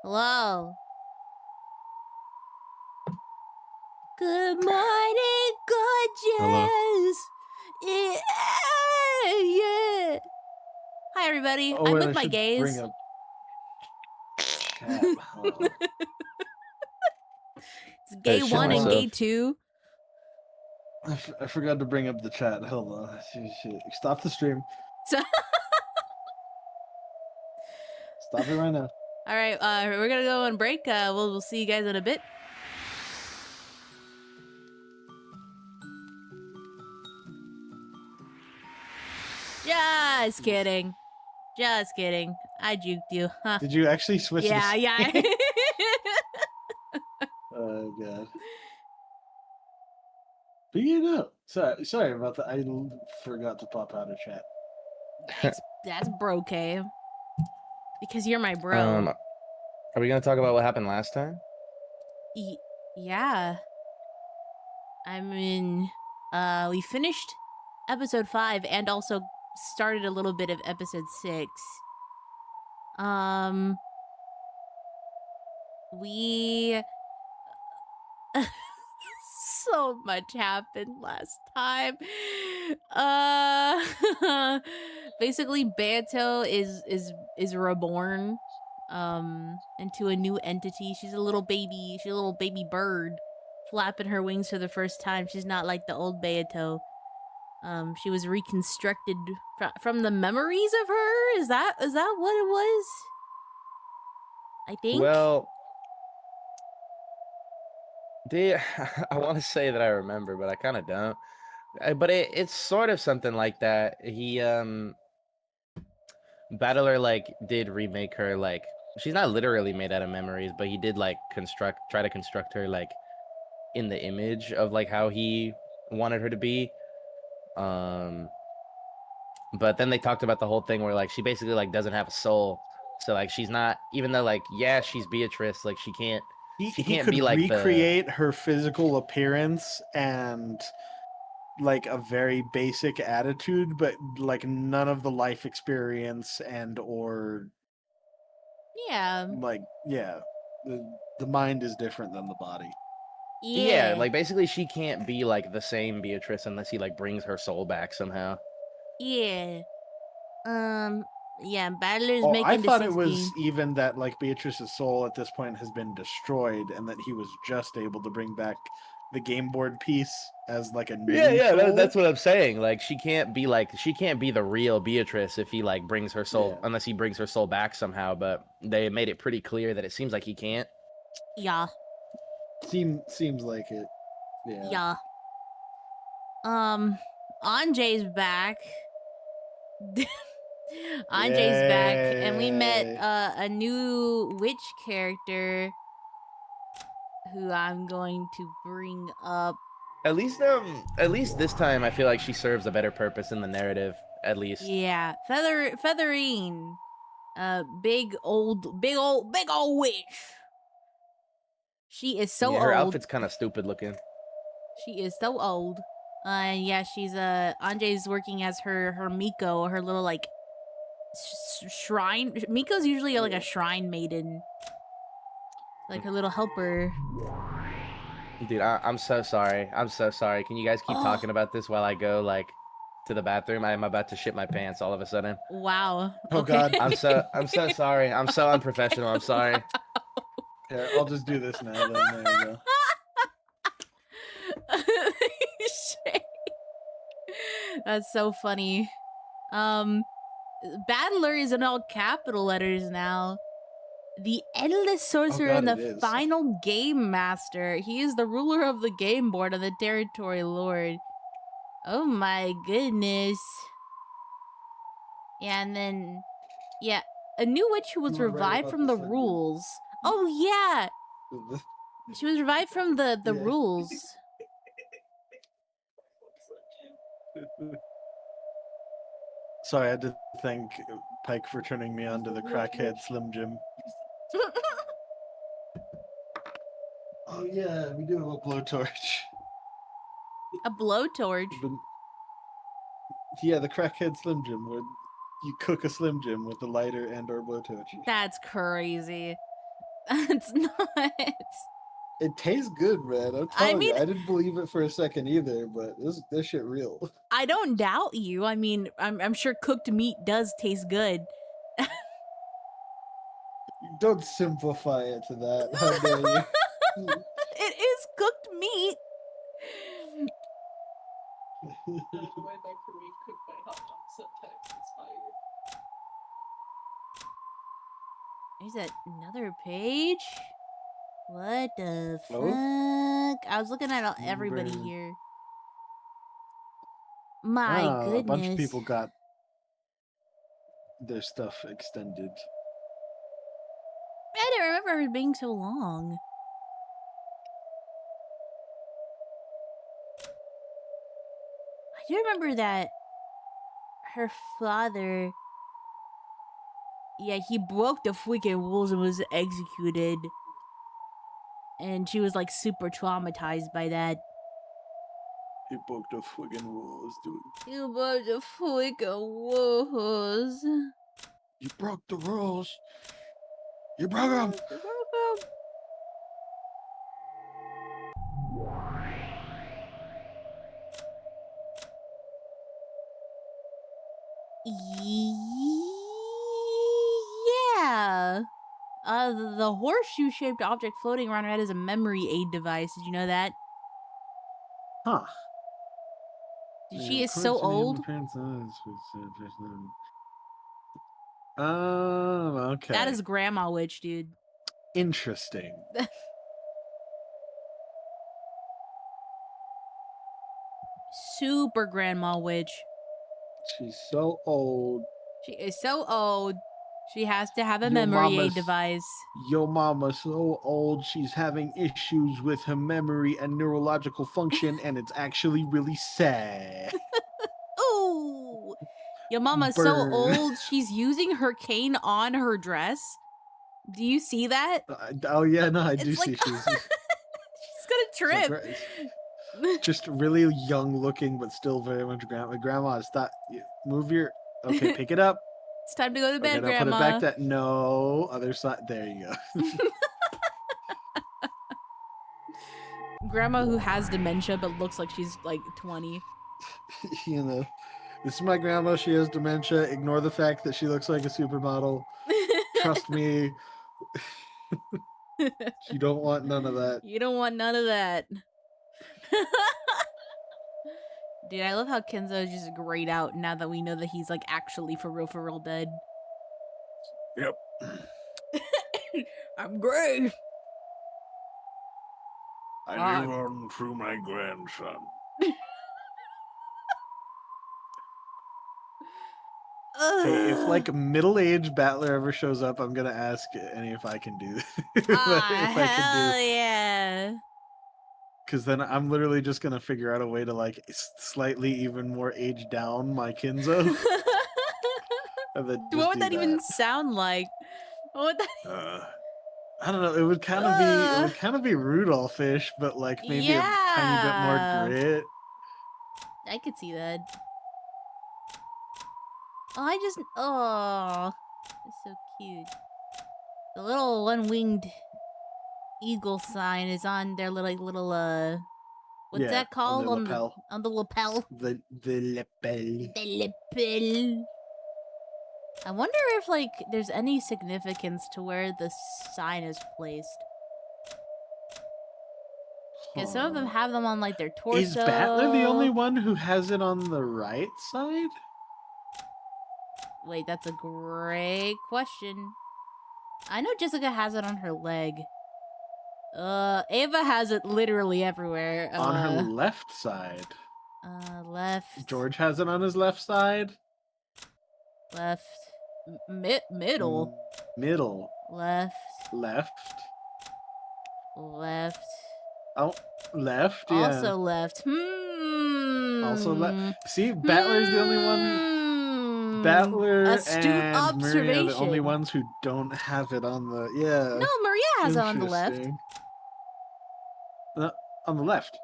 Hello. Good morning, gorgeous. Yeah, yeah. Hi, everybody. Oh, I'm and with I my should gays. bring up chat. It's gay Shit 1 and myself. gay 2. I forgot to bring up the chat. Hold on. Shit. Stop the stream. So, Stop it right now. all right, we're gonna go on break. We'll see you guys in a bit. Just kidding. Just kidding. I juked you. Huh. Did you actually switch? Yeah, yeah. Oh god. But you know, sorry about that. I forgot to pop out of chat. That's bro-K. Because you're my bro. Are we gonna talk about what happened last time? Yeah. I mean, we finished episode 5 and also started a little bit of episode 6. We so much happened last time. Basically Beato is reborn into a new entity. She's a little baby. She's a little baby bird flapping her wings for the first time. She's not like the old Beato. She was reconstructed from the memories of her. Is that what it was? I think. Well, I want to say that I remember, but I kind of don't. But it's sort of something like that. He Battler did remake her she's not literally made out of memories, but he did try to construct her in the image of how he wanted her to be. But then they talked about the whole thing where she basically doesn't have a soul. So she's not, even though yeah, she's Beatrice, she can't He be could recreate the her physical appearance and a very basic attitude, but none of the life experience and or Yeah. The mind is different than the body. Yeah. Basically she can't be the same Beatrice unless he brings her soul back somehow. Yeah. Yeah, Battler's Oh, making I thought it decisions. was even that Beatrice's soul at this point has been destroyed, and that he was just able to bring back the game board piece as a new soul. That's what I'm saying. She can't be the real Beatrice if he brings her soul, unless he brings her soul back somehow. But they made it pretty clear that it seems like he can't. Yeah. Seems like it. Yeah. Anjay's back. Anjay's back, and we met a new witch character who I'm going to bring up. At least this time, I feel like she serves a better purpose in the narrative. At least. Yeah, Featherine, big old witch. She is so old. Her outfit's kind of stupid looking. She is so old. Yeah, she's Anjay's working as her Miko, her little shrine. Miko's usually a shrine maiden, her little helper. Dude, I'm so sorry. I'm so sorry. Can you guys keep talking about this while I go to the bathroom? I'm about to shit my pants all of a sudden. Wow. Oh God. I'm so sorry. I'm so unprofessional. I'm sorry. Yeah, I'll just do this now. Then there you go. That's so funny. Battler is in all capital letters now. The endless sorcerer and the final game master. He is the ruler of the game board and the territory lord. Oh my goodness. Yeah, and then yeah, a new witch who was revived from the rules. Oh yeah. She was revived from the rules. Sorry, I had to thank Pike for turning me on to the crackhead Slim Jim. Oh yeah, we do have a blowtorch. A blowtorch? Yeah, the crackhead Slim Jim, where you cook a Slim Jim with a lighter and or blowtorch. That's crazy. It's not. It tastes good, man. I'm I telling mean, you. I didn't believe it for a second either, but this shit real. I don't doubt you. I mean, I'm sure cooked meat does taste good. Don't simplify it to that. How dare you? It is cooked meat. That's why microwave cooked by hot dogs sometimes is fire. Is that another page? What the Oh. fuck? I was looking at everybody Burn. here. My goodness. A bunch of people got their stuff extended. I didn't remember her being so long. I do remember that her father, yeah, he broke the freaking rules and was executed. And she was like super traumatized by that. He broke the friggin' rules, dude. You broke the freaking rules. You broke the rules. You broke them. Yeah. The horseshoe-shaped object floating around her head is a memory aid device. Did you know that? Huh. She is so old. Okay. That is Grandma Witch, dude. Interesting. Super Grandma Witch. She's so old. She is so old. She has to have a Your memory aid mama's- device. Your mama's so old, she's having issues with her memory and neurological function, and it's actually really sad. Ooh. Your mama's so Burn. old, she's using her cane on her dress. Do you see that? Oh yeah, no, I do It's see like she's she's gonna trip. just really young looking, but still very much grandma. Grandma, stop. Move your. Okay, pick it up. It's time to go to bed, Okay, now Grandma. put it back. That no other side. There you go. Grandma who has dementia but looks like she's like 20. You know, this is my grandma. She has dementia. Ignore the fact that she looks like a supermodel. Trust me. You don't want none of that. You don't want none of that. Dude, I love how Kenzo is just grayed out now that we know that he's like actually for real dead. Yep. I'm gray. I live on through my grandson. Hey, if like middle-aged Battler ever shows up, I'm gonna ask any if I can do if hell yeah. Because then I'm literally just gonna figure out a way to like slightly even more age down my Kinzo. And then What just would do that even sound like? What would that? I don't know. It would kind of be Rudolph-ish, but like maybe a tiny bit more grit. I could see that. It's so cute. The little one-winged eagle sign is on their little what's that called on the lapel? on the lapel? The lapel. The lapel. I wonder if like there's any significance to where the sign is placed. Because some of them have them on like their torso. Is Battler the only one who has it on the right side? Wait, that's a great question. I know Jessica has it on her leg. Ava has it literally everywhere. On her left side. Left. George has it on his left side. Left. Middle. Middle. Left. Left. Left. Oh, left. Also left. Also left. See, Battler's the only one. Battler Astute and observation. Maria are the only ones who don't have it on the No, Maria has it on the left. Interesting. On the left.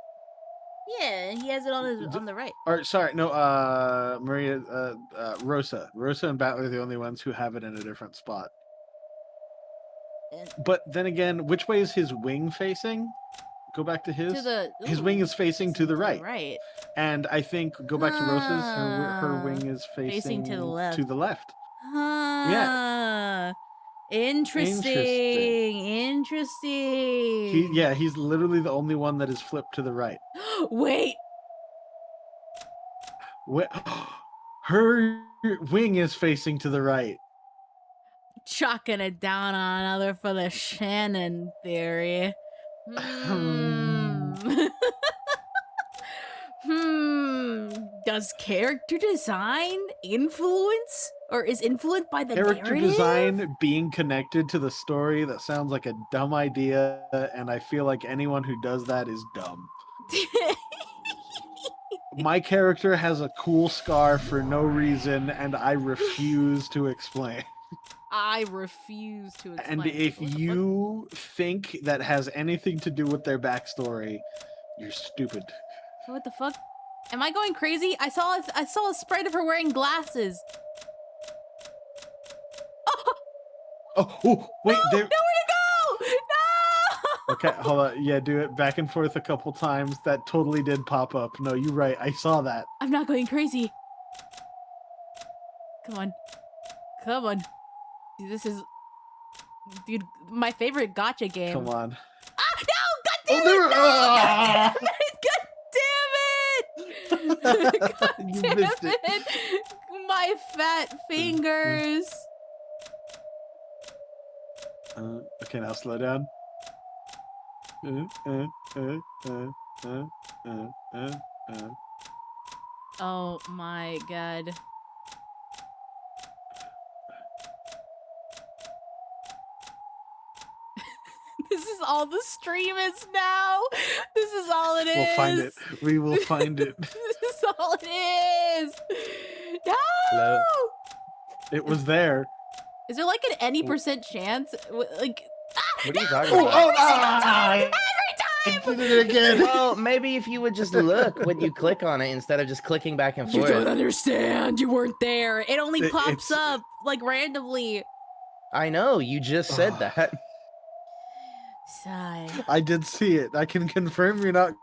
Yeah, he has it on the right. Or sorry, no. Maria, Rosa and Battler are the only ones who have it in a different spot. And But then again, which way is his wing facing? Go back to his. to the His wing ooh, is facing to the right. Right. And I think go back to Rosa's. Her Huh. wing is Facing to the left. to the left. Yeah. Huh. Interesting. Interesting. He's literally the only one that is flipped to the right. Wait. Her wing is facing to the right. Chalking it down on another for the Shannon theory. Does character design influence or is influenced by the Character narrative? design being connected to the story, that sounds like a dumb idea, and I feel like anyone who does that is dumb. My character has a cool scar for no reason, and I refuse to explain. I refuse to explain. And if What the fuck? you think that has anything to do with their backstory, you're stupid. What the fuck? Am I going crazy? I saw a sprite of her wearing glasses. Oh, wait, No, there. nowhere to go! No! Okay, hold on. Yeah, do it back and forth a couple times. That totally did pop up. No, you're right. I saw that. I'm not going crazy. Come on. Come on. This is... Dude, my favorite gotcha game. Come on. Ah! No! God Oh, damn there. it! No! Ah! God damn it! God You damn missed it. My fat fingers. Okay, now slow down. Oh my god. This is all the stream is now. This is all it is. We'll find it. We will find it. This is all it is. No! Hello? It was there. Is there like an any percent chance? Like, What are you no! talking Oh, about? I Every did it again. Well, maybe if you would just look when you click on it instead of just clicking back and You don't forth. understand. You weren't there. It only pops It's- up like randomly. I know, you just said that. Sigh. I did see it. I can confirm you're not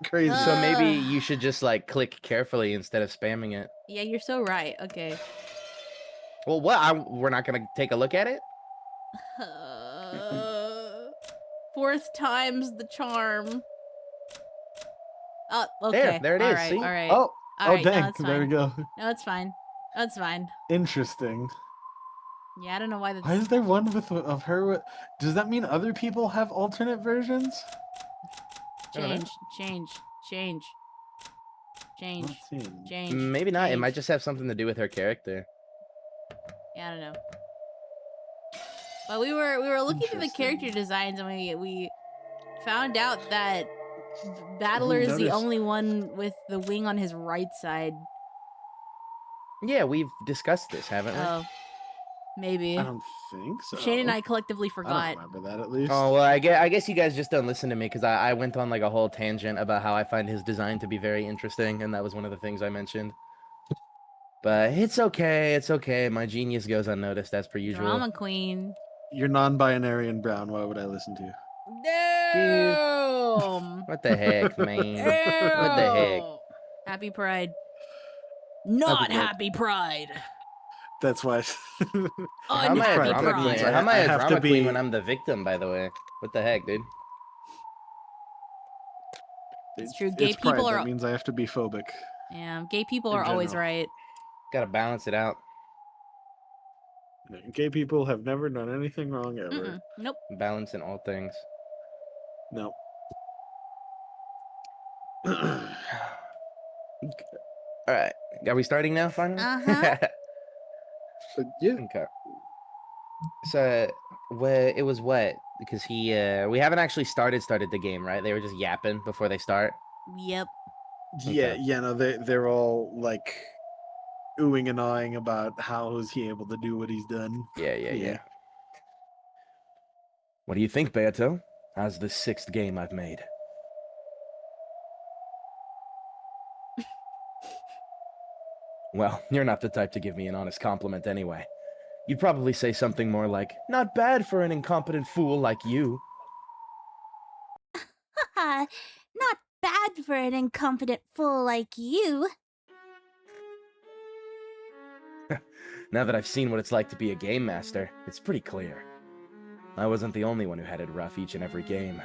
crazy. So maybe Ugh. you should just like click carefully instead of spamming it. Yeah, you're so right. Okay. Well, what? We're not gonna take a look at it? Fourth time's the charm. Oh, okay. There it All is, right, see? all right. Oh, All right, dang. no, it's There we fine. go. No, it's fine. That's fine. Interesting. Yeah, I don't know why that's... Why is there one of her? Does that mean other people have alternate versions? I don't know. Change. Not seeing. Change. Maybe not. It change. might just have something to do with her character. Yeah, I don't know. But we were looking through the character Interesting. designs and we found out that Battler is the noticed? only one with the wing on his right side. Yeah, we've discussed this, haven't we? Oh, maybe. I don't think so. Shane and I collectively I forgot. don't remember that at least. Oh, well, I guess you guys just don't listen to me because I went on like a whole tangent about how I find his design to be very interesting, and that was one of the things I mentioned. But it's okay, it's okay. My genius goes unnoticed as per usual. Drama queen. You're non-binary and brown. Why would I listen to you? Damn. What the heck, man? What the heck? Ew. Happy Pride. Not Pride. happy Pride. That's why. How am I a Unhappy drama Pride. queen? How am I a have to drama queen be- when I'm the victim, by the way? What the heck, dude? It's true. Gay pride. people are- That means I have to be phobic. Yeah, gay people In are always general. right. Gotta balance it out. Gay people have never done anything wrong ever. Mm-mm. Nope. Balance in all things. No. All right. Are we starting now, finally? Uh-huh. Yeah. Okay. So, it was what? Because we haven't actually started the game, right? They were just yapping before they start. Yep. Yeah, Okay. yeah, no, they're all like oohing and awing about how is he able to do what he's done. Yeah. Yeah. What do you think, Beato? How's the 6th game I've made? Well, you're not the type to give me an honest compliment anyway. You'd probably say something more like, "Not bad for an incompetent fool like you." Haha, not bad for an incompetent fool like you. Now that I've seen what it's like to be a game master, it's pretty clear. I wasn't the only one who had it rough each and every game.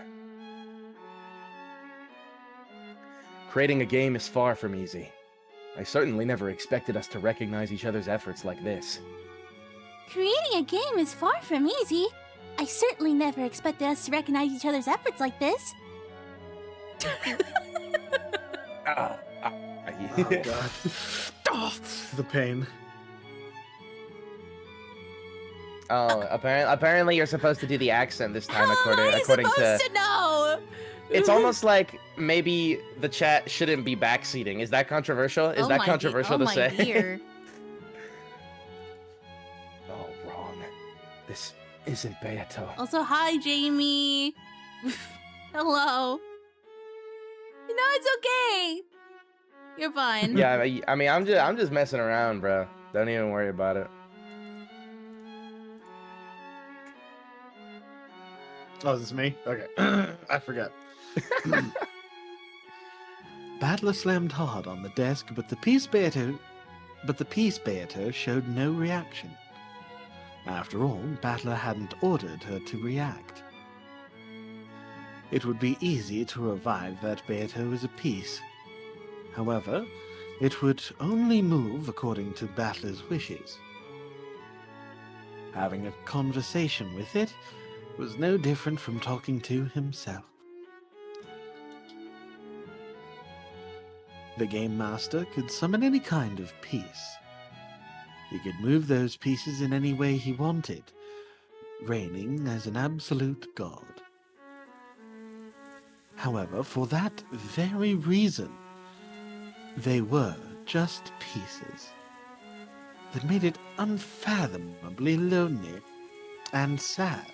Creating a game is far from easy. I certainly never expected us to recognize each other's efforts like this. Creating a game is far from easy. I certainly never expected us to recognize each other's efforts like this. Ah, Oh god. The pain. Oh, apparently you're supposed to do the accent this time, How according am I according supposed to. to know? It's almost like maybe the chat shouldn't be backseating. Is that controversial? Is that controversial to say? Dear. Oh, wrong. This isn't Beato. Also, hi, Jamie. Hello. No, it's okay. You're fine. Yeah, I mean, I'm just messing around, bro. Don't even worry about it. Oh, is this me? Okay. I forgot. Battler slammed hard on the desk, but the Peace Beater showed no reaction. After all, Battler hadn't ordered her to react. It would be easy to revive that Beato as a piece. However, it would only move according to Battler's wishes. Having a conversation with it was no different from talking to himself. The Game Master could summon any kind of piece. He could move those pieces in any way he wanted, reigning as an absolute god. However, for that very reason, they were just pieces that made it unfathomably lonely and sad.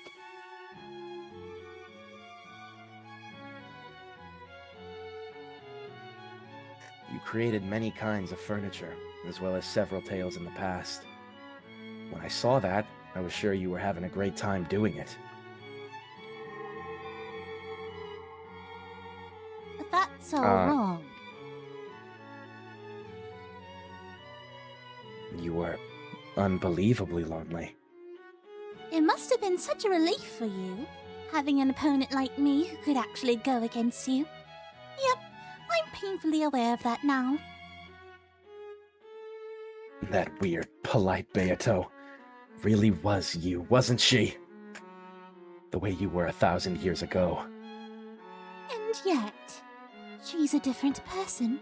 You created many kinds of furniture, as well as several tales in the past. When I saw that, I was sure you were having a great time doing it. But that's all Uh, wrong. You were unbelievably lonely. It must have been such a relief for you, having an opponent like me who could actually go against you. Yep, I'm painfully aware of that now. That weird, polite Beato really was you, wasn't she? The way you were 1,000 years ago. And yet, she's a different person.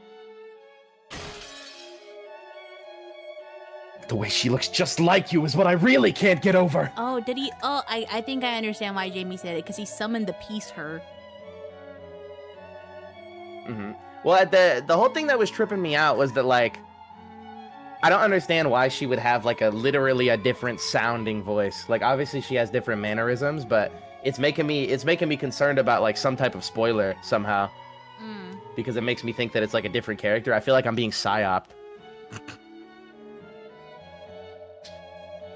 The way she looks just like you is what I really can't get over. Oh, did he? Oh, I think I understand why Jamie said it, because he summoned the peace her. Well, the whole thing that was tripping me out was that, like, I don't understand why she would have, like, literally a different sounding voice. Like, obviously she has different mannerisms, but it's making me concerned about, like, some type of spoiler somehow. Because it makes me think that it's, like, a different character. I feel like I'm being psyoped.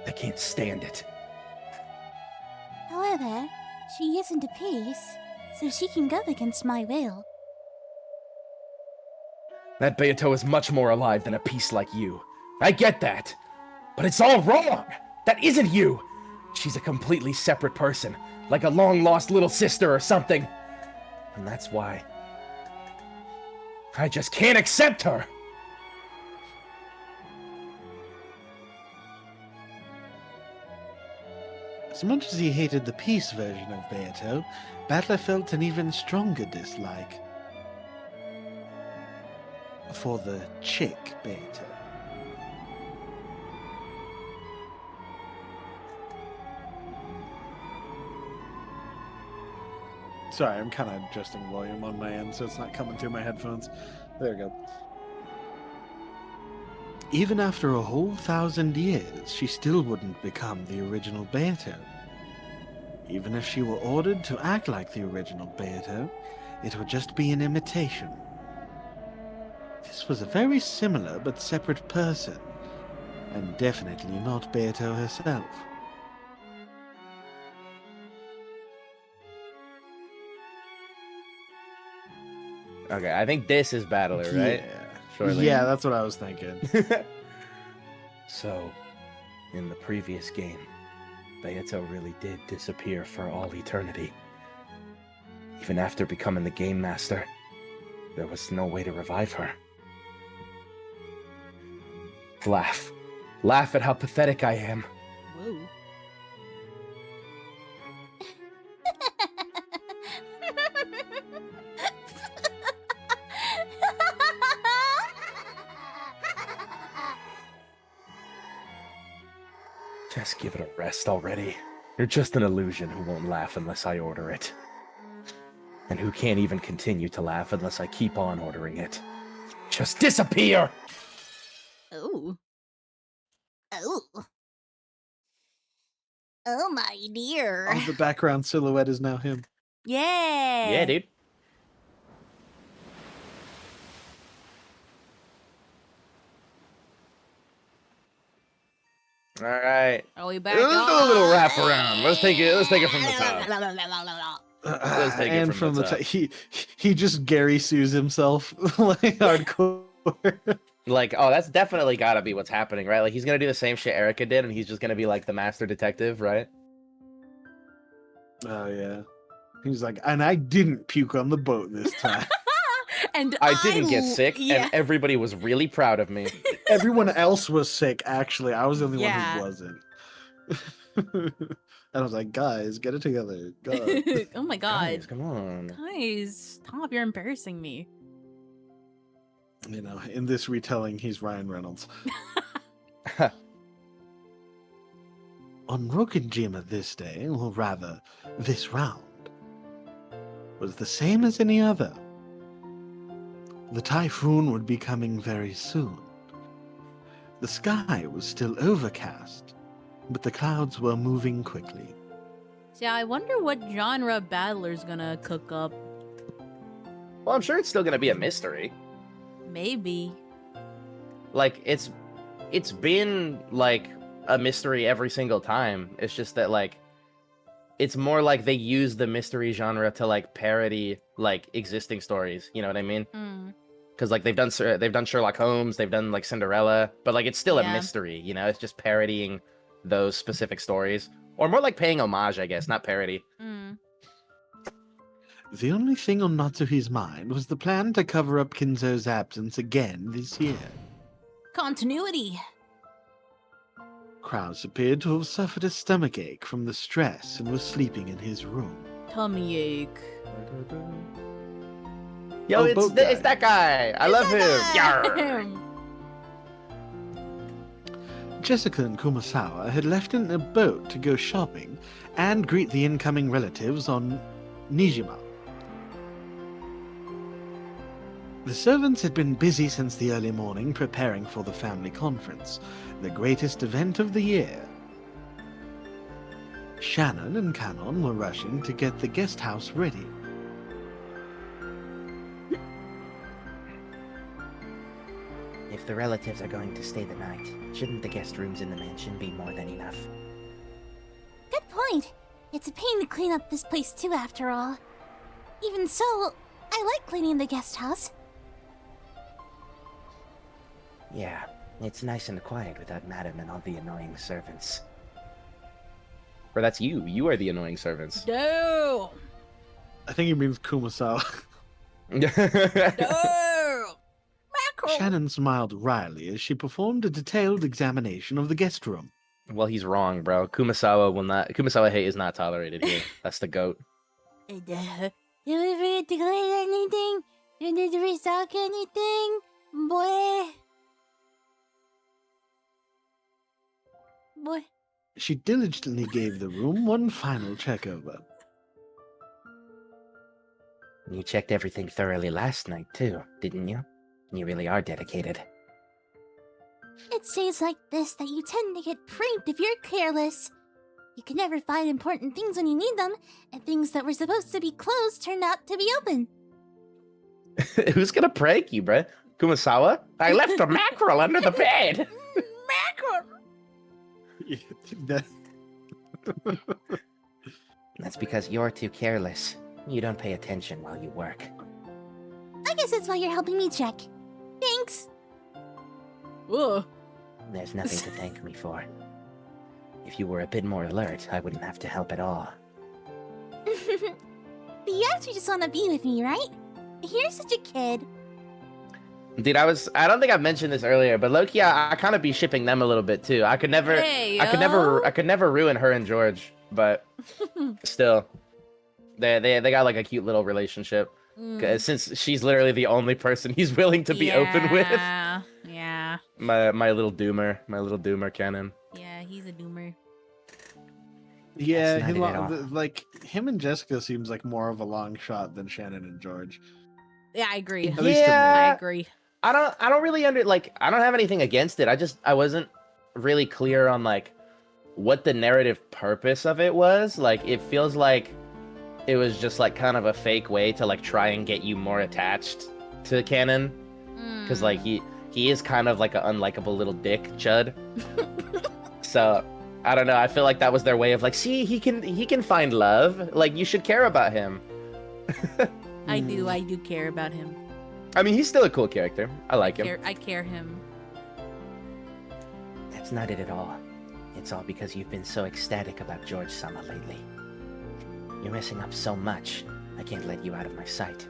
I can't stand it. However, she isn't a piece, so she can go against my will. That Beato is much more alive than a piece like you. I get that. But it's all wrong! That isn't you! She's a completely separate person, like a long-lost little sister or something. And that's why I just can't accept her! As much as he hated the peace version of Beato, Battler felt an even stronger dislike for the chick Beato. Sorry, I'm kind of adjusting volume on my end so it's not coming through my headphones. There we go. Even after a whole 1,000 years, she still wouldn't become the original Beato. Even if she were ordered to act like the original Beato, it would just be an imitation. This was a very similar but separate person, and definitely not Beato herself. Okay, I think this is Battler, right? Surely. Yeah, that's what I was thinking. So, in the previous game, Beato really did disappear for all eternity. Even after becoming the game master, there was no way to revive her. Laugh. Laugh at how pathetic I am. Whoa. Just give it a rest already. You're just an illusion who won't laugh unless I order it. And who can't even continue to laugh unless I keep on ordering it. Just disappear! Oh. Oh. Oh my dear. Oh, the background silhouette is now him. Yeah. Yeah, dude. All right. Are we back Let's on? do a little wrap around. Let's take it from the top. Let's take it And from the top. he just Gary Sues himself like hardcore. Like, oh, that's definitely gotta be what's happening, right? Like, he's gonna do the same shit Erica did, and he's just gonna be like the master detective, right? Oh yeah. He's like, and I didn't puke on the boat this time. And I didn't get sick, yeah. and everybody was really proud of me. Everyone else was sick, actually. I was the only Yeah. one who wasn't. And I was like, guys, get it together. God. Oh my god. Guys, come on. Guys, stop, you're embarrassing me. You know, in this retelling, he's Ryan Reynolds. On Rokenjima this day, or rather, this round, was the same as any other. The typhoon would be coming very soon. The sky was still overcast, but the clouds were moving quickly. So I wonder what genre Battler's gonna cook up. Well, I'm sure it's still gonna be a mystery. Maybe. Like, it's been like a mystery every single time. It's just that, like, it's more like they use the mystery genre to like parody like existing stories. You know what I mean? Mm. Because like they've done Sherlock Holmes, they've done like Cinderella, but like it's still a Yeah. mystery. You know, it's just parodying those specific stories, or more like paying homage, I guess, not parody. Mm. The only thing on Natsuhi's mind was the plan to cover up Kinzo's absence again this year. Continuity. Krause appeared to have suffered a stomachache from the stress and was sleeping in his room. Tummy ache. Yo, Oh, it's boat guy. it's that guy. I love him. Yarr. Jessica and Kumasawa had left in a boat to go shopping and greet the incoming relatives on Nijima. The servants had been busy since the early morning preparing for the family conference, the greatest event of the year. Shannon and Canon were rushing to get the guest house ready. If the relatives are going to stay the night, shouldn't the guest rooms in the mansion be more than enough? Good point. It's a pain to clean up this place too, after all. Even so, I like cleaning the guest house. Yeah, it's nice and quiet without Madam and all the annoying servants. Or that's you. You are the annoying servants. No. I think he means Kumasawa. No. Mackerel. Shannon smiled wryly as she performed a detailed examination of the guest room. Well, he's wrong, bro. Kumasawa hate is not tolerated here. That's the goat. Did we forget to clean anything? Did we restock anything? Boy. She diligently gave the room one final check over. You checked everything thoroughly last night, too, didn't you? You really are dedicated. It's days like this that you tend to get pranked if you're careless. You can never find important things when you need them, and things that were supposed to be closed turned out to be open. Who's gonna prank you, bro? Kumasawa? I left a mackerel under the bed. Mackerel. That- That's because you're too careless. You don't pay attention while you work. I guess that's why you're helping me check. Thanks. Ugh. There's nothing to thank me for. If you were a bit more alert, I wouldn't have to help at all. But you actually just want to be with me, right? You're such a kid. Dude, I don't think I mentioned this earlier, but Loki, I kind of be shipping them a little bit too. I could never, Hey, I could never ruin her and George, but still, they got like a cute little relationship. Since she's literally the only person he's willing to be open with. Yeah. My little doomer Canon. Yeah, he's a doomer. Yeah, That's not it at all. like him and Jessica seems like more of a long shot than Shannon and George. Yeah, I agree. At least to me. I agree. I don't really I don't have anything against it. I wasn't really clear on like what the narrative purpose of it was. Like it feels like it was just like kind of a fake way to like try and get you more attached to Canon, because like he is kind of like an unlikable little dick chud. So I don't know. I feel like that was their way of like, see, he can find love. Like you should care about him. I do care about him. I mean, he's still a cool character. I like him. I care him. That's not it at all. It's all because you've been so ecstatic about George-sama lately. You're messing up so much, I can't let you out of my sight.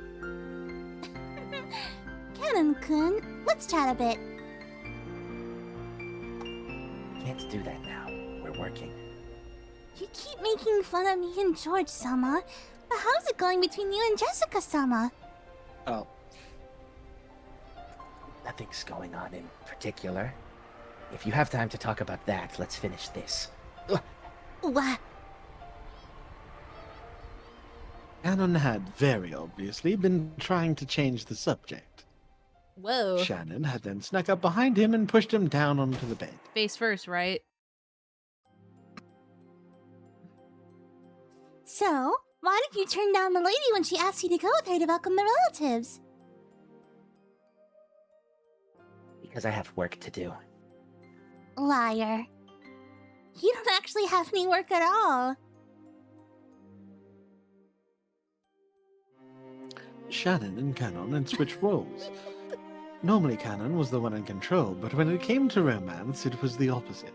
Canon-kun, let's chat a bit. Can't do that now. We're working. You keep making fun of me and George-sama, but how's it going between you and Jessica-sama? Oh. Nothing's going on in particular. If you have time to talk about that, let's finish this. What? Canon had very obviously been trying to change the subject. Whoa. Shannon had then snuck up behind him and pushed him down onto the bed. Face first, right? So, why did you turn down the lady when she asked you to go with her to welcome the relatives? Because I have work to do. Liar. You don't actually have any work at all. Shannon and Canon had switched roles. Normally Canon was the one in control, but when it came to romance, it was the opposite.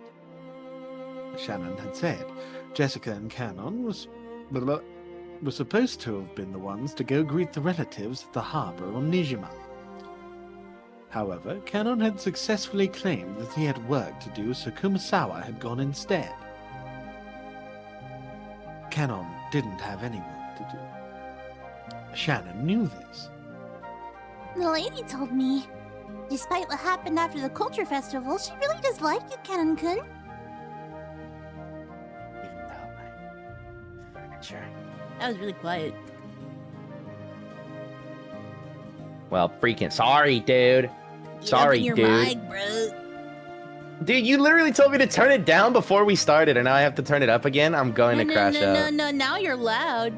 Shannon had said Jessica and Canon were supposed to have been the ones to go greet the relatives at the harbor on Nijima. However, Canon had successfully claimed that he had work to do, so Kumasawa had gone instead. Canon didn't have any work to do. Shannon knew this. The lady told me. Despite what happened after the culture festival, she really does like you, Canon-kun. Even though my furniture. That was really quiet. Well, freaking sorry, dude. Sorry, Get up dude. in your mic, bro. Dude, you literally told me to turn it down before we started, and now I have to turn it up again. I'm going to crash out. No, now you're loud.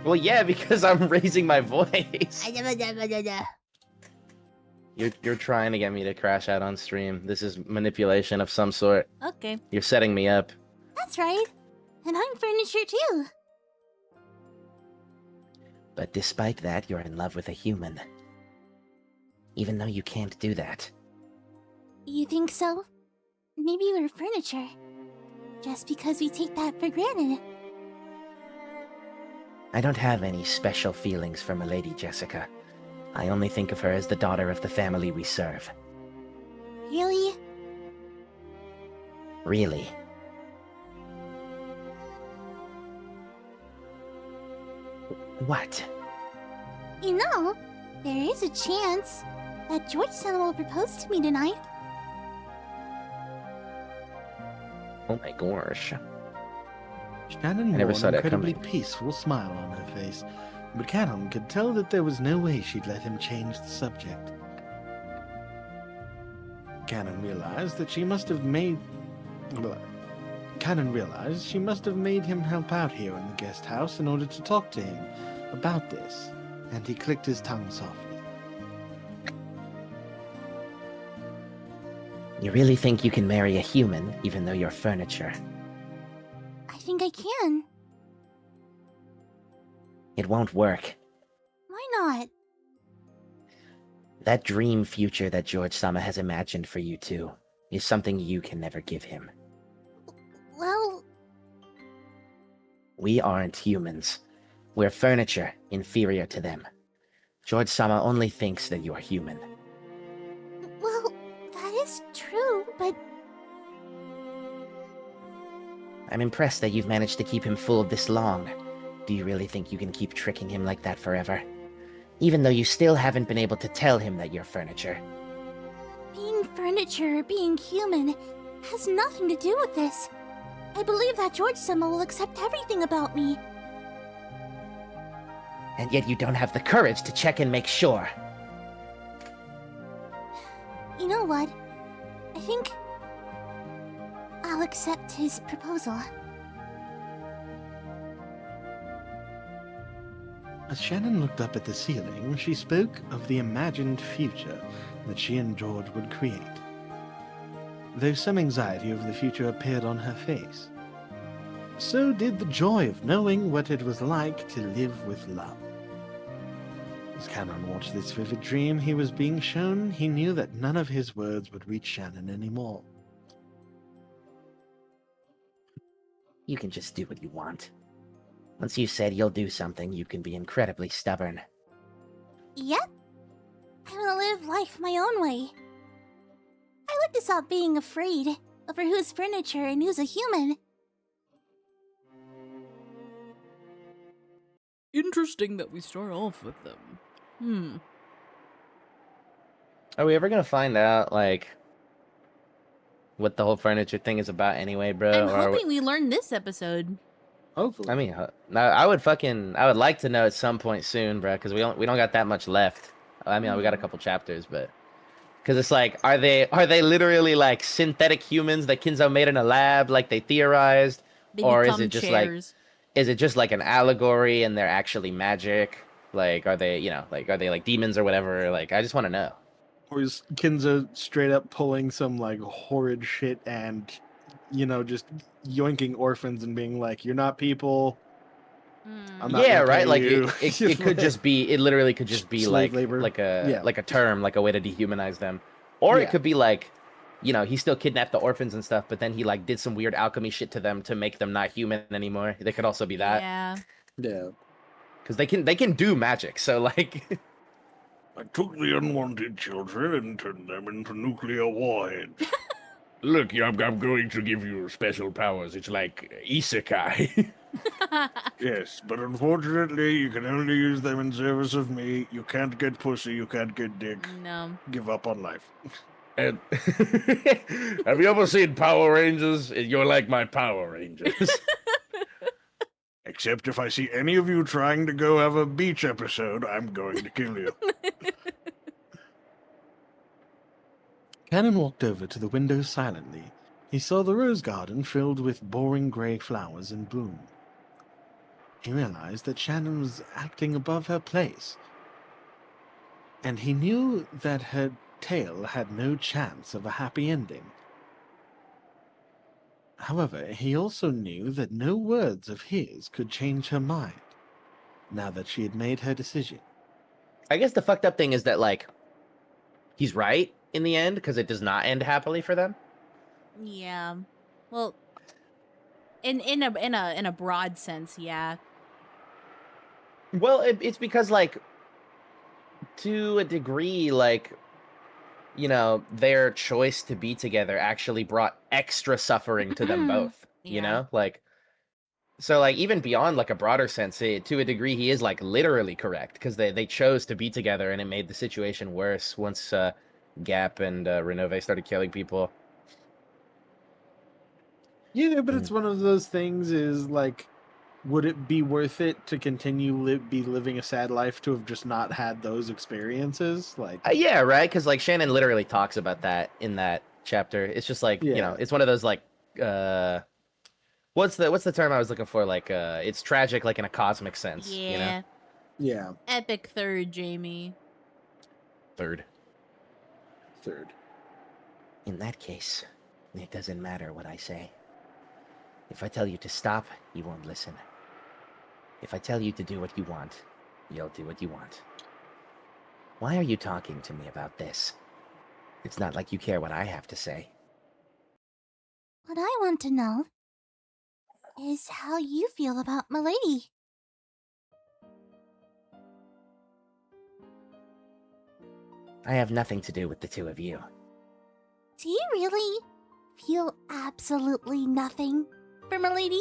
Well, yeah, because I'm raising my voice. You're trying to get me to crash out on stream. This is manipulation of some sort. Okay. You're setting me up. That's right. And I'm furniture too. But despite that, you're in love with a human. Even though you can't do that. You think so? Maybe we're furniture. Just because we take that for granted. I don't have any special feelings for Milady Jessica. I only think of her as the daughter of the family we serve. Really? Really. What? You know, there is a chance that George-sama will propose to me tonight. Oh my gosh. Shannon I never wore saw an that incredibly coming. peaceful smile on her face, but Canon could tell that there was no way she'd let him change the subject. Canon realized she must have made him help out here in the guest house in order to talk to him about this, and he clicked his tongue softly. You really think you can marry a human, even though you're furniture? I think I can. It won't work. Why not? That dream future that George-sama has imagined for you two is something you can never give him. Well, We aren't humans. We're furniture, inferior to them. George-sama only thinks that you're human. well, that is true, but I'm impressed that you've managed to keep him fooled this long. Do you really think you can keep tricking him like that forever? Even though you still haven't been able to tell him that you're furniture. being furniture or being human has nothing to do with this. I believe that George-sama will accept everything about me. And yet you don't have the courage to check and make sure. You know what? I think I'll accept his proposal. As Shannon looked up at the ceiling, she spoke of the imagined future that she and George would create. Though some anxiety over the future appeared on her face, so did the joy of knowing what it was like to live with love. As Cameron watched this vivid dream he was being shown, he knew that none of his words would reach Shannon anymore. You can just do what you want. Once you said you'll do something, you can be incredibly stubborn. Yep. I want to live life my own way. I like to stop being afraid over who's furniture and who's a human. Interesting that we start off with them. Are we ever gonna find out, like, what the whole furniture thing is about anyway, bro? I'm Or are we- hoping we learn this episode. Hopefully. I mean, I would like to know at some point soon, bro, because we don't got that much left. I mean, we got a couple chapters, but because it's like, are they literally like synthetic humans that Kinzo made in a lab, like they theorized, They or is become it just chairs. like an allegory and they're actually magic? Like, are they like demons or whatever? Like, I just want to know. Or is Kinzo straight up pulling some like horrid shit and, just yoinking orphans and being like, "You're not people. I'm not Yeah, gonna right. pay Like you." it could just be. It literally could just be Slave like labor. Yeah. like a term, like a way to dehumanize them, or Yeah. it could be like, he still kidnapped the orphans and stuff, but then he like did some weird alchemy shit to them to make them not human anymore. They could also be that Yeah. Yeah. because they can do magic. So like, I took the unwanted children and turned them into nuclear warheads. Look, I'm going to give you special powers. It's like isekai. Yes, but unfortunately, you can only use them in service of me. You can't get pussy, you can't get dick. No. Give up on life. And have you ever seen Power Rangers? You're like my Power Rangers. Except if I see any of you trying to go have a beach episode, I'm going to kill you. Cannon walked over to the window silently. He saw the rose garden filled with boring grey flowers in bloom. He realized that Shannon was acting above her place, and he knew that her tale had no chance of a happy ending. However, he also knew that no words of his could change her mind, now that she had made her decision. I guess the fucked up thing is that like, he's right in the end because it does not end happily for them. Yeah. Well, in a broad sense, yeah. Well, it's because like, to a degree, like, their choice to be together actually brought extra suffering to them both. Yeah. Like, so like even beyond like a broader sense, to a degree, he is like literally correct because they chose to be together and it made the situation worse once Gap and Renove started killing people. Yeah, but it's one of those things is like, would it be worth it to continue be living a sad life to have just not had those experiences? Like, Yeah, right. Because like Shannon literally talks about that in that chapter. It's just like Yeah. it's one of those like what's the term I was looking for? Like it's tragic, like in a cosmic sense. Yeah. yeah, Epic third, Jamie. Third. third. In that case, it doesn't matter what I say. If I tell you to stop, you won't listen. If I tell you to do what you want, you'll do what you want. Why are you talking to me about this? It's not like you care what I have to say. What I want to know is how you feel about Milady. I have nothing to do with the two of you. Do you really feel absolutely nothing for Milady?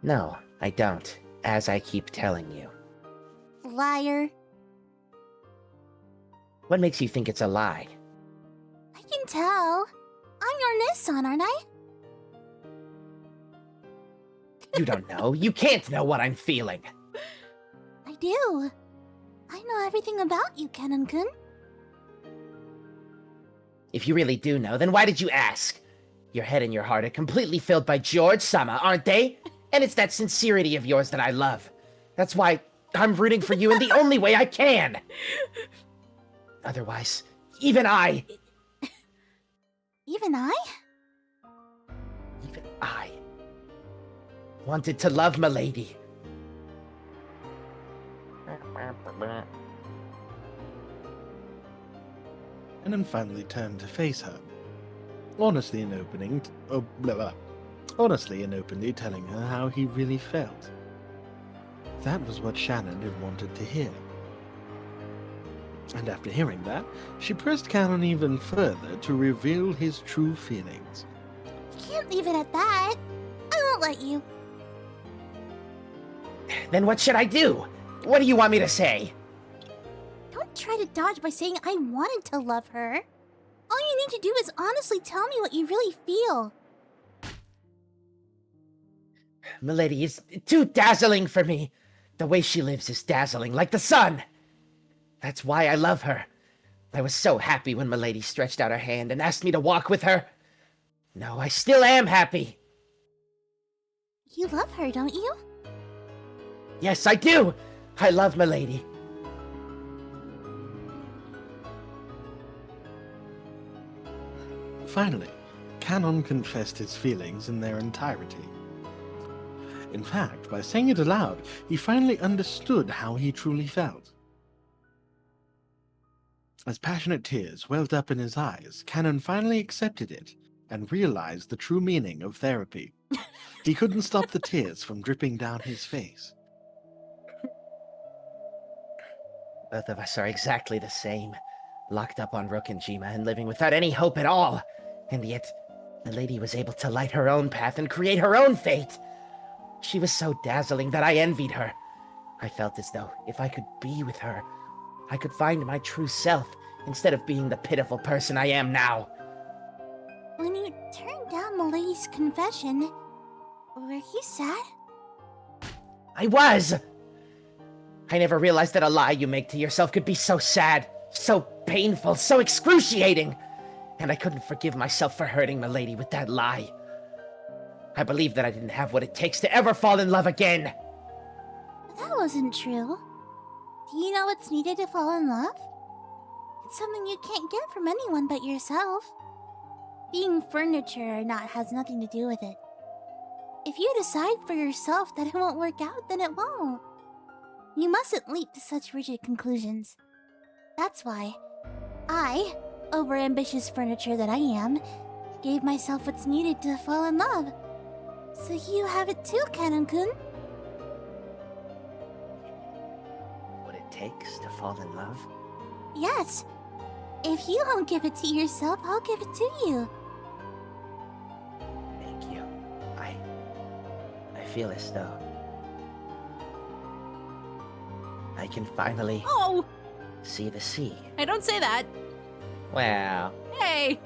No, I don't, as I keep telling you. Liar. What makes you think it's a lie? I can tell. I'm your Nissan, aren't I? You don't know. You can't know what I'm feeling. I do. I know everything about you, Kenan-kun. If you really do know, then why did you ask? Your head and your heart are completely filled by George-sama, aren't they? And it's that sincerity of yours that I love. That's why I'm rooting for you in the only way I can. Otherwise, even I... Even I? Even I... wanted to love Milady. And then finally turned to face her, honestly and openly telling her how he really felt. That was what Shannon had wanted to hear. And after hearing that, she pressed Canon even further to reveal his true feelings. You can't leave it at that. I won't let you. Then what should I do? What do you want me to say? Don't try to dodge by saying I wanted to love her. All you need to do is honestly tell me what you really feel. Milady is too dazzling for me. The way she lives is dazzling, like the sun. That's why I love her. I was so happy when Milady stretched out her hand and asked me to walk with her. No, I still am happy. You love her, don't you? Yes, I do. I love Milady. Finally, Canon confessed his feelings in their entirety. In fact, by saying it aloud, he finally understood how he truly felt. As passionate tears welled up in his eyes, Canon finally accepted it and realized the true meaning of therapy. He couldn't stop the tears from dripping down his face. Both of us are exactly the same. Locked up on Rokkenjima and living without any hope at all. And yet, the lady was able to light her own path and create her own fate. She was so dazzling that I envied her. I felt as though if I could be with her, I could find my true self instead of being the pitiful person I am now. When you turned down Milady's confession, were you sad? I was! I never realized that a lie you make to yourself could be so sad, so painful, so excruciating. And I couldn't forgive myself for hurting Milady with that lie. I believed that I didn't have what it takes to ever fall in love again. But that wasn't true. Do you know what's needed to fall in love? It's something you can't get from anyone but yourself. Being furniture or not has nothing to do with it. If you decide for yourself that it won't work out, then it won't. You mustn't leap to such rigid conclusions. That's why I, overambitious furniture that I am, gave myself what's needed to fall in love. So you have it too, Canon-kun. What it takes to fall in love? Yes. If you won't give it to yourself, I'll give it to you. Thank you. I feel as though I can finally Oh, see the sea. I don't say that. Wow. Hey.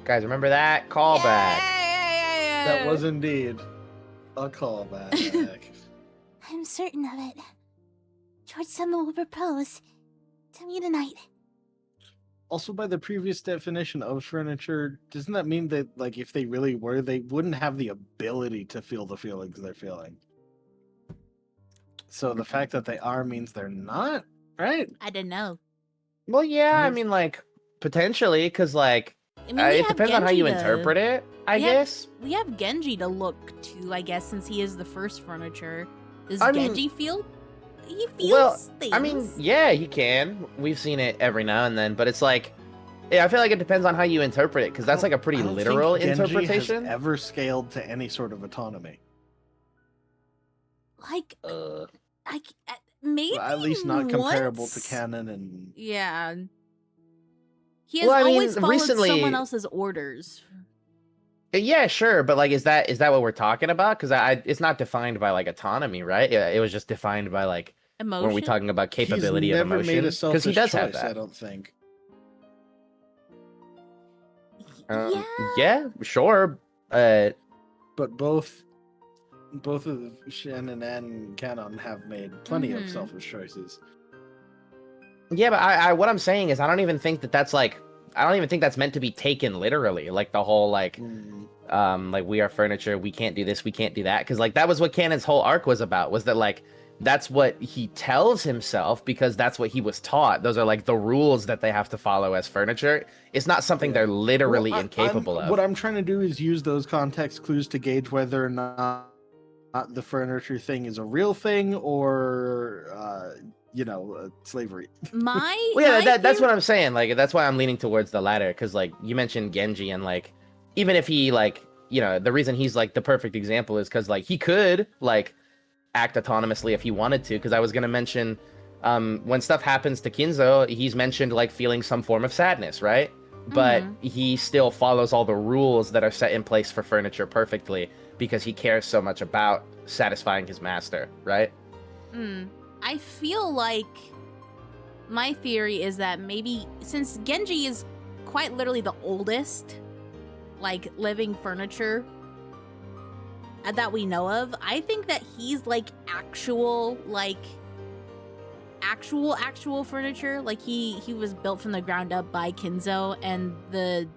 Guys, remember that? Callback. Yeah. That was indeed a callback. I'm certain of it. George-sama will propose to me tonight. Also, by the previous definition of furniture, doesn't that mean that, like, if they really were, they wouldn't have the ability to feel the feelings they're feeling? So the fact that they are means they're not, right? I didn't know. Well, yeah, And I if- mean, like, potentially, because, like, I mean, we it have depends on how Genji you to- interpret it, I we have- guess. We have Genji to look to, I guess, since he is the first furniture. Does I mean- Genji feel? He feels Well, things. I mean, yeah, he can. We've seen it every now and then, but it's like, yeah, I feel like it depends on how you interpret it, because that's like a pretty I don't literal think Genji interpretation. has ever scaled to any sort of autonomy. like, Uh, maybe Well, at least not comparable to once? canon and Yeah. He has Well, I mean, always followed recently- someone else's orders. yeah, sure, but like, is that what we're talking about? Because it's not defined by like autonomy, right? Yeah, it was just defined by like Emotion. when we talking about capability he's of never emotion. made a selfish he does choice, have that. I don't think. Yeah. Yeah, sure. But both of Shannon and Canon have made plenty of Mhm. selfish choices. Yeah, but I what I'm saying is I don't even think that's like I don't even think that's meant to be taken literally. Like the whole like we are furniture, we can't do this, we can't do that, because like that was what Canon's whole arc was about, was that like that's what he tells himself because that's what he was taught. Those are like the rules that they have to follow as furniture. It's not something they're literally Well, incapable of. What I'm trying to do is use those context clues to gauge whether or not the furniture thing is a real thing or slavery. My Well, yeah, my that's what theory- I'm saying. Like, that's why I'm leaning towards the latter, because like you mentioned Genji, and like even if he like the reason he's like the perfect example is because like he could like act autonomously if he wanted to. Because I was gonna mention when stuff happens to Kinzo, he's mentioned like feeling some form of sadness, right? But he still follows all the rules that are set in place for furniture perfectly because he cares so much about satisfying his master, right? I feel like my theory is that maybe since Genji is quite literally the oldest like living furniture that we know of, I think that he's like actual furniture. Like he was built from the ground up by Kinzo, and the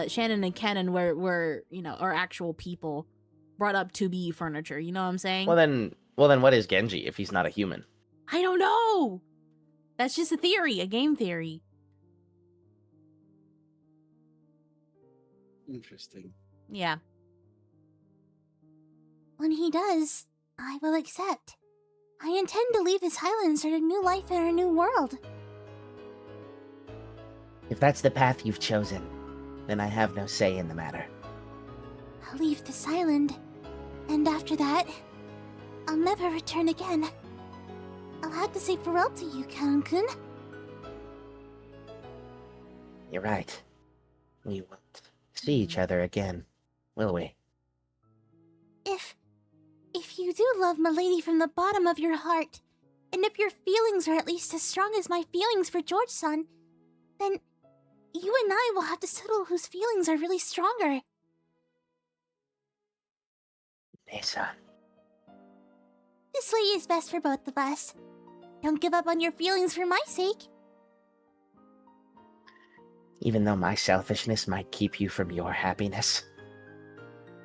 Shannon and Kennen were are actual people brought up to be furniture. You know what I'm saying? Well then what is Genji if he's not a human? I don't know. That's just a theory, a game theory. Interesting. Yeah. When he does, I will accept. I intend to leave this island and start a new life in our new world. If that's the path you've chosen, then I have no say in the matter. I'll leave this island, and after that, I'll never return again. I'll have to say farewell to you, Kankun. You're right. We won't see each other again, will we? If you do love Milady from the bottom of your heart, and if your feelings are at least as strong as my feelings for George-san, then you and I will have to settle whose feelings are really stronger. Nessa. This way is best for both of us. Don't give up on your feelings for my sake. Even though my selfishness might keep you from your happiness.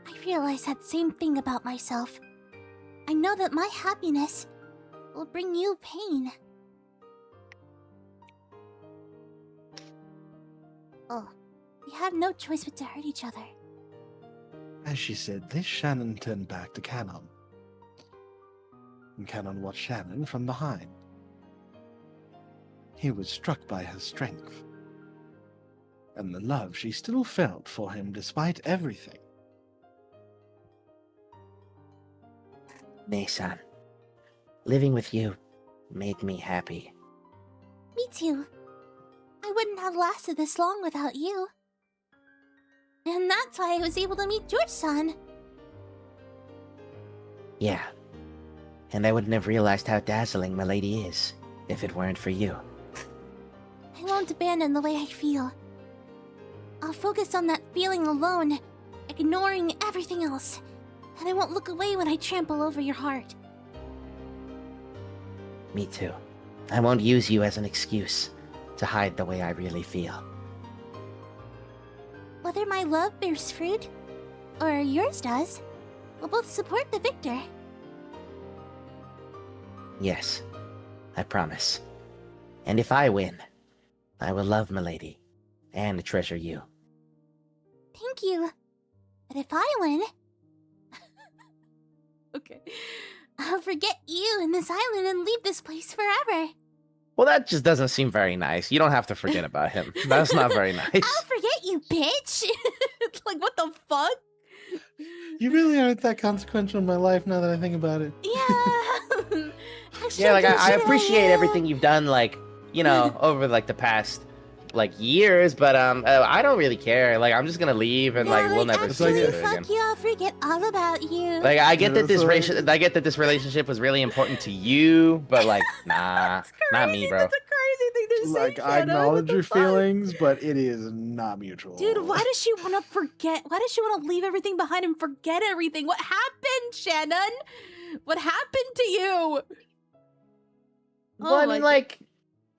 I realize that same thing about myself. I know that my happiness will bring you pain. Oh, we have no choice but to hurt each other. As she said this, Shannon turned back to Canon. And Canon watched Shannon from behind. He was struck by her strength, and the love she still felt for him despite everything. Nei-san, living with you made me happy. Me too. I wouldn't have lasted this long without you. And that's why I was able to meet George-san. Yeah. And I wouldn't have realized how dazzling Milady is if it weren't for you. I won't abandon the way I feel. I'll focus on that feeling alone, ignoring everything else. And I won't look away when I trample over your heart. Me too. I won't use you as an excuse to hide the way I really feel. Whether my love bears fruit, or yours does, we'll both support the victor. Yes, I promise. And if I win, I will love milady, and treasure you. Thank you. But if I win, Okay. I'll forget you and this island and leave this place forever. Well, that just doesn't seem very nice. You don't have to forget about him. That's not very nice. I'll forget you, bitch. Like, what the fuck? You really aren't that consequential in my life now that I think about it. Yeah. Actually, Yeah, like I consider appreciate you. everything you've done, like, you know, over like the past like years, but I don't really care. Like, I'm just gonna leave, and Yeah, like we'll never see like actually, each other fuck again. you. I'll forget all about you. Like, I get that Yeah, I get that this relationship was really important to you, but like, nah, That's not crazy. me, bro. That's a crazy thing to say, Like, I Shannon. What acknowledge the your fuck? feelings, but it is not mutual. Dude, why does she want to forget? Why does she want to leave everything behind and forget everything? What happened, Shannon? What happened to you? Well, I my mean, God. like,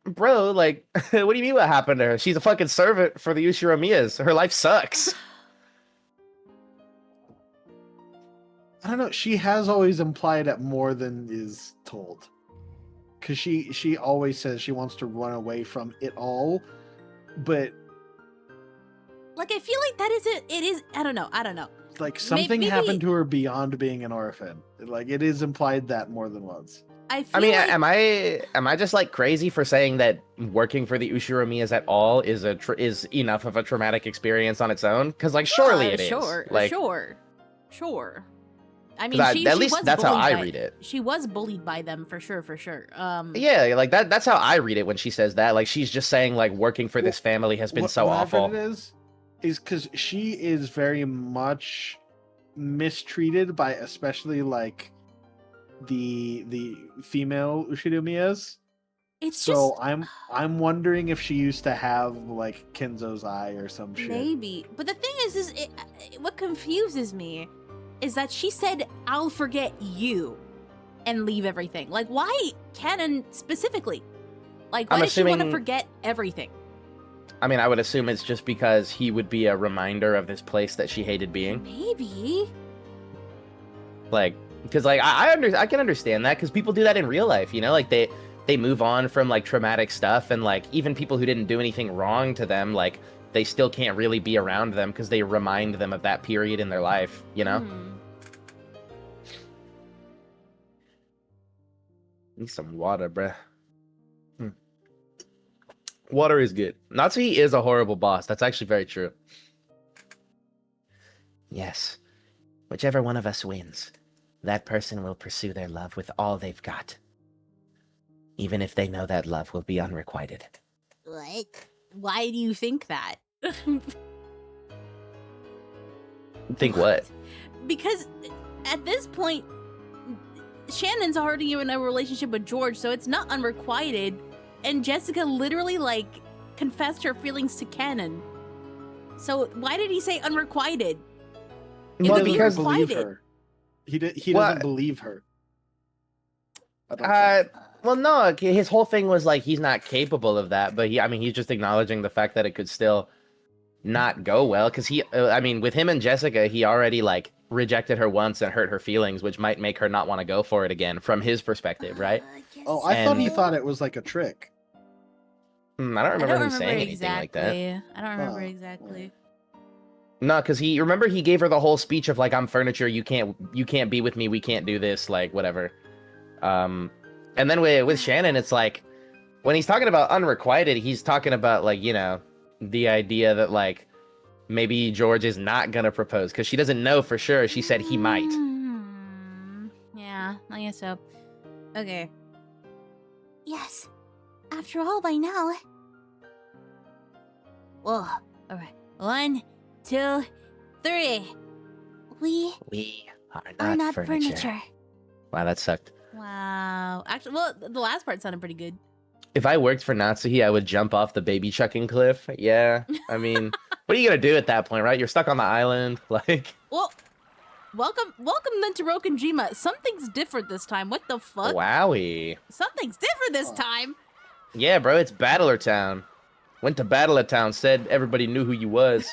bro, like, what do you mean what happened to her? She's a fucking servant for the Ushiramiyas. Her life sucks. I don't know. She has always implied it more than is told. Because she always says she wants to run away from it all, but Like, I feel like that isn't. It is. I don't know. like something maybe- happened to her beyond being an orphan. Like, it is implied that more than once. I feel I mean, like am I just like crazy for saying that working for the Ushiramiyas at all is is enough of a traumatic experience on its own? Because like, surely it is. Sure, Like, sure. I mean, 'cause she at least was that's how bullied I by- read it. She was bullied by them for sure. Yeah, like that's how I read it when she says that. Like, she's just saying like working for this family has been so What I've awful. read it is because she is very much mistreated by especially like the female Ushiromiyas. It's So just I'm wondering if she used to have like Kenzo's eye or some shit. maybe. But the thing is what confuses me is that she said, "I'll forget you," and leave everything. Like, why Canon specifically? Like, why I'm does she want to assuming- forget everything? I mean, I would assume it's just because he would be a reminder of this place that she hated being. Maybe. Like, because like I can understand that because people do that in real life, you know, like they move on from like traumatic stuff, and like even people who didn't do anything wrong to them, like they still can't really be around them because they remind them of that period in their life, you know. Need some water, bruh. Water is good. Natsuki is a horrible boss. That's actually very true. Yes. Whichever one of us wins, that person will pursue their love with all they've got. Even if they know that love will be unrequited. What? Why do you think that? Think what? Because at this point, Shannon's already in a relationship with George, so it's not unrequited. And Jessica literally, like, confessed her feelings to Canon. So why did he say unrequited? It Well, would be because- believe requited. her. He Well, doesn't believe her. I don't think. Well, no, his whole thing was like he's not capable of that, but I mean, he's just acknowledging the fact that it could still not go well because I mean, with him and Jessica, he already like rejected her once and hurt her feelings, which might make her not want to go for it again from his perspective, right? Oh, I thought he And- thought it was like a trick. I don't remember him saying anything like that. I don't remember Oh, exactly. No, because he gave her the whole speech of like, I'm furniture, you can't be with me, we can't do this, like whatever. And then with Shannon, it's like when he's talking about unrequited, he's talking about like, you know, the idea that like maybe George is not gonna propose because she doesn't know for sure. She said he might. Yeah, I guess so. Okay. Yes. After all, by now. Whoa. All right. 1, 2, 3. We We are are not not furniture. Wow, that sucked. Wow. Actually, well, the last part sounded pretty good. If I worked for Natsuhi, I would jump off the baby chucking cliff. Yeah, I mean, what are you gonna do at that point, right? You're stuck on the island, like. Well, welcome then to Rokenjima. Something's different this time. What the fuck? Wowie. Something's different this time. Yeah, bro, it's Battler Town. Went to Battler Town, said everybody knew who you was.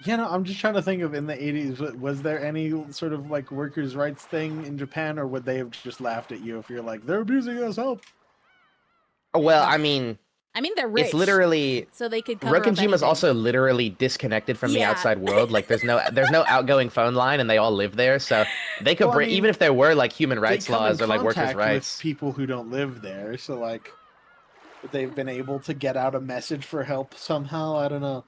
Yeah, no, I'm just trying to think of in the 80s, was there any sort of like workers' rights thing in Japan, or would they have just laughed at you if you're like, they're abusing us, help? Well, I mean, I mean, they're rich, it's literally so they could cover up Rokkenjima's anything. also literally disconnected from the Yeah. outside world. Like there's no outgoing phone line, and they all live there, so they could Well, I mean, even if there were like human They rights come in laws or like workers' contact rights. with people who don't live there, so like they've been able to get out a message for help somehow. I don't know.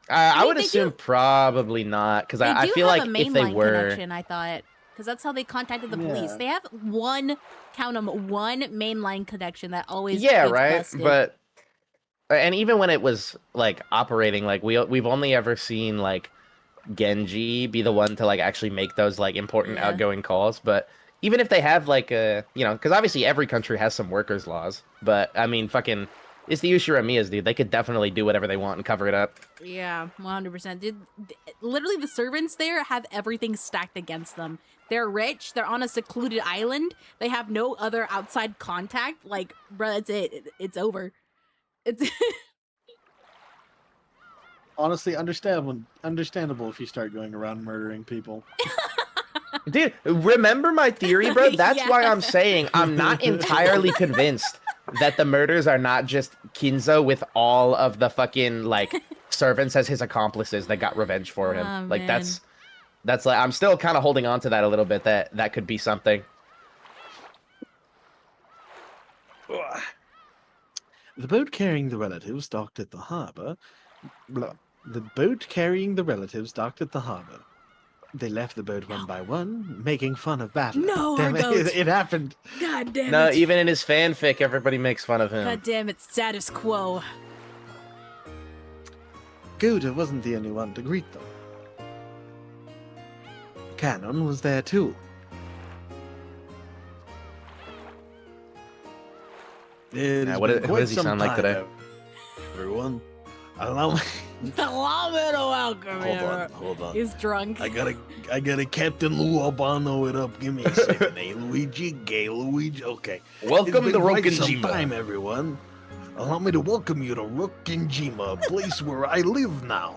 I mean, would they assume do- probably not, because They I do feel have like a if they mainline were, connection, I thought, because that's how they contacted the police. Yeah. They have one mainline connection that always yeah, gets right, busted. but and even when it was like operating, like we've only ever seen like Genji be the one to like actually make those like important Yeah. outgoing calls. But even if they have like a, you know, because obviously every country has some workers' laws. But I mean, fucking, it's the Ushiromiyas, dude. They could definitely do whatever they want and cover it up. Yeah, 100%. Literally, the servants there have everything stacked against them. They're rich. They're on a secluded island. They have no other outside contact. Like, bro, that's it. It's over. It's Honestly, understandable if you start going around murdering people. Dude, remember my theory, bro? That's why Yeah. I'm saying I'm not entirely convinced that the murders are not just Kinzo with all of the fucking like servants as his accomplices that got revenge for him. Oh, Like man. that's like I'm still kind of holding on to that a little bit, that could be something. The boat carrying the relatives docked at the harbor. The boat carrying the relatives docked at the harbor. They left the boat one by one, making fun of Battler. No, Damn our it, goat. it happened. God damn No, it. even in his fanfic, everybody makes fun of him. God damn it. Status quo. Goda wasn't the only one to greet them. Cannon was there too. It has what been does quite he some sound like time, today? Everyone, allow me. Allow me to welcome you. Hold on. He's drunk. I got a Captain Lou Albano it up. Give me a second. Hey, Luigi, gay Luigi. Okay. Welcome It's to been quite some Rokkenjima. time, everyone. Allow me to welcome you to Rokkenjima, a place where I live now.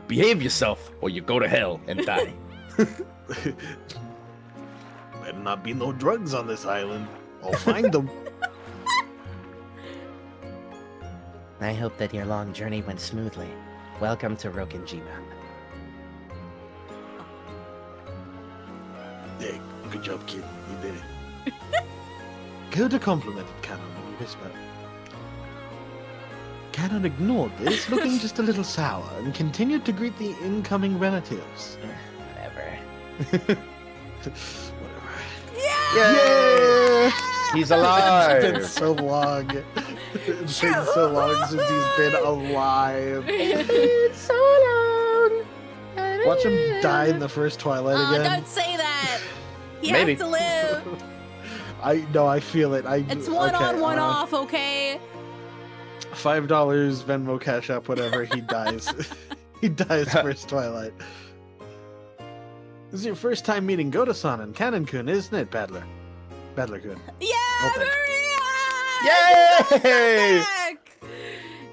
Behave yourself, or you go to hell and die. Better not be no drugs on this island. I'll find them. I hope that your long journey went smoothly. Welcome to Rokkenjima. Hey, good job, kid. You did it. Goda complimented Cannon in a whisper. Cannon ignored this, looking just a little sour, and continued to greet the incoming relatives. Whatever. Whatever. Yay! He's It's been alive. so long. It's been so long since he's been alive. It's so long. Watch him die in the first Twilight Oh, again. don't say that. He Maybe. has to live. I feel it. It's one okay, on, one off, okay? $5 Venmo, Cash App, whatever. He dies. He dies first Twilight. This is your first time meeting Goda-san and Cannon-kun, isn't it, Battler? Battler-kun. Yeah, Okay. Maria! Yay! Back!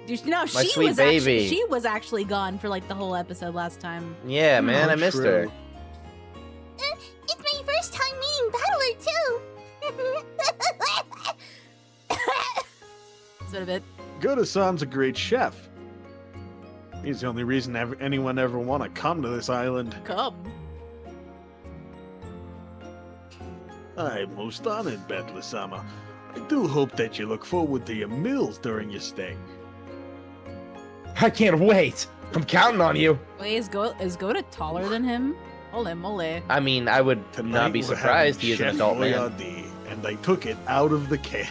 Dude, no, My she sweet was baby. she was actually gone for like the whole episode last time. Yeah, man, Oh, I missed her. true. It's my first time meeting Battler, too. It's been a bit. Goda-san's a great chef. He's the only reason anyone ever want to come to this island. Come. I'm most honored, Battler-sama. I do hope that you look forward to your meals during your stay. I can't wait. I'm counting on you. Wait, is Goda taller than him? Holy moly. I mean, I would not be we're surprised. having He is an Chef adult man. Boyardee, and I took it out of the can.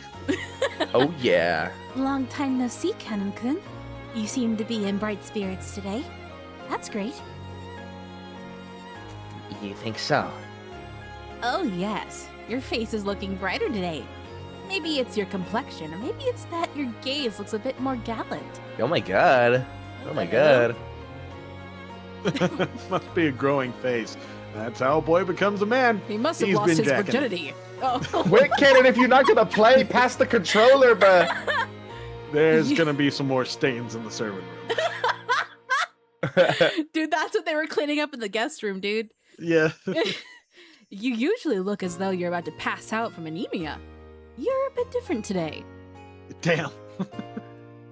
Oh yeah. Long time no see, Cannon-kun. You seem to be in bright spirits today. That's great. You think so? Oh, yes. Your face is looking brighter today. Maybe it's your complexion, or maybe it's that your gaze looks a bit more gallant. Oh my god. Oh my god. Must be a growing face. That's how a boy becomes a man. He must have He's lost been his jacking it. virginity. Oh. Wait, Cannon, if you're not gonna play, pass the controller, but There's gonna be some more stains in the servant room. Dude, that's what they were cleaning up in the guest room, dude. Yeah. You usually look as though you're about to pass out from anemia. You're a bit different today. Damn.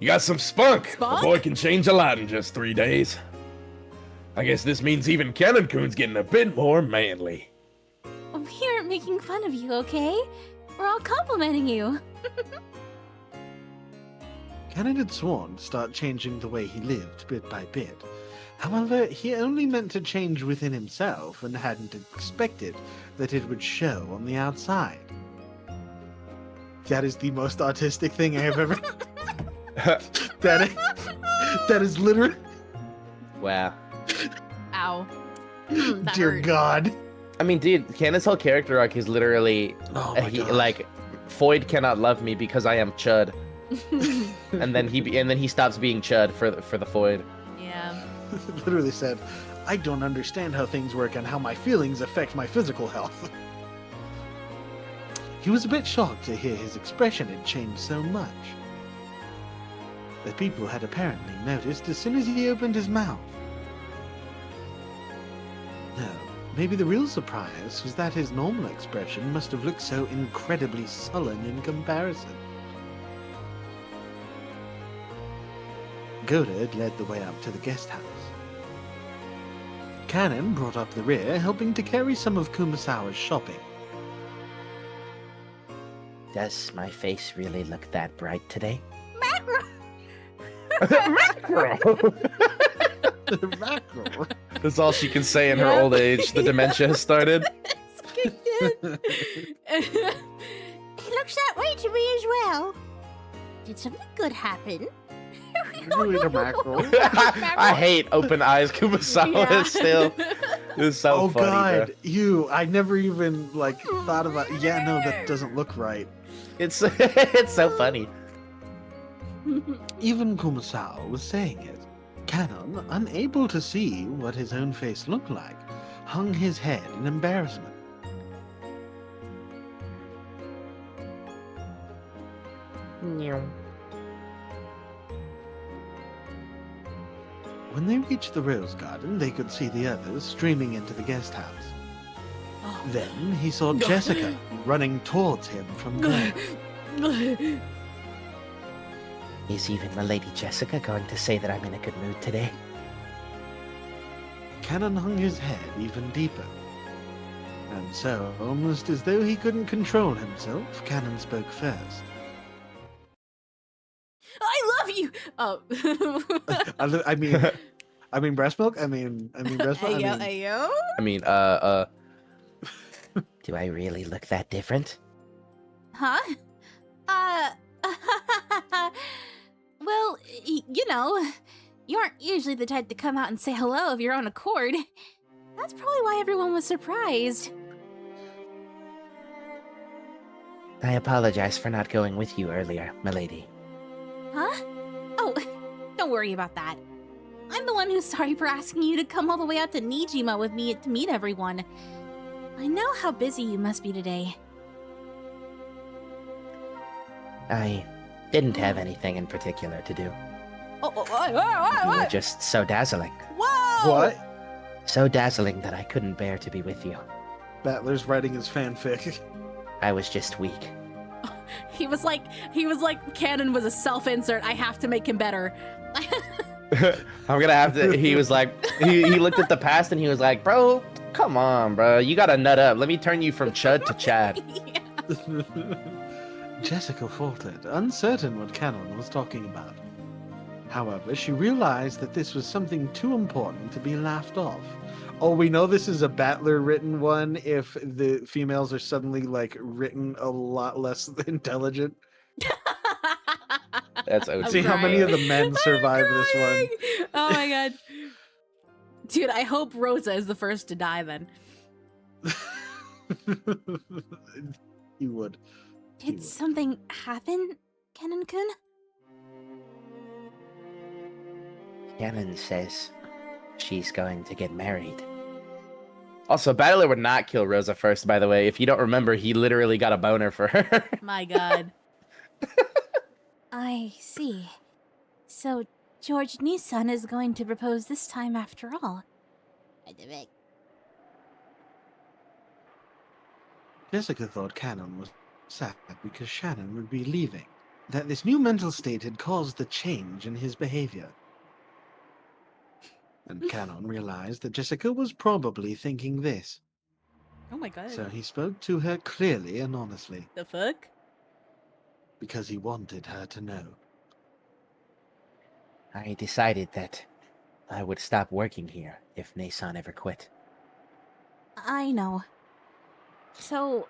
You got some spunk. Spunk? The boy can change a lot in just 3 days. I guess this means even Cannon-kun's getting a bit more manly. We aren't making fun of you, okay? We're all complimenting you. Cannon had sworn to start changing the way he lived bit by bit. However, he only meant to change within himself and hadn't expected that it would show on the outside. That is the most autistic thing I have ever. that is literally. Wow. Ow. That Dear hurt. God. I mean, dude, Cannon's whole character arc is literally Oh my God. like, Foyd cannot love me because I am Chud, and then he stops being Chud for the Foyd. Yeah. Literally said, I don't understand how things work and how my feelings affect my physical health. He was a bit shocked to hear his expression had changed so much. The people had apparently noticed as soon as he opened his mouth. No, maybe the real surprise was that his normal expression must have looked so incredibly sullen in comparison. Godard led the way up to the guest house. Cannon brought up the rear, helping to carry some of Kumasawa's shopping. Does my face really look that bright today? Macro. Mackerel. That's all she can say in her old age. The dementia has started. It looks that way to me as well. Did something good happen? Really the mackerel. I hate open eyes Kumasawa Yeah. still. It's so Oh funny, God, bro. I never even thought about. Yeah, no, that doesn't look right. It's it's so funny. Even Kumasawa was saying it. Cannon, unable to see what his own face looked like, hung his head in embarrassment. When they reached the rose garden, they could see the others streaming into the guest house. Oh. Then he saw Jessica running towards him from there. Is even the Lady Jessica going to say that I'm in a good mood today? Cannon hung his head even deeper. And so, almost as though he couldn't control himself, Cannon spoke first. I love you. Oh. I mean breast milk. I mean breast milk. Ayo, ayo. I mean, Do I really look that different? Huh? Well, you know, you aren't usually the type to come out and say hello of your own accord. That's probably why everyone was surprised. I apologize for not going with you earlier, milady. Huh? Oh, don't worry about that. I'm the one who's sorry for asking you to come all the way out to Nijima with me to meet everyone. I know how busy you must be today. I didn't have anything in particular to do. Oh, You were what? just so dazzling. Whoa! What? So dazzling that I couldn't bear to be with you. Battler's writing his fanfic. I was just weak. He was like, Cannon was a self-insert. I have to make him better. I'm gonna have to. He was like, he looked at the past and he was like, bro, come on, bro, you gotta nut up. Let me turn you from Chud to Chad. Jessica faltered, uncertain what Cannon was talking about. However, she realized that this was something too important to be laughed off. Oh, we know this is a Battler written one if the females are suddenly written a lot less intelligent. That's OG. See how many of the men survive this one. Oh my god. Dude, I hope Rosa is the first to die then. You would. Did something happen, Kennen-kun? Cannon says she's going to get married. Also, Battler would not kill Rosa first, by the way. If you don't remember, he literally got a boner for her. My god. I see. So, George Nissan is going to propose this time after all. Jessica thought Cannon was sad because Shannon would be leaving, that this new mental state had caused the change in his behavior. And Cannon realized that Jessica was probably thinking this, Oh my god. so he spoke to her clearly and honestly, The fuck? because he wanted her to know. I decided that I would stop working here if Nason ever quit. I know. So,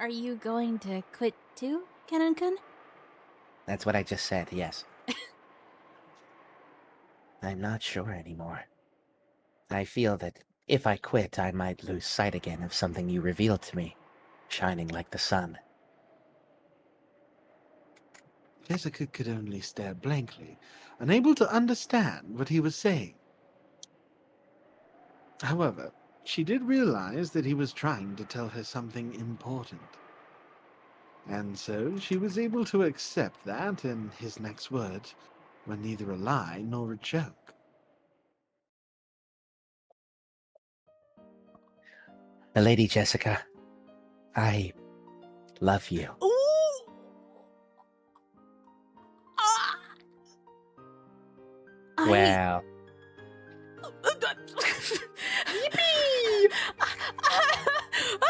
are you going to quit too, Kennen-kun? That's what I just said, yes. I'm not sure anymore. I feel that if I quit, I might lose sight again of something you revealed to me, shining like the sun. Jessica could only stare blankly, unable to understand what he was saying. However, she did realize that he was trying to tell her something important. And so she was able to accept that, and his next words were neither a lie nor a joke. Lady Jessica, I love you. Ooh! Ah! Well, Yippee! What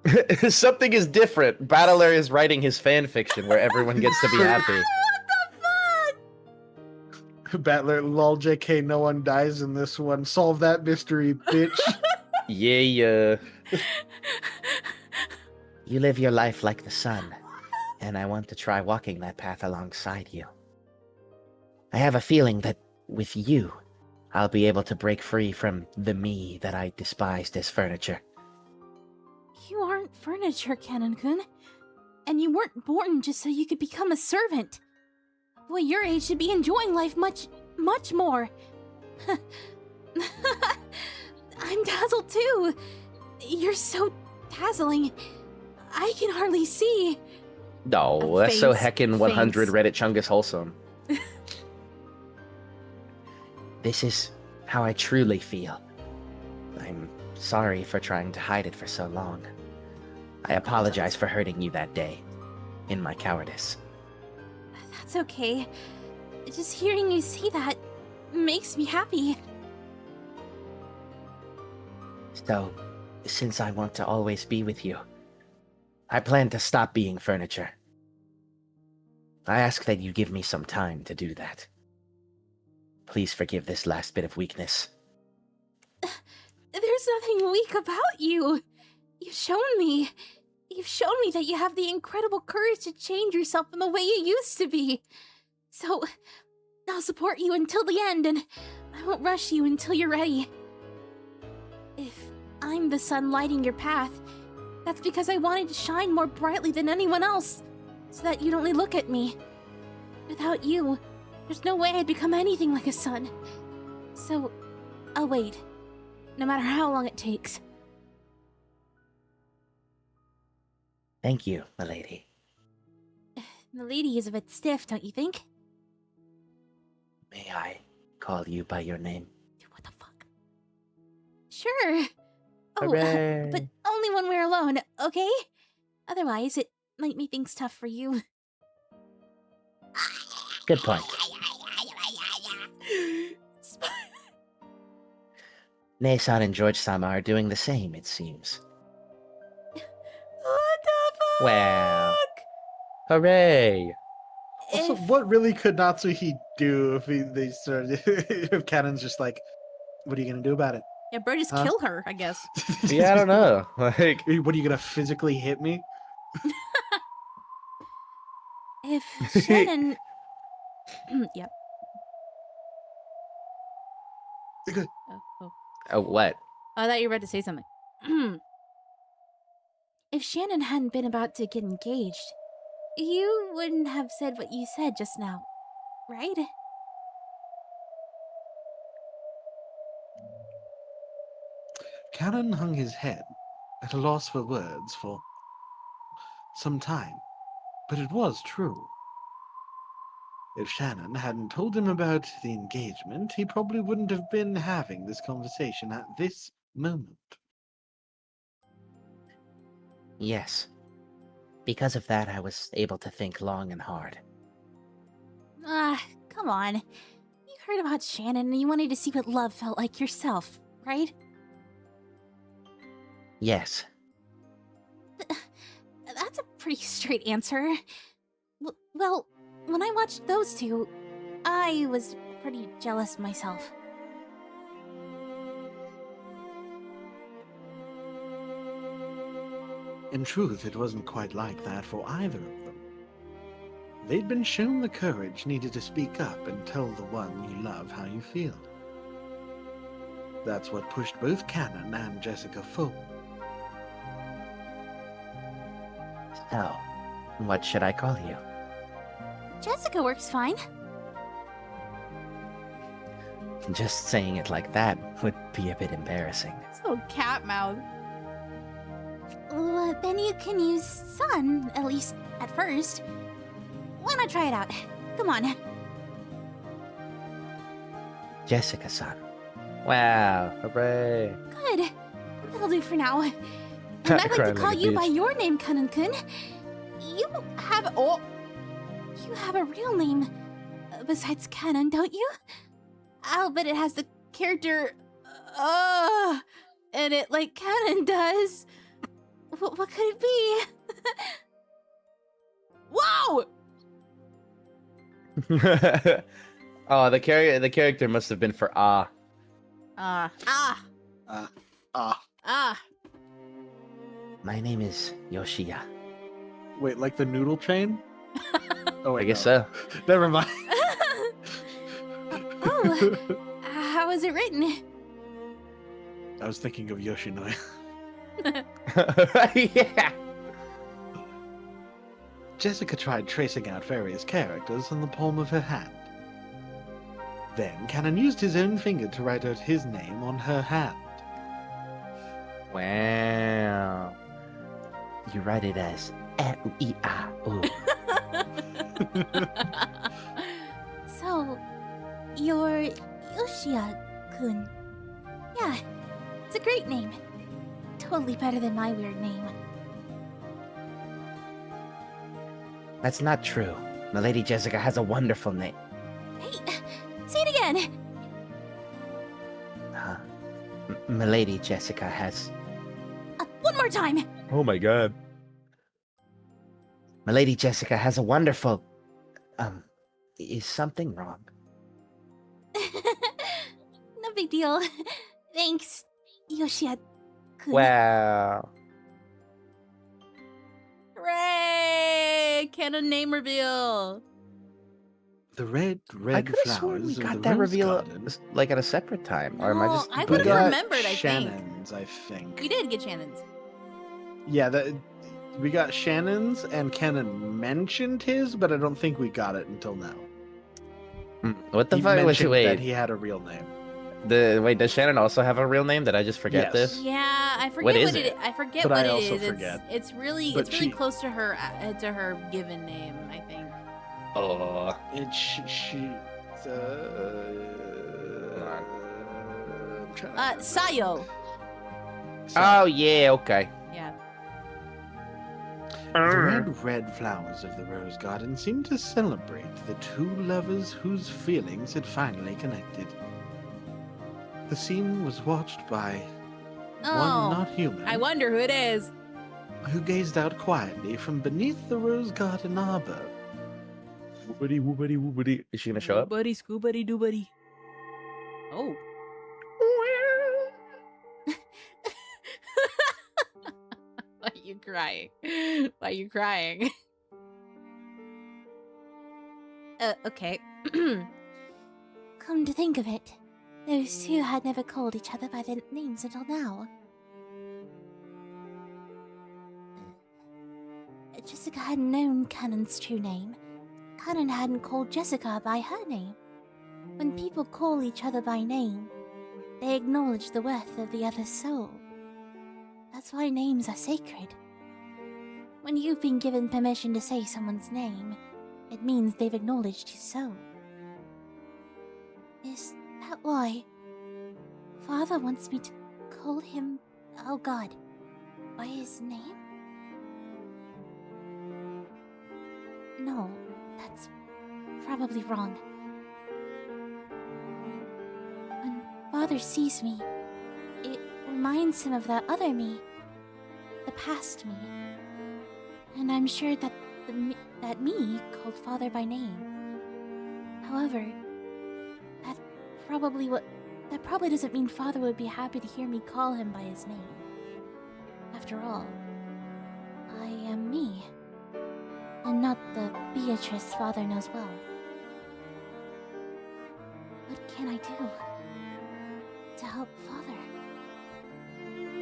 the fuck? Something is different. Battler is writing his fan fiction where everyone gets to be happy. What the fuck? Battler, lol, JK, no one dies in this one. Solve that mystery, bitch. Yeah. you live your life like the sun, and I want to try walking that path alongside you. I have a feeling that with you, I'll be able to break free from the me that I despised as furniture. You aren't furniture, Kennen-kun. And you weren't born just so you could become a servant. A boy your age should be enjoying life much, much more. I'm dazzled too. You're so dazzling. I can hardly see. No, that's so Faints, heckin' 100 faints. Reddit Chungus wholesome. This is how I truly feel. I'm sorry for trying to hide it for so long. I apologize for hurting you that day, in my cowardice. That's okay. Just hearing you say that makes me happy. So, since I want to always be with you, I plan to stop being furniture. I ask that you give me some time to do that. Please forgive this last bit of weakness. There's nothing weak about you. You've shown me that you have the incredible courage to change yourself from the way you used to be. So, I'll support you until the end, and I won't rush you until you're ready. If I'm the sun lighting your path, that's because I wanted to shine more brightly than anyone else, so that you'd only look at me. Without you, there's no way I'd become anything like a sun. So, I'll wait, no matter how long it takes. Thank you, milady. Milady is a bit stiff, don't you think? May I call you by your name? What the fuck? Sure. Oh, Hooray. but only when we're alone, okay? Otherwise, it might make things tough for you. Good point. Nason and George-sama are doing the same, it seems. What the fuck? Well, Hooray! Also, If- what really could Natsuhi do if they started? If Cannon's just like, what are you gonna do about it? Yeah, bro, just Huh? kill her, I guess. Yeah, I don't know. Like, What are you gonna physically hit me? If Shannon... yep. Oh. oh, what? I thought you were about to say something. If Shannon hadn't been about to get engaged, you wouldn't have said what you said just now, right? Cannon hung his head, at a loss for words for some time, but it was true. If Shannon hadn't told him about the engagement, he probably wouldn't have been having this conversation at this moment. Yes. Because of that, I was able to think long and hard. Ah, come on. You heard about Shannon and you wanted to see what love felt like yourself, right? Yes. That's a pretty straight answer. Well, when I watched those two, I was pretty jealous myself. In truth, it wasn't quite like that for either of them. They'd been shown the courage needed to speak up and tell the one you love how you feel. That's what pushed both Cannon and Jessica forward. So, what should I call you? Jessica works fine. Just saying it like that would be a bit embarrassing. So cat mouth. Well, then you can use Sun, at least at first. Why not try it out? Come on. Jessica-san. Wow, hooray. Good. That'll do for now. And I'd like to Crying call like a you by bitch. your name, Kanan-kun. You have a real name besides Kanan, don't you? I'll bet it has the character in it like Kanan does. What could it be? Whoa! Oh, the character must have been for ah. My name is Yoshiya. Wait, like the noodle chain? Oh, wait, I guess no. so. Never mind. Oh, how is it written? I was thinking of Yoshinoi. Yeah. Jessica tried tracing out various characters on the palm of her hand. Then Cannon used his own finger to write out his name on her hand. Wow. You write it as E-I-A-O. So, you're Yoshia-kun. Yeah, it's a great name. Totally better than my weird name. That's not true. Milady Jessica has a wonderful name. Hey, say it again! Huh? Milady Jessica has... One more time! Oh my god. Milady Jessica has a wonderful... Is something wrong? No big deal. Thanks, Yoshia-kun. Wow. Hooray! Canon name reveal. The red I could have sworn flowers we of got the that rose reveal garden. like at a separate time. Or am I No, just... I We would've got remembered, I think. Shannon's, I think. We did get Shannon's. Yeah, we got Shannon's, and Cannon mentioned his, but I don't think we got it until now. What the He fuck was mentioned wait? that he had a real name. Wait, does Shannon also have a real name? Did I just forget Yes. this? Yeah, I forget What what, is it. it? I forget But what I it also is. forget. It's really But she- close to her given name, I think. Oh. It's she. I'm trying to Sayo. Oh, yeah, okay. Yeah. The red flowers of the rose garden seemed to celebrate the two lovers whose feelings had finally connected. The scene was watched by Oh, one not human I wonder who it is. who gazed out quietly from beneath the rose garden arbor. Woobity woobity woobity. Is she gonna show up? Buddy, scoobity doobity. Oh. Why are you crying? Why are you crying? Okay. Come to think of it, those two had never called each other by their names until now. Jessica hadn't known Canon's true name. Canon hadn't called Jessica by her name. When people call each other by name, they acknowledge the worth of the other's soul. That's why names are sacred. When you've been given permission to say someone's name, it means they've acknowledged his soul. Is that why Father wants me to call him, oh god, by his name? No, that's probably wrong. When Father sees me, it reminds him of that other me, the past me. And I'm sure that that me called Father by name. However, that probably doesn't mean Father would be happy to hear me call him by his name. After all, I am me, and not the Beatrice Father knows well. What can I do to help Father?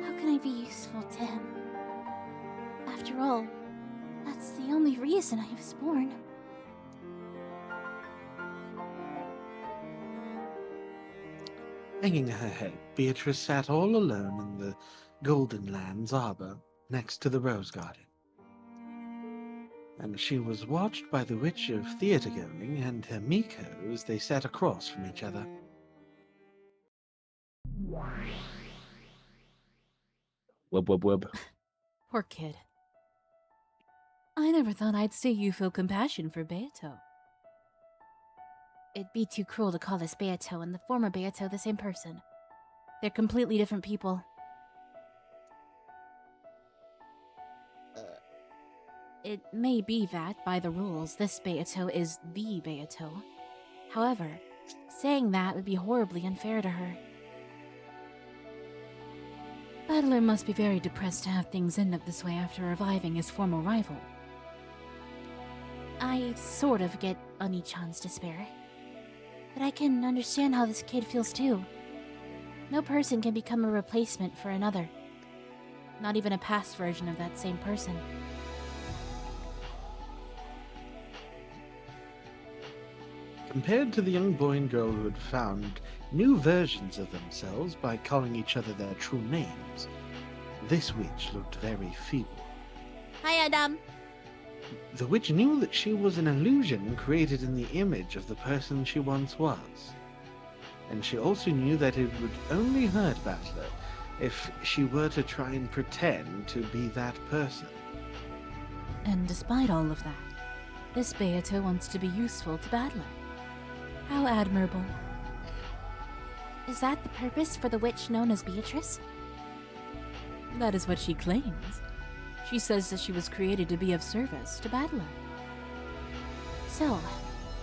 How can I be useful to him? After all, that's the only reason I was born. Hanging her head, Beatrice sat all alone in the Golden Lands arbor next to the rose garden. And she was watched by the Witch of Theatre-going and her Miko as they sat across from each other. Wub wub wub. Poor kid. I never thought I'd see you feel compassion for Beato. It'd be too cruel to call this Beato and the former Beato the same person. They're completely different people. It may be that, by the rules, this Beato is the Beato. However, saying that would be horribly unfair to her. Battler must be very depressed to have things end up this way after reviving his former rival. I sort of get Oni-chan's despair. But I can understand how this kid feels too. No person can become a replacement for another. Not even a past version of that same person. Compared to the young boy and girl who had found new versions of themselves by calling each other their true names, this witch looked very feeble. Hi, Adam. The witch knew that she was an illusion created in the image of the person she once was. And she also knew that it would only hurt Battler if she were to try and pretend to be that person. And despite all of that, this Beato wants to be useful to Battler. How admirable. Is that the purpose for the witch known as Beatrice? That is what she claims. She says that she was created to be of service to Battler. So,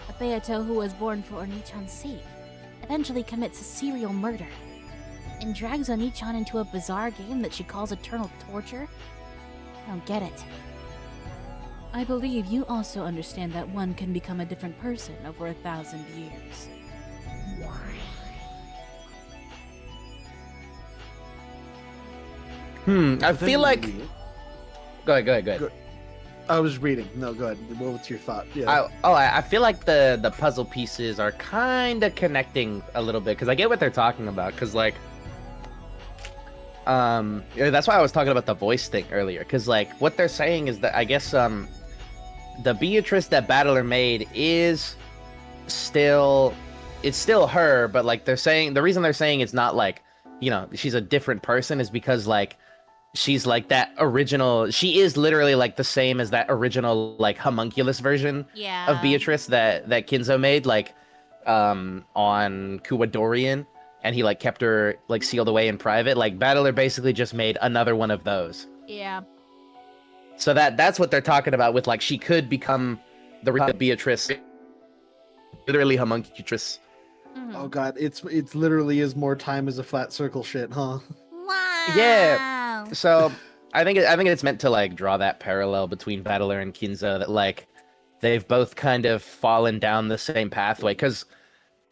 a Beato who was born for Oni-chan's sake eventually commits a serial murder and drags Oni-chan into a bizarre game that she calls eternal torture? I don't get it. I believe you also understand that one can become a different person over 1,000 years. I feel like... Go ahead. I was reading. No, go ahead. What's your thought? Yeah. I feel like the puzzle pieces are kind of connecting a little bit, because I get what they're talking about, because, like... that's why I was talking about the voice thing earlier, because, like, what they're saying is that, I guess, the Beatrice that Battler made is still... It's still her, but, like, they're saying... The reason they're saying it's not, like, you know, she's a different person is because, like, she's like that original... She is literally, like, the same as that original, like, homunculus version of Beatrice that Kinzo made, like, on Kuwadorian, and he, like, kept her, like, sealed away in private. Like, Battler basically just made another one of those. Yeah. So that's what they're talking about with, like, she could become the real Beatrice. Literally homunculus. Mhm. Oh god, it's literally is more time as a flat circle shit, huh? Wow. Yeah. So I think it's meant to, like, draw that parallel between Battler and Kinzo, that, like, they've both kind of fallen down the same pathway, because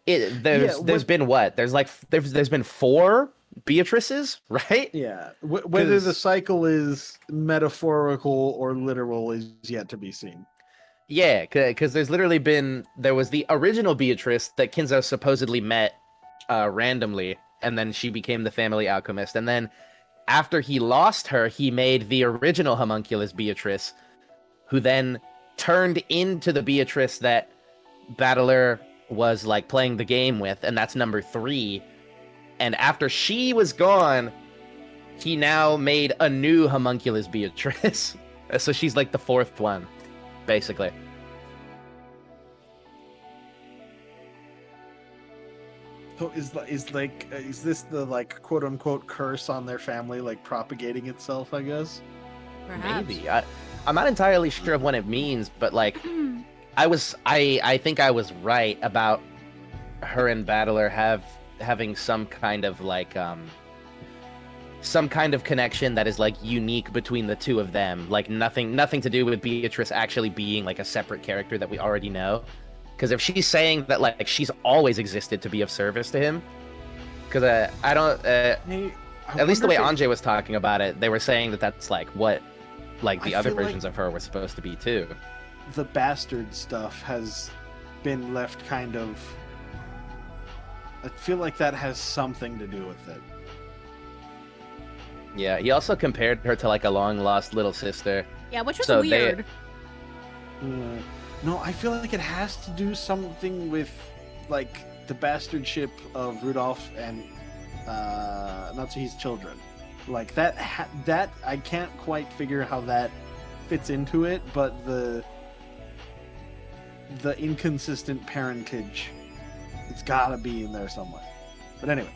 there's been what? There's been 4 Beatrices, right? Yeah. Whether the cycle is metaphorical or literal is yet to be seen. Yeah, because there was the original Beatrice that Kinzo supposedly met randomly, and then she became the family alchemist. And then after he lost her, he made the original homunculus Beatrice, who then turned into the Beatrice that Battler was like playing the game with, and that's number 3. And after she was gone, he now made a new homunculus Beatrice. So she's like the 4th one, basically. So is this the like quote unquote curse on their family like propagating itself? I guess. Perhaps. Maybe. I'm not entirely sure of what it means, but like I think I was right about her and Battler having some kind of like some kind of connection that is like unique between the two of them. Like nothing to do with Beatrice actually being like a separate character that we already know. Because if she's saying that like she's always existed to be of service to him, because I don't at least the way Anjay was talking about it, they were saying that that's like what like the other versions of her were supposed to be too. The bastard stuff has been left kind of. I feel like that has something to do with it. Yeah, he also compared her to like a long lost little sister. Yeah, which was So weird. No, I feel like it has to do something with like the bastardship of Rudolph and Natsuhi's children. Like that I can't quite figure how that fits into it, but the inconsistent parentage, it's gotta be in there somewhere. But anyway.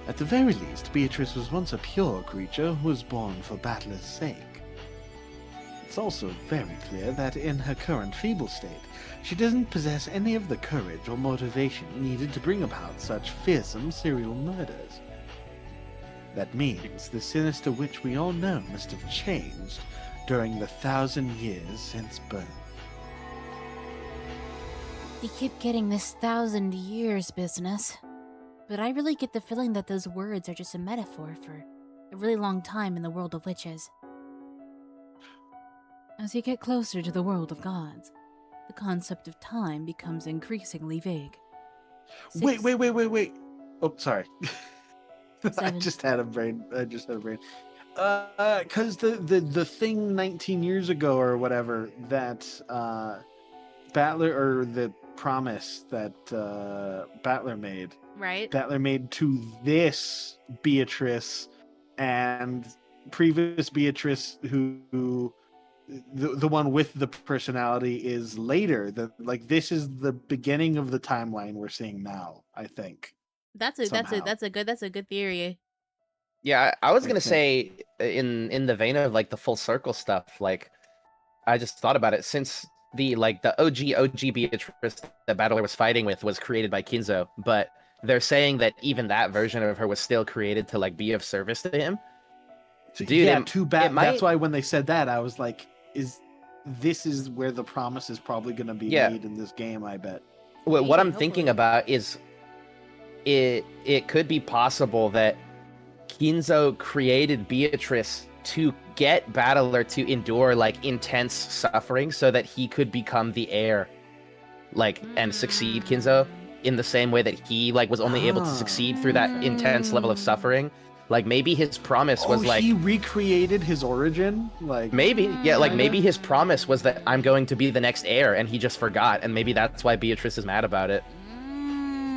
At the very least, Beatrice was once a pure creature who was born for Battler's sake. It's also very clear that in her current feeble state, she doesn't possess any of the courage or motivation needed to bring about such fearsome serial murders. That means the sinister witch we all know must have changed during the 1,000 years since birth. They keep getting this 1,000 years business. But I really get the feeling that those words are just a metaphor for a really long time in the world of witches. As you get closer to the world of gods, the concept of time becomes increasingly vague. Wait. Oh, sorry. I 7. just had a brain. Because the thing 19 years ago or whatever that Battler, or the promise that Battler made. Right? Battler made to this Beatrice and previous Beatrice, who the one with the personality is later. This is the beginning of the timeline we're seeing now. I think. That's a good theory. Yeah, I was I gonna think. say in the vein of like the full circle stuff, like I just thought about it since the OG Beatrice that Battler was fighting with was created by Kinzo, but they're saying that even that version of her was still created to like be of service to him. Dude, yeah, too bad. might... That's why when they said that, I was like, this is where the promise is probably going to be made in this game, I bet. What I'm thinking about is it could be possible that Kinzo created Beatrice to get Battler to endure like intense suffering so that he could become the heir, like, and succeed Kinzo in the same way that he like was only able to succeed through that intense level of suffering. Like maybe his promise was like he recreated his origin, like maybe maybe his promise was that I'm going to be the next heir, and he just forgot, and maybe that's why Beatrice is mad about it.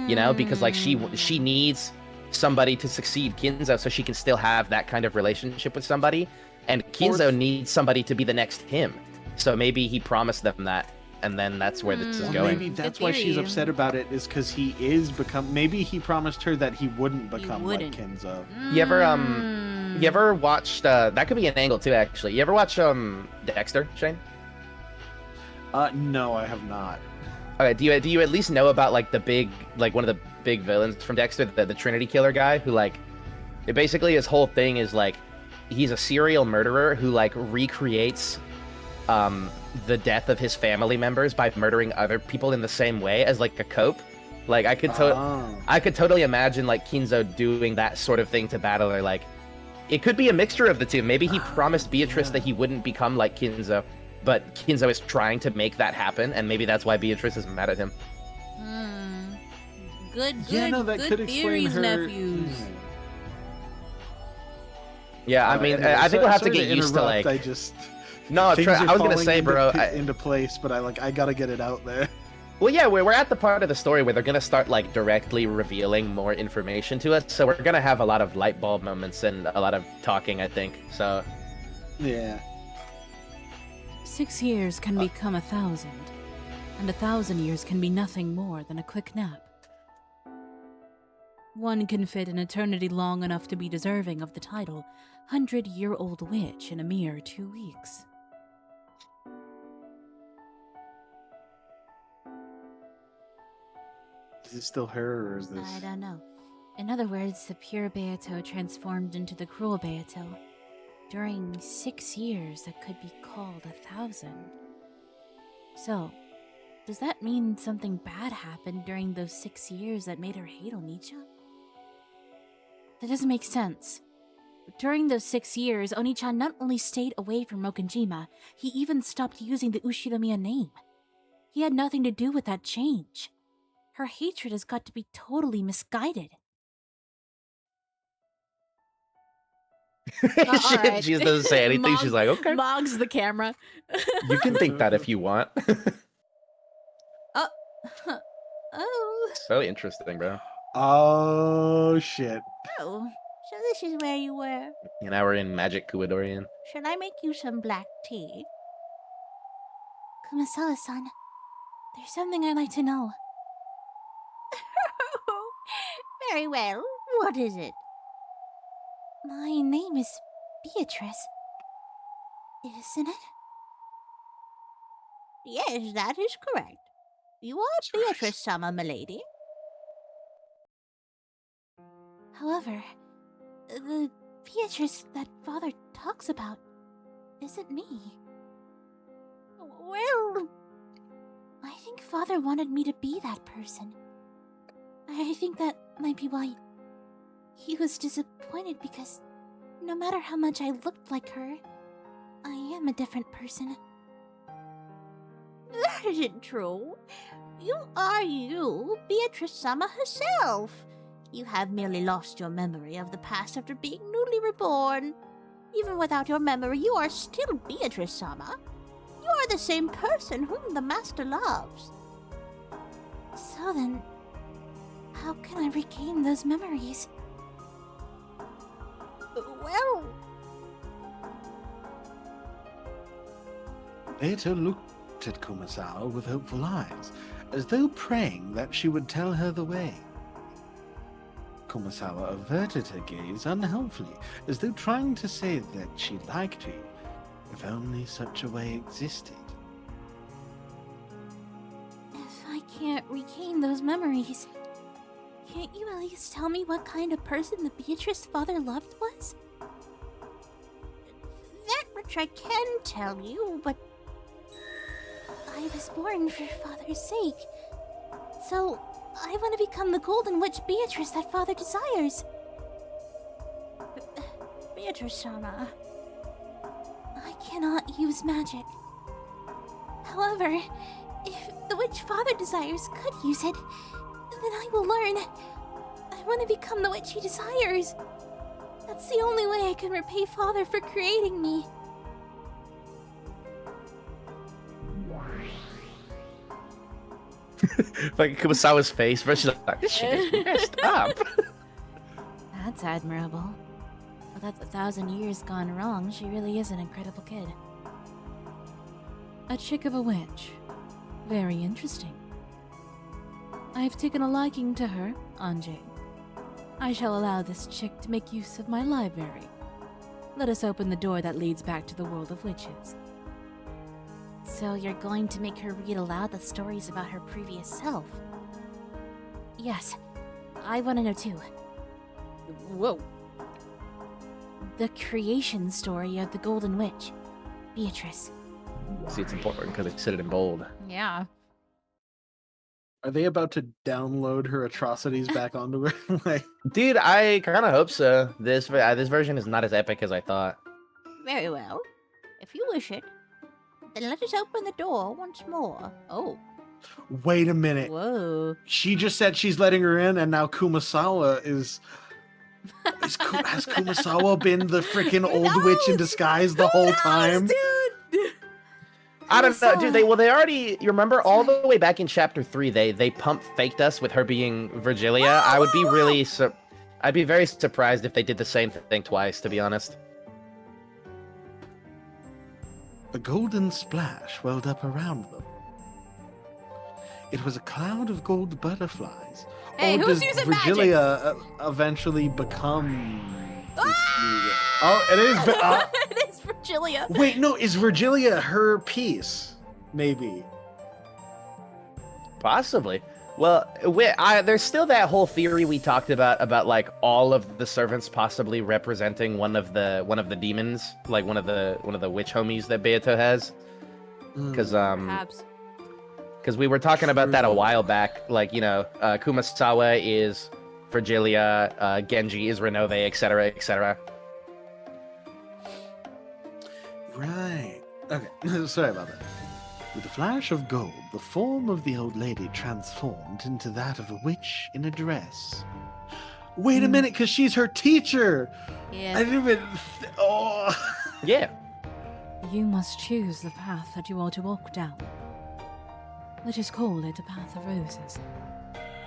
You know, because like she needs somebody to succeed Kinzo so she can still have that kind of relationship with somebody, and Kinzo needs somebody to be the next him. So maybe he promised them that, and then that's where this is going. Maybe that's why she's upset about it, is because he is maybe he promised her that he wouldn't become like Kinzo. You ever watched that could be an angle too, actually. You ever watch Dexter, Shane? No, I have not. Okay, do you at least know about like the big, like one of the big villains from Dexter, the Trinity Killer guy, who like basically his whole thing is like he's a serial murderer who like recreates the death of his family members by murdering other people in the same way as like a cope. Like I could totally imagine like Kinzo doing that sort of thing to Battler. Like it could be a mixture of the two. Maybe he promised Beatrice that he wouldn't become like Kinzo, but Kinzo is trying to make that happen, and maybe that's why Beatrice is mad at him. Good that could explain theories, her. nephews. Yeah, I mean, I think we'll have to get used to like. No, Things I are was gonna falling say, into, bro. into place, but I gotta get it out there. Well, yeah, we're at the part of the story where they're gonna start like directly revealing more information to us. So we're gonna have a lot of light bulb moments and a lot of talking, I think. So Yeah. 6 years can become 1,000, and 1,000 years can be nothing more than a quick nap. One can fit an eternity long enough to be deserving of the title 100-year-old witch in a mere 2 weeks. Is it still her, or is this? I don't know. In other words, the pure Beato transformed into the cruel Beato. During 6 years that could be called 1,000. So, does that mean something bad happened during those 6 years that made her hate Onicha? That doesn't make sense. During those 6 years, Oni-chan not only stayed away from Mokenjima, he even stopped using the Ushinomiya name. He had nothing to do with that change. Her hatred has got to be totally misguided. Alright. she doesn't say anything. She's like, okay, Mogs the camera. you can think that if you want. Oh. Oh. So interesting, bro. Oh shit. Oh, so this is where you were. And now we're in Magic Kuwadorian. Should I make you some black tea? Kumasawa-san, there's something I'd like to know. Very well. What is it? My name is Beatrice. Isn't it? Yes, that is correct. You are Beatrice-sama, milady. However, the Beatrice that father talks about isn't me. Well, I think father wanted me to be that person. I think that might be why he was disappointed, because no matter how much I looked like her, I am a different person. That isn't true. You are you, Beatrice-sama herself. You have merely lost your memory of the past after being newly reborn. Even without your memory, you are still Beatrice-sama. You are the same person whom the master loves. So then, how can I regain those memories? Well... Beato looked at Kumasawa with hopeful eyes, as though praying that she would tell her the way. Kumasawa averted her gaze unhelpfully, as though trying to say that she liked you, if only such a way existed. If I can't regain those memories, can't you at least tell me what kind of person the Beatrice father loved was? That much I can tell you, but I was born for father's sake. So, I want to become the golden witch Beatrice that father desires. Beatrice-sama, I cannot use magic. However, if the witch father desires could use it, then I will learn. I want to become the witch he desires. That's the only way I can repay father for creating me. Like Kumasawa's face, but she's like, this shit is messed up. That's admirable. But that's 1,000 years gone wrong. She really is an incredible kid. A chick of a witch. Very interesting. I've taken a liking to her, Anjay. I shall allow this chick to make use of my library. Let us open the door that leads back to the world of witches. So you're going to make her read aloud the stories about her previous self? Yes. I want to know too. Whoa. The creation story of the Golden Witch, Beatrice. See, it's important because they said it in bold. Yeah. Are they about to download her atrocities back onto her? Like, Dude, I kind of hope so. This version is not as epic as I thought. Very well. If you wish it, then let us open the door once more. Oh. wait a minute. Whoa. She just said she's letting her in, and now Kumasawa is. Has Kumasawa been the freaking old witch in disguise the whole time? Dude. I don't know, saw- dude. They already. You remember all the way back in chapter 3, they pump faked us with her being Virgilia. I would be really I'd be very surprised if they did the same thing twice, to be honest. A golden splash welled up around them. It was a cloud of gold butterflies. Hey, or who's does using magic? Virgilia eventually become this new... Oh, it is... It is Virgilia. wait, no, is Virgilia her piece? Maybe. Possibly. Well, there's still that whole theory we talked about like all of the servants possibly representing one of the demons, like one of the witch homies that Beato has. Because Perhaps. Because we were talking about that a True. while back. Like, you know, Kumasawa is Virgilia, Genji is Renove, etc., etc. Right. Okay, sorry about that. With a flash of gold, the form of the old lady transformed into that of a witch in a dress. Wait a minute, because she's her teacher! Yeah. I didn't even... Oh! Yeah. You must choose the path that you are to walk down. Let us call it a path of roses.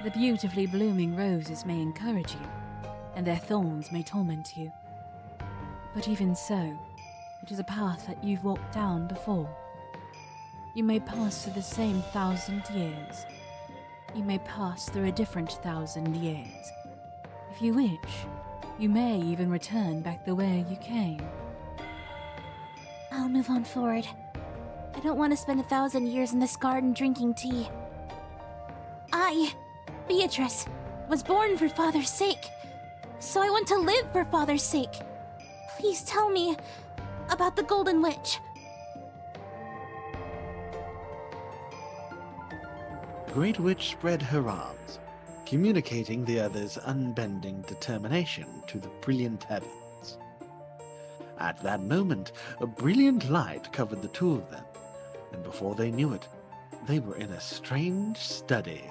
The beautifully blooming roses may encourage you, and their thorns may torment you. But even so, it is a path that you've walked down before. You may pass through the same 1,000 years. You may pass through a different 1,000 years. If you wish, you may even return back the way you came. I'll move on forward. I don't want to spend 1,000 years in this garden drinking tea. I, Beatrice, was born for Father's sake. So I want to live for Father's sake. Please tell me about the Golden Witch. The Great Witch spread her arms, communicating the other's unbending determination to the brilliant heavens. At that moment, a brilliant light covered the two of them, and before they knew it, they were in a strange study.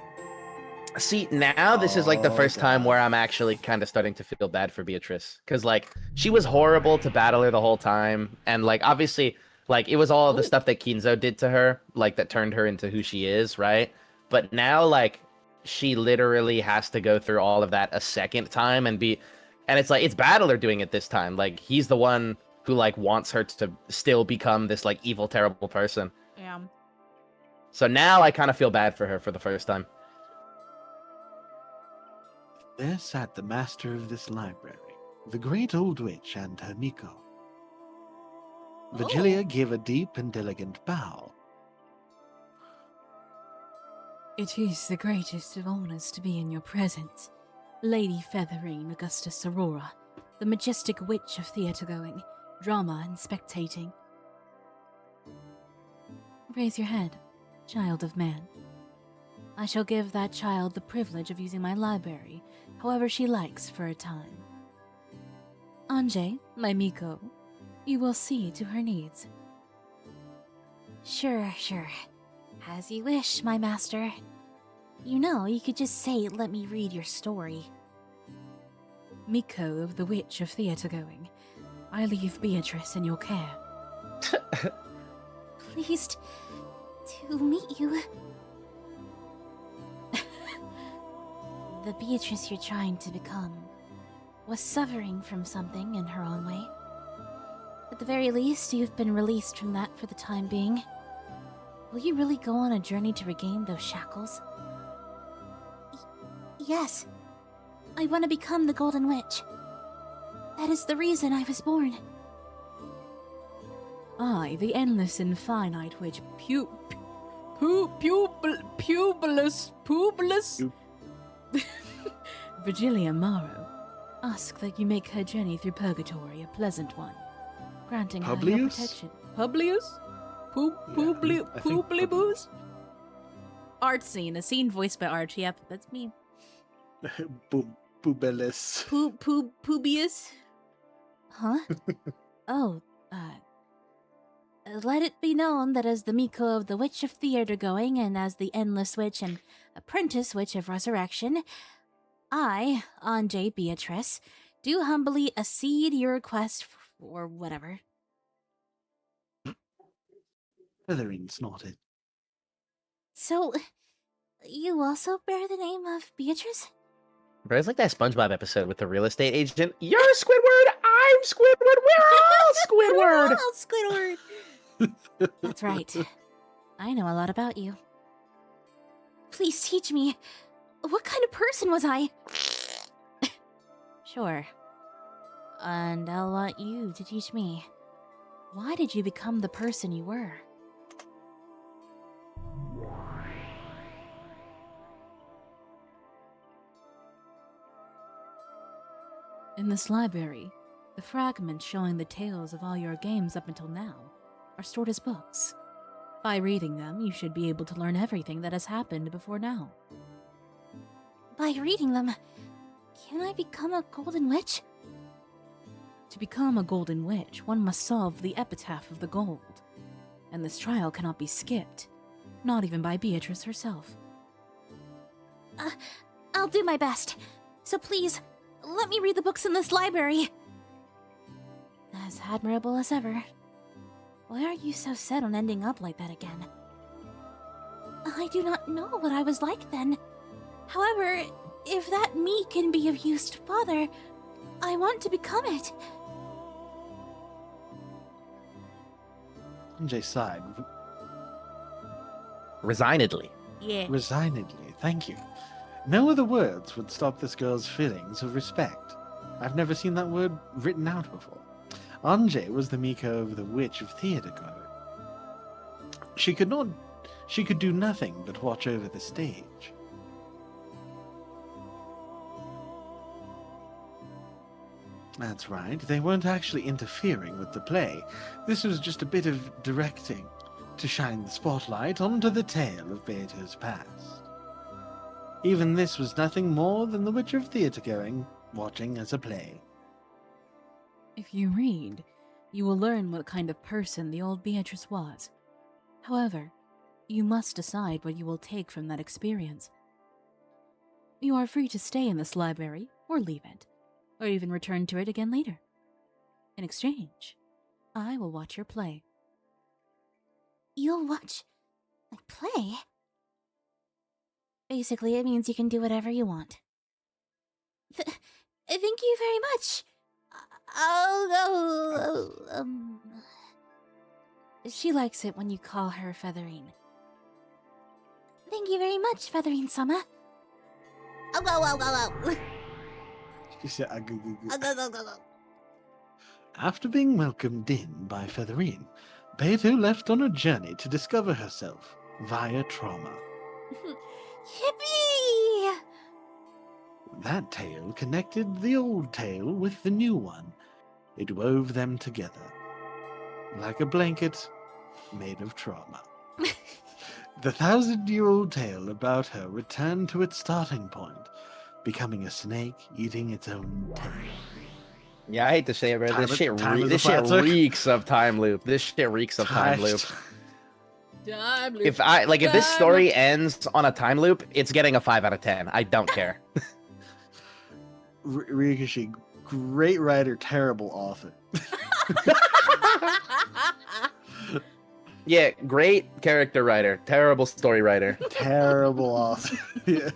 See, now this is like the Oh, first time God. where I'm actually kind of starting to feel bad for Beatrice. Because, like, she was horrible to battle her the whole time. And, like, obviously, like, it was all the stuff that Kinzo did to her, like, that turned her into who she is, right? But now, like, she literally has to go through all of that a second time and it's like, it's Battler doing it this time. Like, he's the one who, like, wants her to still become this, like, evil, terrible person. Yeah. So now I kind of feel bad for her for the first time. There sat the master of this library, the great old witch and her Miko. Virgilia gave a deep and elegant bow. It is the greatest of honors to be in your presence, Lady Featherine Augustus Aurora, the majestic witch of theatre-going, drama and spectating. Raise your head, child of man. I shall give that child the privilege of using my library however she likes for a time. Anjay, my Miko, you will see to her needs. Sure. As you wish, my master. You know, you could just say, let me read your story. Miko of the Witch of Theatre-going, I leave Beatrice in your care. Pleased to meet you. The Beatrice you're trying to become was suffering from something in her own way. At the very least, you've been released from that for the time being. Will you really go on a journey to regain those shackles? Yes. I want to become the Golden Witch. That is the reason I was born. I, the endless and finite witch, Publius, Virgilia Morrow, ask that you make her journey through purgatory a pleasant one, granting her your Publius? protection. Publius? I think Publibus? Art scene. A scene voiced by Art. Yep, that's me. Bubelis. Publius. Huh? Oh, let it be known that as the Miko of the Witch of Theatre-going and as the Endless Witch and Apprentice Witch of Resurrection, I, Anjay Beatrice, do humbly accede your request or whatever. Featherine snorted. So, you also bear the name of Beatrice? Bro, it's like that SpongeBob episode with the real estate agent. You're Squidward, I'm Squidward, we're all Squidward! Oh, Squidward! That's right. I know a lot about you. Please teach me. What kind of person was I? Sure. And I'll want you to teach me. Why did you become the person you were? In this library, the fragments showing the tales of all your games up until now are stored as books. By reading them, you should be able to learn everything that has happened before now. By reading them, can I become a golden witch? To become a golden witch, one must solve the epitaph of the gold. And this trial cannot be skipped, not even by Beatrice herself. I'll do my best. So please, let me read the books in this library. As admirable as ever. Why are you so set on ending up like that again? I do not know what I was like then. However, if that me can be of use to Father, I want to become it. Jay sighed Resignedly. Yeah. resignedly. Thank you. No other words would stop this girl's feelings of respect. I've never seen that word written out before. Anjay was the Miko of the Witch of Theatergo. She could do nothing but watch over the stage. That's right, they weren't actually interfering with the play. This was just a bit of directing to shine the spotlight onto the tale of Beato's past. Even this was nothing more than the Witch of Theatergoing watching as a play. If you read, you will learn what kind of person the old Beatrice was. However, you must decide what you will take from that experience. You are free to stay in this library or leave it, or even return to it again later. In exchange, I will watch your play. You'll watch my play? Basically, it means you can do whatever you want. Thank you very much. I'll go. She likes it when you call her Featherine. Thank you very much, Featherine Sama. Oh. She said, "Go, go, go." Go. After being welcomed in by Featherine, Beato left on a journey to discover herself via trauma. Yippee! That tale connected the old tale with the new one. It wove them together, like a blanket made of trauma. The 1,000-year-old tale about her returned to its starting point, becoming a snake eating its own tail. Yeah, I hate to say it, bro. Time This is- shit, time is a this shit flat suck. reeks of time loop. This shit reeks of time loop. Time loop. If this story ends on a time loop, it's getting a 5 out of 10. I don't care. Rikoshi, great writer, terrible author. Yeah, great character writer, terrible story writer. Terrible author. Yeah.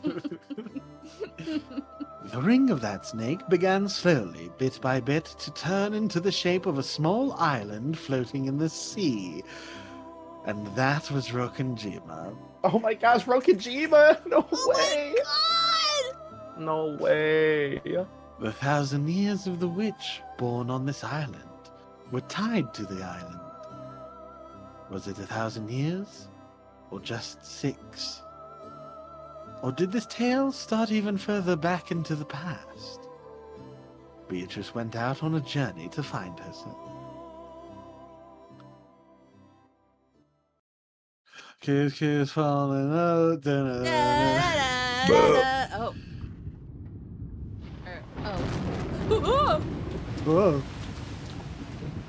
The ring of that snake began slowly, bit by bit, to turn into the shape of a small island floating in the sea. And that was Rokanjima. Oh my gosh, Rokijima! No way! God! No way! The 1,000 years of the witch born on this island were tied to the island. Was it 1,000 years? Or just 6? Or did this tale start even further back into the past? Beatrice went out on a journey to find herself. Kiss, kiss, falling out. Oh. Oh. Whoa.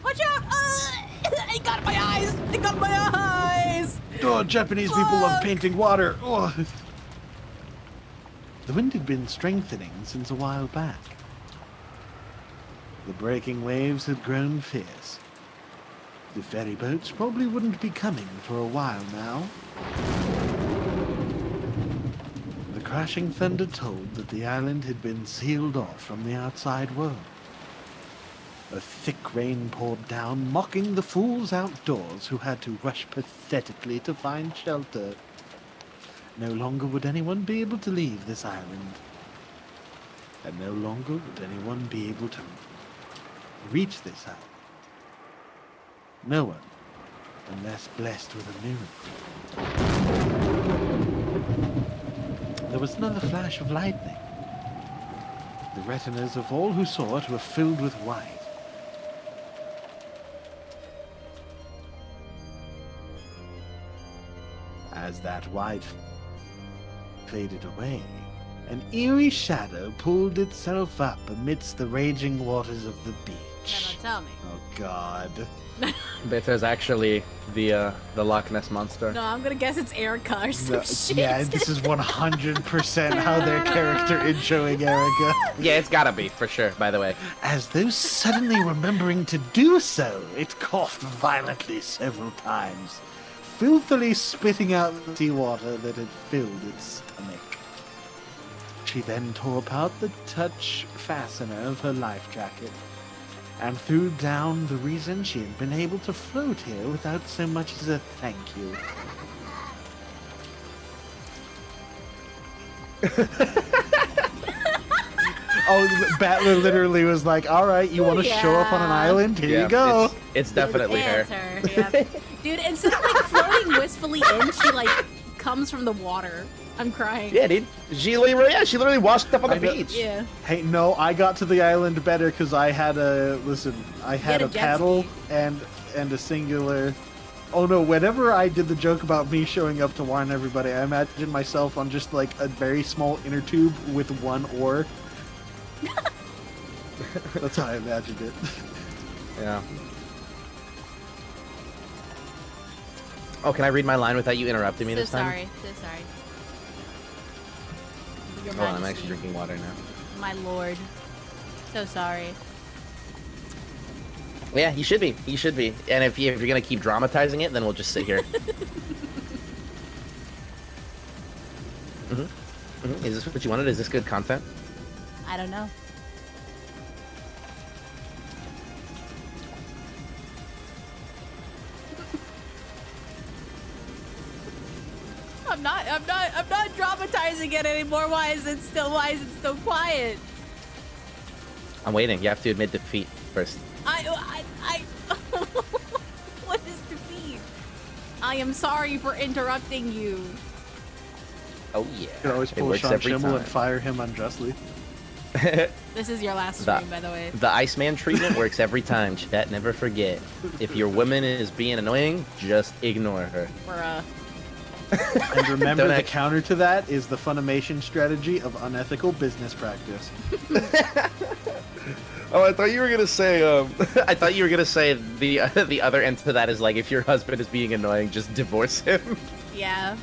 Watch out! It got my eyes! It got my eyes! Oh, Japanese people love painting water. Oh. The wind had been strengthening since a while back. The breaking waves had grown fierce. The ferry boats probably wouldn't be coming for a while now. The crashing thunder told that the island had been sealed off from the outside world. A thick rain poured down, mocking the fools outdoors who had to rush pathetically to find shelter. No longer would anyone be able to leave this island. And no longer would anyone be able to reach this island. No one, unless blessed with a miracle. There was another flash of lightning. The retinas of all who saw it were filled with white. As that white faded away, an eerie shadow pulled itself up amidst the raging waters of the beach. Don't tell me. Oh God. Bear's actually the Loch Ness monster. No, I'm gonna guess it's Erica or some No, shit. yeah, this is 100% how their character introing Erica. Yeah, it's gotta be, for sure, by the way. As though suddenly remembering to do so, it coughed violently several times, filthily spitting out the seawater that had filled its stomach. She then tore apart the touch fastener of her life jacket and threw down the reason she had been able to float here without so much as a thank you. Oh, Battler literally was like, alright, you want to show up on an island? Here you go. It's definitely her. It's her. Yeah. Dude, instead of like floating wistfully in, she like comes from the water. I'm crying. Yeah, dude. She literally washed up on the I know. beach. Yeah. Hey, no, I got to the island better because I had a I had had a a jet paddle ski. and a singular. Oh no! Whenever I did the joke about me showing up to warn everybody, I imagined myself on just like a very small inner tube with one oar. That's how I imagined it. Yeah. Oh, can I read my line without you interrupting me So this time? sorry. So sorry. Your Hold on, I'm Majesty, actually drinking water now. my lord. So sorry. Yeah, you should be. You should be. And if you're gonna keep dramatizing it, then we'll just sit here. Is this what you wanted? Is this good content? I don't know. I'm not dramatizing it anymore. Why is it still quiet? I'm waiting. You have to admit defeat first. What is defeat? I am sorry for interrupting you. Oh yeah. You can always It pull works Sean every Schimmel time. and fire him unjustly. This is your last The- stream, by the way. The Iceman treatment works every time, chat. Never forget. If your woman is being annoying, just ignore her. Bruh. And remember, Don't the act- counter to that is the Funimation strategy of unethical business practice. Oh, I thought you were gonna say. I thought you were gonna say the other end to that is like if your husband is being annoying, just divorce him. Yeah.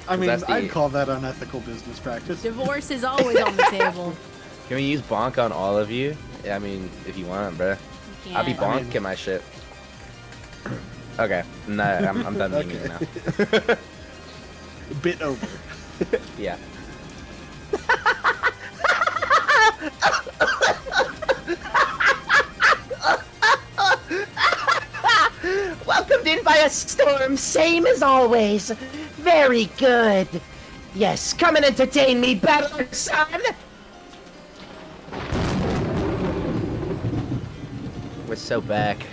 I mean, That's the- I'd call that unethical business practice. Divorce is always on the table. Can we use bonk on all of you? I mean, if you want, bruh. You I'll be can't. bonking my shit. Okay, no, I'm done being it now. Bit over. Yeah. Welcomed in by a storm, same as always. Very good. Yes, come and entertain me, battler son. We're so back.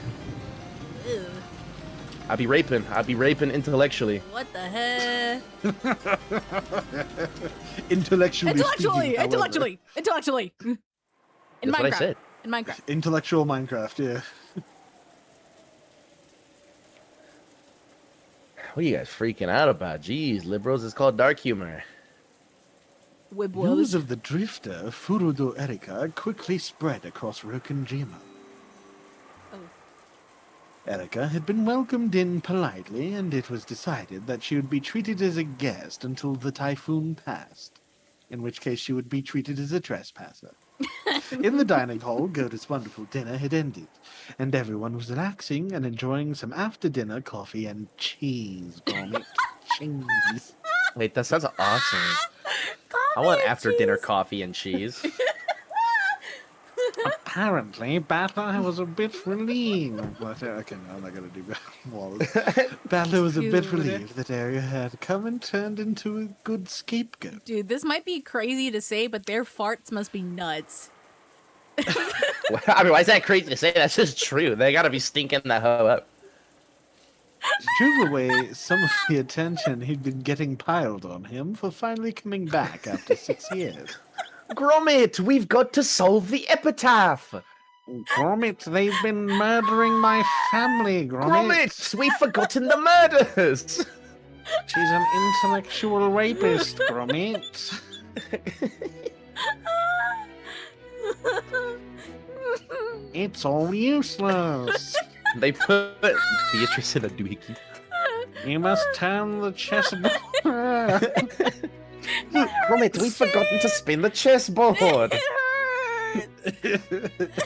Ew. I'll be raping intellectually. What the heck? Intellectually speaking, however. Intellectually. In That's Minecraft. what I said. In Minecraft. Intellectual Minecraft, yeah. What are you guys freaking out about? Jeez, liberals, it's called dark humor. Wib News Wills. of the drifter Furudo Erika quickly spread across Rokenjima. Oh. Erika had been welcomed in politely, and it was decided that she would be treated as a guest until the typhoon passed, in which case she would be treated as a trespasser. In the dining hall, Goda's wonderful dinner had ended, and everyone was relaxing and enjoying some after-dinner coffee and cheese, Gromit. Cheese. Wait, that sounds awesome. I want after dinner coffee and cheese. Apparently, Battler was a bit relieved. Okay, no, I'm not gonna do Wallace. Battler was a bit Dude. relieved that Area had come and turned into a good scapegoat. Dude, this might be crazy to say, but their farts must be nuts. I mean, why is that crazy to say? That's just true. They gotta be stinking that hoe up. Drove away some of the attention he'd been getting piled on him for finally coming back after 6 years. Gromit, we've got to solve the epitaph. Gromit, they've been murdering my family, Gromit, we've forgotten the murders. She's an intellectual rapist, Gromit. It's all useless. They put Beatrice in a doohickey. You must turn the chessboard. Gromit, we've forgotten to spin the chessboard. It hurts.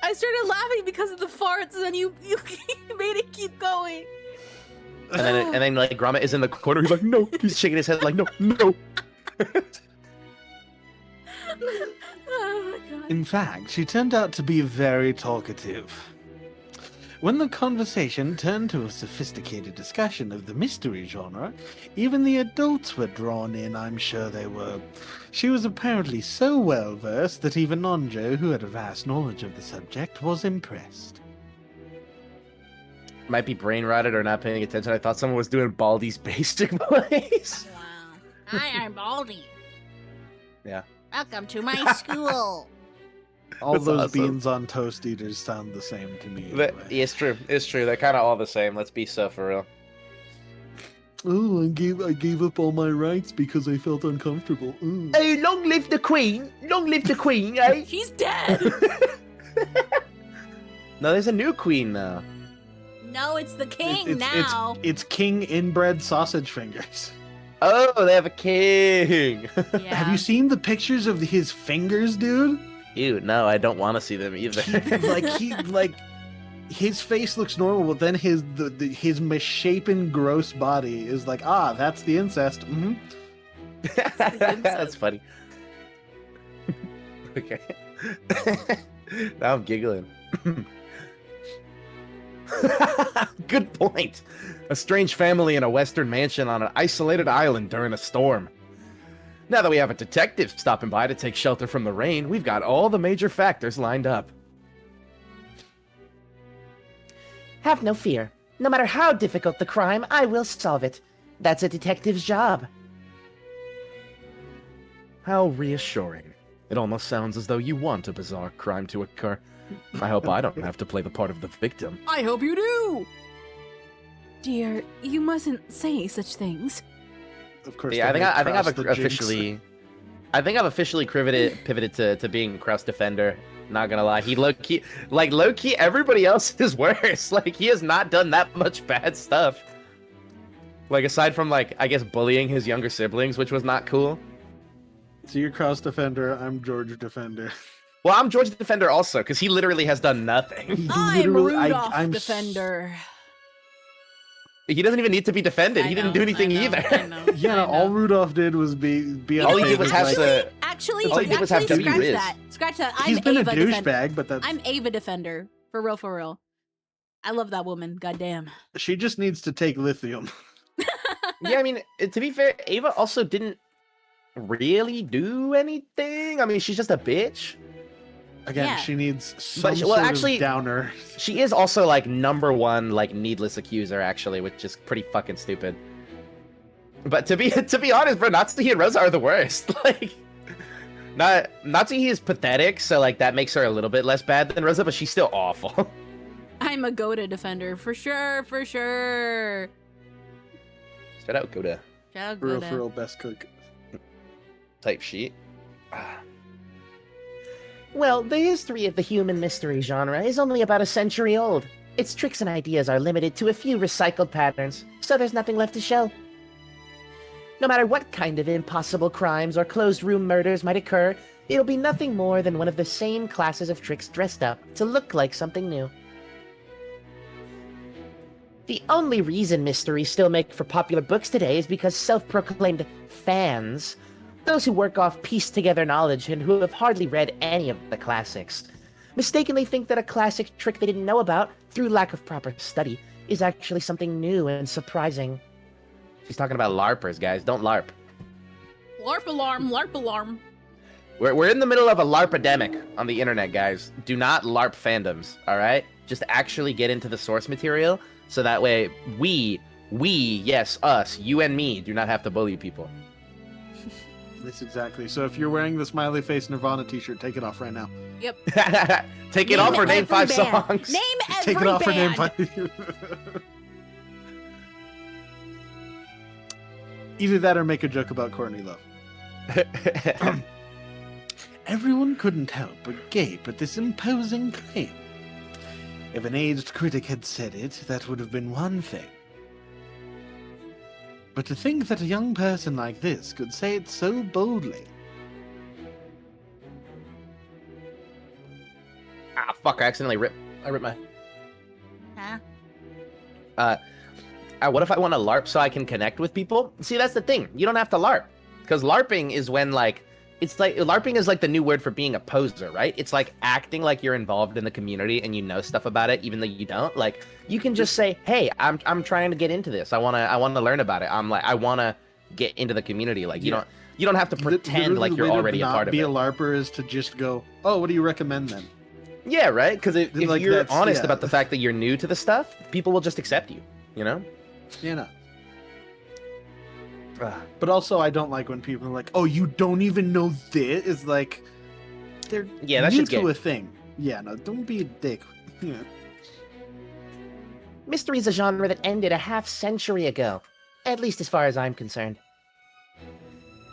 I started laughing because of the farts, and then you made it keep going. And then like Gromit is in the corner. He's like, no. He's shaking his head like, no, no. Oh my god. In fact, she turned out to be very talkative. When the conversation turned to a sophisticated discussion of the mystery genre, even the adults were drawn in, I'm sure they were. She was apparently so well versed that even Nonjo, who had a vast knowledge of the subject, was impressed. Might be brain rotted or not paying attention. I thought someone was doing Baldi's basic voice. Wow. Hi, I'm Baldi. Yeah. Welcome to my school. All That's those awesome. beans on toast eaters sound the same to me. But, Anyway. it's true. It's true. They're kind of all the same. Let's be so for real. Oh, I gave up all my rights because I felt uncomfortable. Ooh. Oh, long live the queen! Long live the queen, eh? She's dead. No, there's a new queen now. No, it's the king It's- now. It's King Inbred Sausage Fingers. Oh, they have a king. Yeah. Have you seen the pictures of his fingers, dude? Ew, no, I don't want to see them either. His face looks normal, but then his misshapen, gross body is like, that's the incest. Mm-hmm. That's funny. Okay. Now I'm giggling. Good point. A strange family in a western mansion on an isolated island during a storm. Now that we have a detective stopping by to take shelter from the rain, we've got all the major factors lined up. Have no fear. No matter how difficult the crime, I will solve it. That's a detective's job. How reassuring. It almost sounds as though you want a bizarre crime to occur. I hope I don't have to play the part of the victim. I hope you do. Dear, you mustn't say such things. Of course. Yeah, I think I've the jinx. officially, pivoted to being Kraus Defender. Not gonna lie, he low key, everybody else is worse. Like, he has not done that much bad stuff. Like, aside from, like, I guess bullying his younger siblings, which was not cool. So you're Cross Defender. I'm George Defender. Well, I'm George Defender also, because he literally has done nothing. He I'm literally- Rudolph I'm Defender. He doesn't even need to be defended. I He didn't know, do anything I know, either. I know, Yeah, I all know. Rudolph did was be on All he did tape was with, have like, to. Actually, All he did was have scratch W Riz. that. Scratch that. I'm He's been Ava a Defender. douchebag, but that's I'm Ava Defender. For real, for real. I love that woman. Goddamn. she just needs to take lithium. Yeah, I mean, to be fair, Ava also didn't really do anything. I mean, she's just a bitch. Again, Yeah. she needs some But sort actually- of downer. She is also like #1 like needless accuser actually, which is pretty fucking stupid. But to be honest, bro, Natsuki and Rosa are the worst. Like, Natsuki is pathetic, so like that makes her a little bit less bad than Rosa, but she's still awful. I'm a Goda Defender. For sure, for sure. Shout out Goda Shout out For real, Goda. for real, best cook. type sheet. Ah. Well, the history of the human mystery genre is only about a century old. Its tricks and ideas are limited to a few recycled patterns, so there's nothing left to show. No matter what kind of impossible crimes or closed-room murders might occur, It'll be nothing more than one of the same classes of tricks dressed up to look like something new. The only reason mysteries still make for popular books today is because self-proclaimed fans, those who work off pieced-together knowledge and who have hardly read any of the classics, mistakenly think that a classic trick they didn't know about, through lack of proper study, is actually something new and surprising. She's talking about LARPers, guys. Don't LARP. LARP alarm, LARP alarm. We're in the middle of a LARPademic on the internet, guys. Do not LARP fandoms, all right? Just actually get into the source material, so that way we, yes, us, you and me, do not have to bully people. That's exactly. So if you're wearing the smiley face Nirvana t-shirt, take it off right now. Yep. Take it off or name every 5 band. songs. Name every Take it off band. for name 5. Either that or make a joke about Courtney Love. Everyone couldn't help but gape at this imposing claim. If an aged critic had said it, that would have been one thing. But to think that a young person like this could say it so boldly. Ah, fuck, I accidentally ripped my... Huh? What if I want to LARP so I can connect with people? See, that's the thing. You don't have to LARP. Because LARPing is when, like, it's like, LARPing is like the new word for being a poser, right? It's like acting like you're involved in the community and you know stuff about it, even though you don't. Like, you can just say, hey, I'm trying to get into this. I wanna learn about it. I wanna get into the community. Like, you don't have to pretend like you're already a part of it. Be a LARPer is to just go, oh, what do you recommend then? Yeah, right? Because if Like, you're that's- honest yeah. about the fact that you're new to the stuff, people will just accept you, you know? You know. But also, I don't like when people are like, "Oh, you don't even know this." It's like they're Yeah, that new shit's to gay. a thing. Yeah, no, don't be a dick. Yeah. Mystery is a genre that ended a half-century ago, at least as far as I'm concerned.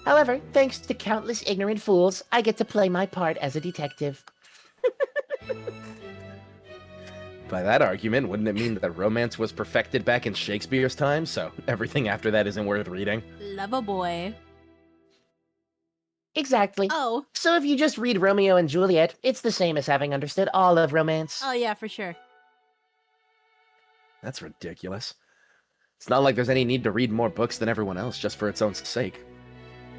However, thanks to countless ignorant fools, I get to play my part as a detective. By that argument, wouldn't it mean that romance was perfected back in Shakespeare's time, so everything after that isn't worth reading? Lover boy. Exactly. Oh. So if you just read Romeo and Juliet, it's the same as having understood all of romance. Oh yeah, for sure. That's ridiculous. It's not like there's any need to read more books than everyone else just for its own sake.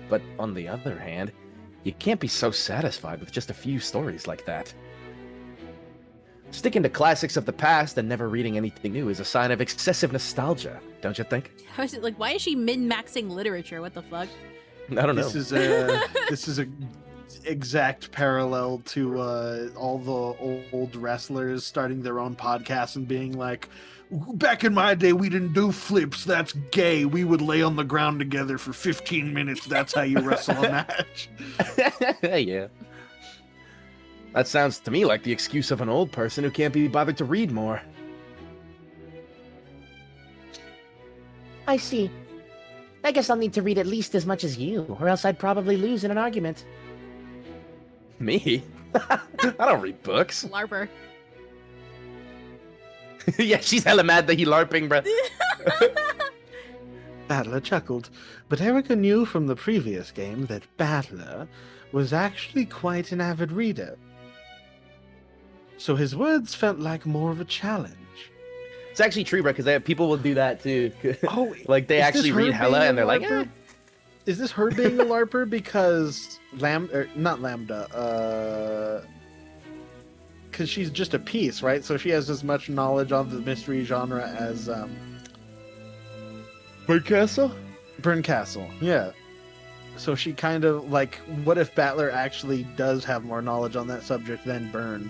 But on the other hand, you can't be so satisfied with just a few stories like that. Sticking to classics of the past and never reading anything new is a sign of excessive nostalgia, don't you think? How is it like? Why is she min-maxing literature? What the fuck? I don't know. This is a exact parallel to all the old wrestlers starting their own podcasts and being like, back in my day we didn't do flips, that's gay, we would lay on the ground together for 15 minutes, that's how you wrestle a match. Yeah. That sounds to me like the excuse of an old person who can't be bothered to read more. I see. I guess I'll need to read at least as much as you, or else I'd probably lose in an argument. Me? I don't read books. LARPer. Yeah, she's hella mad that he LARPing, bruh. Battler chuckled, but Erica knew from the previous game that Battler was actually quite an avid reader. So his words felt like more of a challenge. It's actually true, bro, because people will do that too. Oh, like they is actually this her read hella being a and they're like, LARPer? Is this her being a LARPer because not Lambda, because she's just a piece, right? So she has as much knowledge on the mystery genre as Castle? Castle. Yeah. So she kind of like, what if Battler actually does have more knowledge on that subject than Byrne?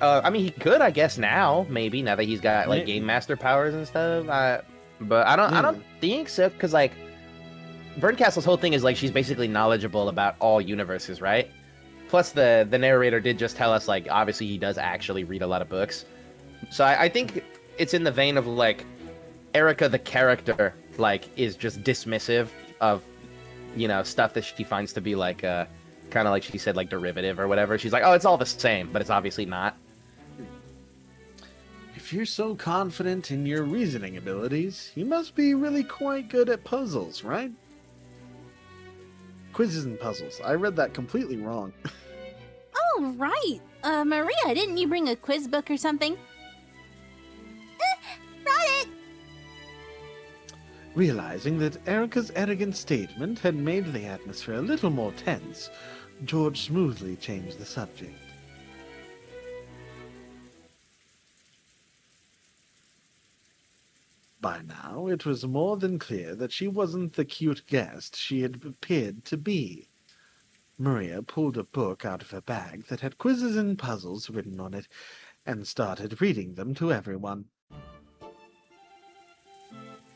I mean, he could, I guess, now maybe now that he's got like game master powers and stuff. But I don't think so, because like Castle's whole thing is like she's basically knowledgeable about all universes, right? Plus, the narrator did just tell us like obviously he does actually read a lot of books, so I think it's in the vein of like Erica the character like is just dismissive of stuff that she finds to be like kind of like she said like derivative or whatever. She's like, oh, it's all the same, but it's obviously not. If you're so confident in your reasoning abilities, you must be really quite good at puzzles, right? quizzes and puzzles. I read that completely wrong. Oh, right. Maria, didn't you bring a quiz book or something? Brought it. Realizing that Erica's arrogant statement had made the atmosphere a little more tense, George smoothly changed the subject. By now, it was more than clear that she wasn't the cute guest she had appeared to be. Maria pulled a book out of her bag that had quizzes and puzzles written on it and started reading them to everyone.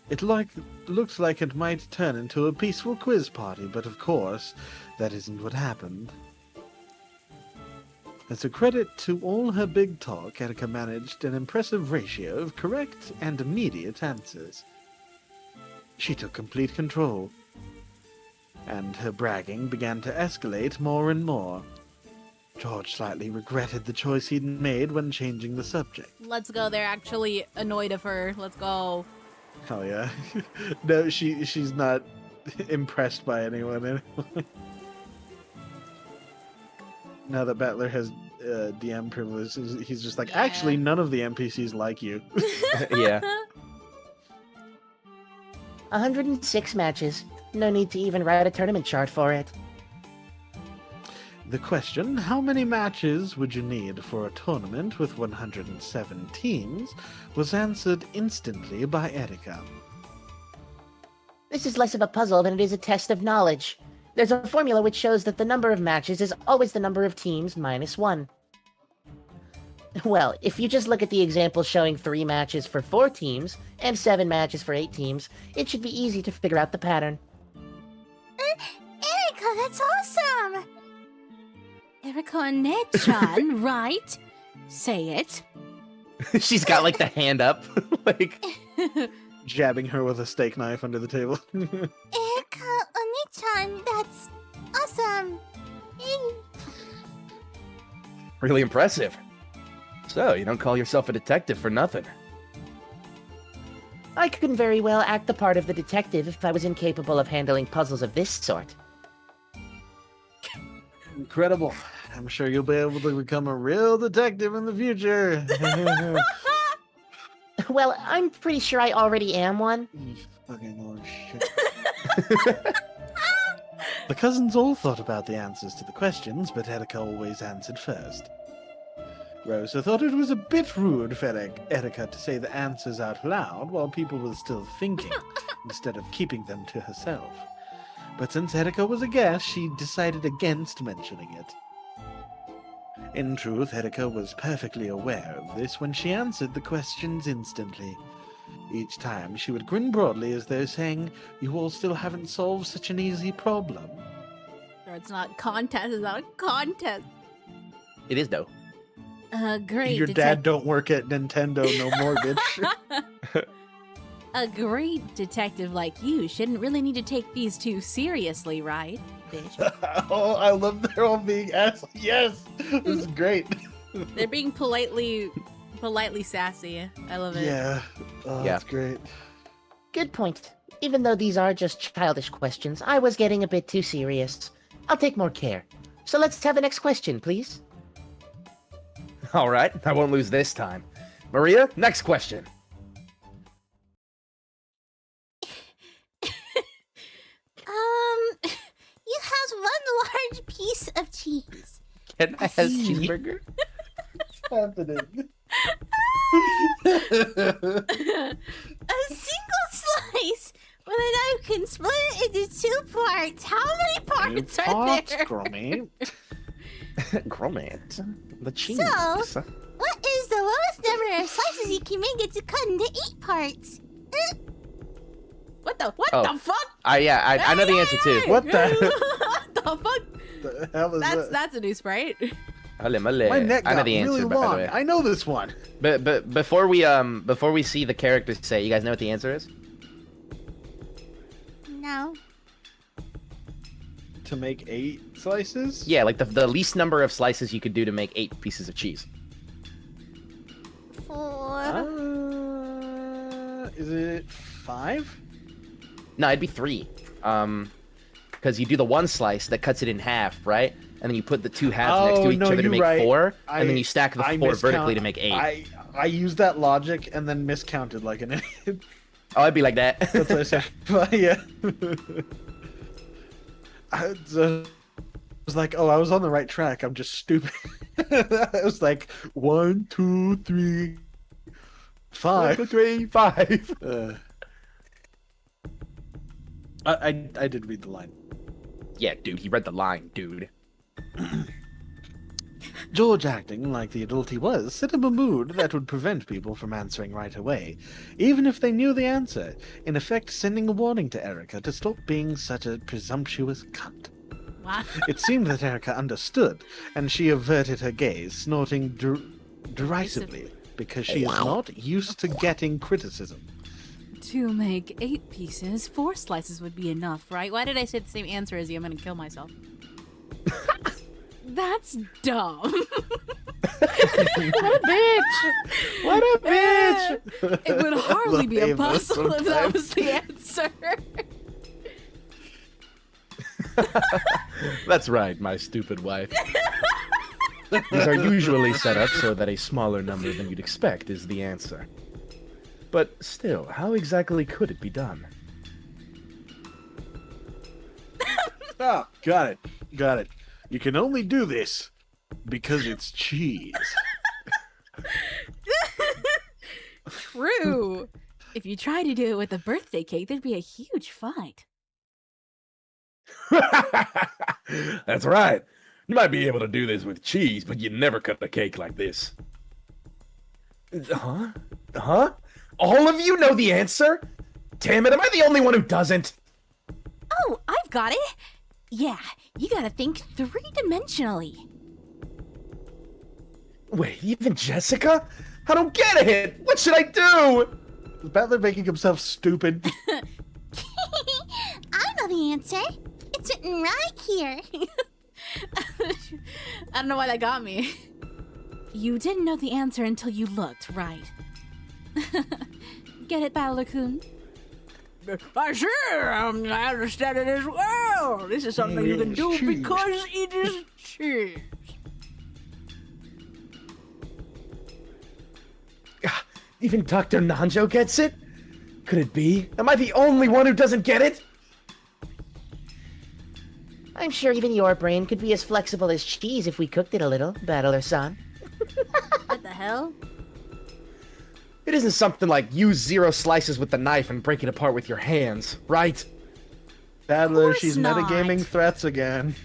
It looked like it might turn into a peaceful quiz party, but of course, that isn't what happened. As a credit to all her big talk, Erica managed an impressive ratio of correct and immediate answers. She took complete control, and her bragging began to escalate more and more. George slightly regretted the choice he'd made when changing the subject. Let's go. They're actually annoyed of her. Let's go. Hell yeah. No, she's not impressed by anyone anyway. Now that Battler has DM privilege, he's just like, Yeah. actually, none of the NPCs like you. Yeah. 106 matches. No need to even write a tournament chart for it. The question, how many matches would you need for a tournament with 107 teams, was answered instantly by Erica. This is less of a puzzle than it is a test of knowledge. There's a formula which shows that the number of matches is always the number of teams minus 1. Well, if you just look at the example showing 3 matches for 4 teams and 7 matches for 8 teams, it should be easy to figure out the pattern. Erica, that's awesome. Erica and Ned-chan, right? Say it. She's got like the hand up. Like Jabbing her with a steak knife under the table. Erica Oni-chan, that's awesome. Yay. really impressive. So, you don't call yourself a detective for nothing. I couldn't very well act the part of the detective if I was incapable of handling puzzles of this sort. Incredible. I'm sure you'll be able to become a real detective in the future. Well, I'm pretty sure I already am one. You fucking little shit. The cousins all thought about the answers to the questions, but Erica always answered first. Rosa thought it was a bit rude for Erica to say the answers out loud while people were still thinking, instead of keeping them to herself. But since Erica was a guest, she decided against mentioning it. In truth, Erica was perfectly aware of this when she answered the questions instantly. Each time she would grin broadly as though saying, "You all still haven't solved such an easy problem." Or it's not contest. It's not a contest. It is though. Great. Your dad don't work at Nintendo no more, bitch. A great detective like you shouldn't really need to take these too seriously, right, bitch? Oh, I love they're all being asked. Yes, this is great. They're being politely sassy. I love it. Yeah, oh, Yeah. that's great. Good point. Even though these are just childish questions, I was getting a bit too serious. I'll take more care. So let's have the next question, please. All right, I won't lose this time. Maria, next question. You have one large piece of cheese. Can I have cheeseburger? Happening. A single slice with a knife can split it into 2 parts. How many parts are there? Grommy. Grommet. The cheese. So- What is the lowest number of slices you can make it to cut into 8 parts? What the Oh. fuck? I know the answer too. What the? What the fuck? The hell is that? That's a new sprite. Male, male. My neck I know got the answer, really by the long. way. I know this one. But before we see the characters say, you guys know what the answer is? No. To make 8 slices? Yeah, like the least number of slices you could do to make 8 pieces of cheese. 4. Is it 5? No, it'd be 3. because you do the one slice that cuts it in half, right? And then you put the two halves next to each no, other to you're make right. 4, and then you stack the 4 vertically to make 8. I used that logic and then miscounted like an idiot. Oh, I'd be like that. That's what I said. But yeah. I was like, oh, I was on the right track. I'm just stupid. I was like, 1, 2, 3, 5. 1, 2, 3, 5. I did read the line. Yeah, dude, he read the line, dude. George, acting like the adult he was, set him a mood that would prevent people from answering right away, even if they knew the answer, in effect sending a warning to Erica to stop being such a presumptuous cunt. Wow. It seemed that Erica understood, and she averted her gaze, snorting derisively, because she is not used to getting criticism. To make 8 pieces, 4 slices would be enough, right? Why did I say the same answer as you? I'm gonna kill myself. That's dumb. What a bitch! What a bitch! It would hardly be famous impossible if that sometimes. was the answer. That's right, my stupid wife. These are usually set up so that a smaller number than you'd expect is the answer. But still, how exactly could it be done? Ah, got it. Got it. You can only do this because it's cheese. True. If you try to do it with a birthday cake, there'd be a huge fight. That's right. You might be able to do this with cheese, but you never cut a cake like this. Huh? Huh? All of you know the answer? Damn it, am I the only one who doesn't? Oh, I've got it. Yeah, you gotta think 3-dimensionally. Wait, even Jessica? I don't get it! What should I do? Is Battler making himself stupid? I know the answer. It's written right here. I don't know why that got me. You didn't know the answer until you looked, right? Get it, Battler-kun? I sure, I understand it as well. This is something you can do Cheese. because it is cheese. Even Dr. Nanjo gets it? Could it be? Am I the only one who doesn't get it? I'm sure even your brain could be as flexible as cheese if we cooked it a little, Battler-san. What the hell? It isn't something like use 0 slices with the knife and break it apart with your hands, right? Battler, course she's not. metagaming threats again.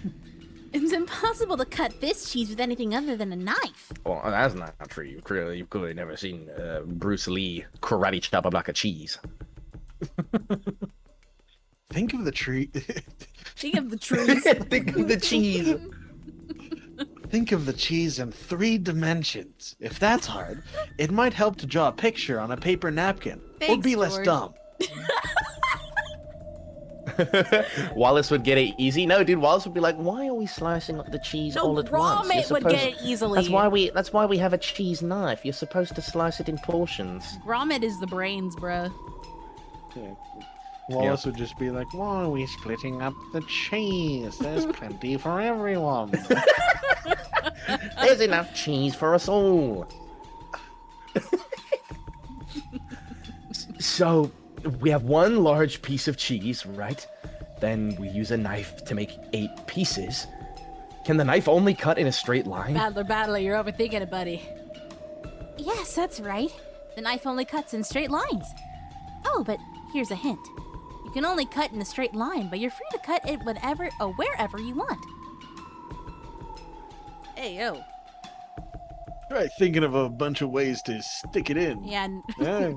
It's impossible to cut this cheese with anything other than a knife. Well, that's not true. You've clearly never seen Bruce Lee karate chop a block of cheese. Think of the tree. Think of the trees. Think of the cheese. Think of the cheese in 3 dimensions. If that's hard, it might help to draw a picture on a paper napkin. or Thanks, be less George. dumb. Wallace would get it easy. No, dude, Wallace would be like, "Why are we slicing up the cheese all at once? Gromit would get it easily. That's why we have a cheese knife. You're supposed to slice it in portions." Gromit is the brains, bruh. Yeah. Wallace would just be like, why are we splitting up the cheese? There's plenty for everyone. There's enough cheese for us all. So, we have one large piece of cheese, right? Then we use a knife to make 8 pieces. Can the knife only cut in a straight line? Battler, you're overthinking it, buddy. Yes, that's right. The knife only cuts in straight lines. Oh, but here's a hint. You can only cut in a straight line, but you're free to cut it whenever or wherever you want. Hey, yo. Right, thinking of a bunch of ways to stick it in. Yeah. Yeah.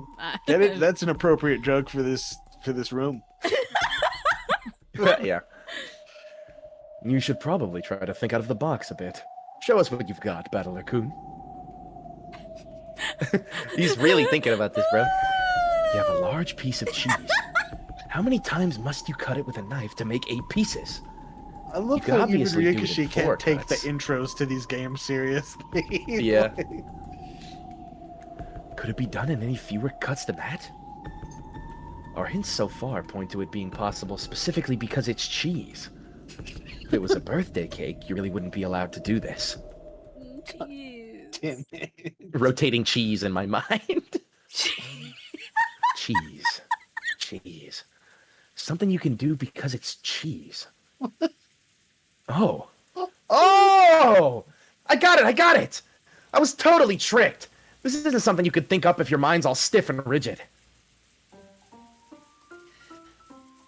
Get it? That's an appropriate joke for this room. Yeah. You should probably try to think out of the box a bit. Show us what you've got, Battler-kun. He's really thinking about this, bro. You have a large piece of cheese. How many times must you cut it with a knife to make 8 pieces? I love could how even obviously do it in Ryokushi 4 can't take cuts. the intros to these games seriously. Yeah. Could it be done in any fewer cuts than that? Our hints so far point to it being possible specifically because it's cheese. If it was a birthday cake, you really wouldn't be allowed to do this. Jeez. Damn it. Rotating cheese in my mind. Cheese. Cheese. Something you can do because it's cheese. Oh. Oh! I got it! I was totally tricked! This isn't something you could think up if your mind's all stiff and rigid.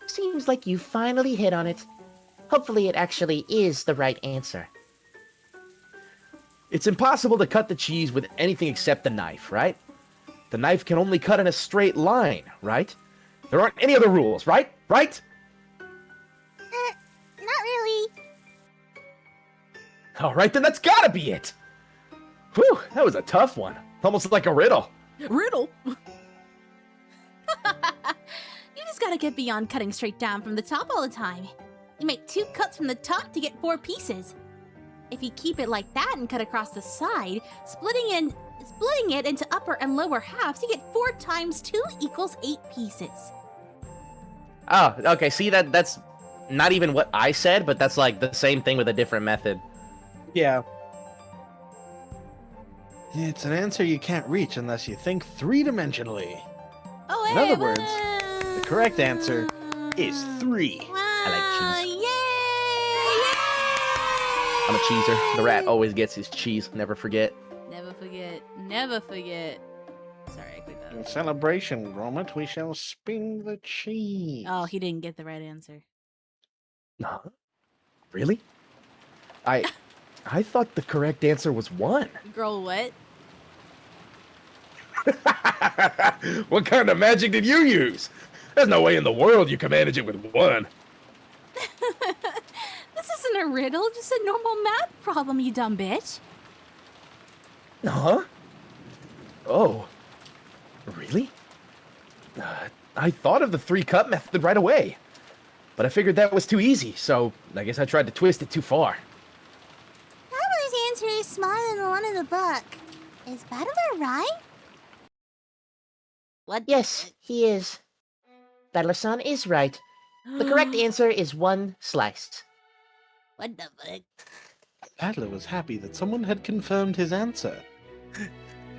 Seems like you finally hit on it. Hopefully it actually is the right answer. It's impossible to cut the cheese with anything except the knife, right? The knife can only cut in a straight line, right? There aren't any other rules, right? Right? Not really. Alright, then that's gotta be it! Whew, that was a tough one. Almost like a riddle. Riddle. You just gotta get beyond cutting straight down from the top all the time. You make 2 cuts from the top to get 4 pieces. If you keep it like that and cut across the side, splitting it into upper and lower halves, you get 4 times 2 equals 8 pieces. Oh, okay, see, that's not even what I said, but that's like the same thing with a different method. Yeah. It's an answer you can't reach unless you think three-dimensionally. Oh, In hey, other words, the correct answer is 3. I like cheese. Yay! I'm a cheeser. The rat always gets his cheese, never forget. Never forget. Never forget. Sorry, I clicked In that. celebration, Gromit, we shall spin the cheese. Oh, he didn't get the right answer. No. Really? I thought the correct answer was 1. Girl, what? What kind of magic did you use? There's no way in the world you can manage it with 1. This isn't a riddle, just a normal math problem, you dumb bitch. Huh? Oh. Really? I thought of the 3-cut method right away. But I figured that was too easy, so I guess I tried to twist it too far. Battler's answer is smaller than the one in the book. Is Battler right? What? Yes, he is. Battler-san is right. The correct answer is 1 slice. What the fuck? Adler was happy that someone had confirmed his answer.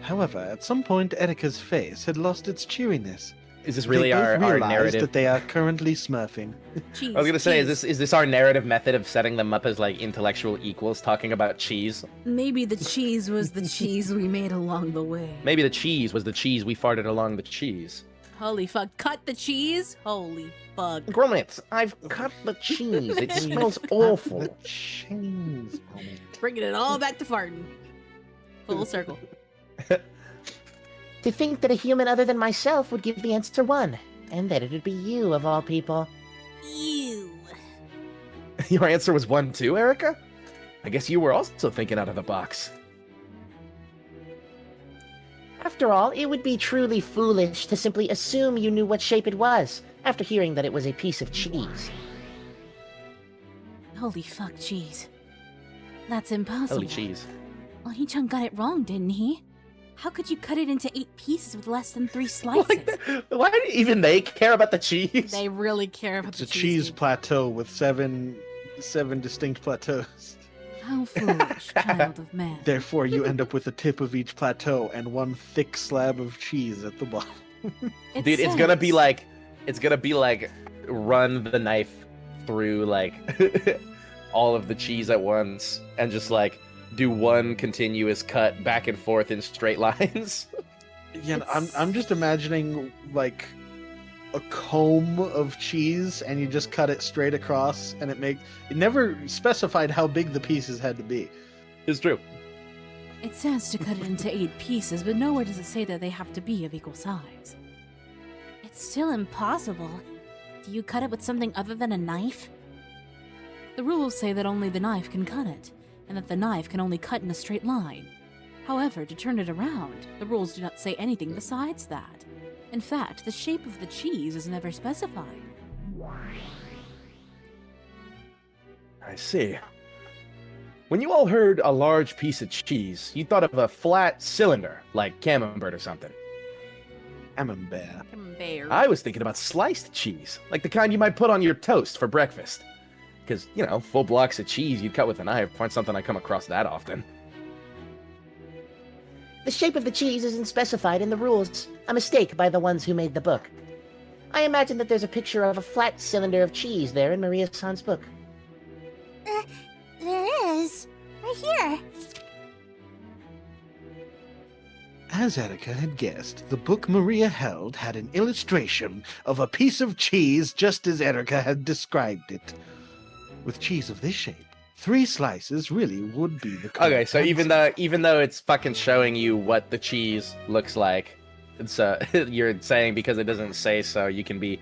However, at some point, Erika's face had lost its cheeriness. Is this really They both our realized narrative? that they are currently smurfing. Cheese. I was gonna say, cheese. is this our narrative method of setting them up as like intellectual equals, talking about cheese? Maybe the cheese was the cheese we made along the way. Maybe the cheese was the cheese we farted along the cheese. Holy fuck. Cut the cheese? Holy fuck. Gromit, I've cut the cheese. It smells awful. The cheese, Gromit. Bringing it all back to farting. Full circle. To think that a human other than myself would give the answer 1, and that it'd be you of all people. Ew. Your answer was 1 too, Erica? I guess you were also thinking out of the box. After all, it would be truly foolish to simply assume you knew what shape it was, after hearing that it was a piece of cheese. Holy fuck, cheese. That's impossible. Holy cheese. Oni-chan got it wrong, didn't he? How could you cut it into 8 pieces with less than 3 slices? Why do even they care about the cheese? They really care about It's the a cheese dude. plateau with seven distinct plateaus. How foolish, child of man. Therefore, you end up with the tip of each plateau and one thick slab of cheese at the bottom. It Dude, it's gonna be says- like run the knife through like all of the cheese at once and just like do one continuous cut back and forth in straight lines. Yeah, I'm just imagining like a comb of cheese, and you just cut it straight across, and it never specified how big the pieces had to be. It's true. It says to cut it into 8 pieces, but nowhere does it say that they have to be of equal size. It's still impossible. Do you cut it with something other than a knife? The rules say that only the knife can cut it, and that the knife can only cut in a straight line. However, to turn it around, the rules do not say anything besides that. In fact, the shape of the cheese is never specified. I see. When you all heard a large piece of cheese, you thought of a flat cylinder, like camembert or something. camembert. Camembert. I was thinking about sliced cheese, like the kind you might put on your toast for breakfast. Because, you know, full blocks of cheese you'd cut with a knife aren't something I come across that often. The shape of the cheese isn't specified in the rules, a mistake by the ones who made the book. I imagine that there's a picture of a flat cylinder of cheese there in Maria-san's book. There is. Right here. As Erica had guessed, the book Maria held had an illustration of a piece of cheese just as Erica had described it. With cheese of this shape, 3 slices really would be the correct Okay, so answer. even though it's fucking showing you what the cheese looks like, it's you're saying because it doesn't say so, it can be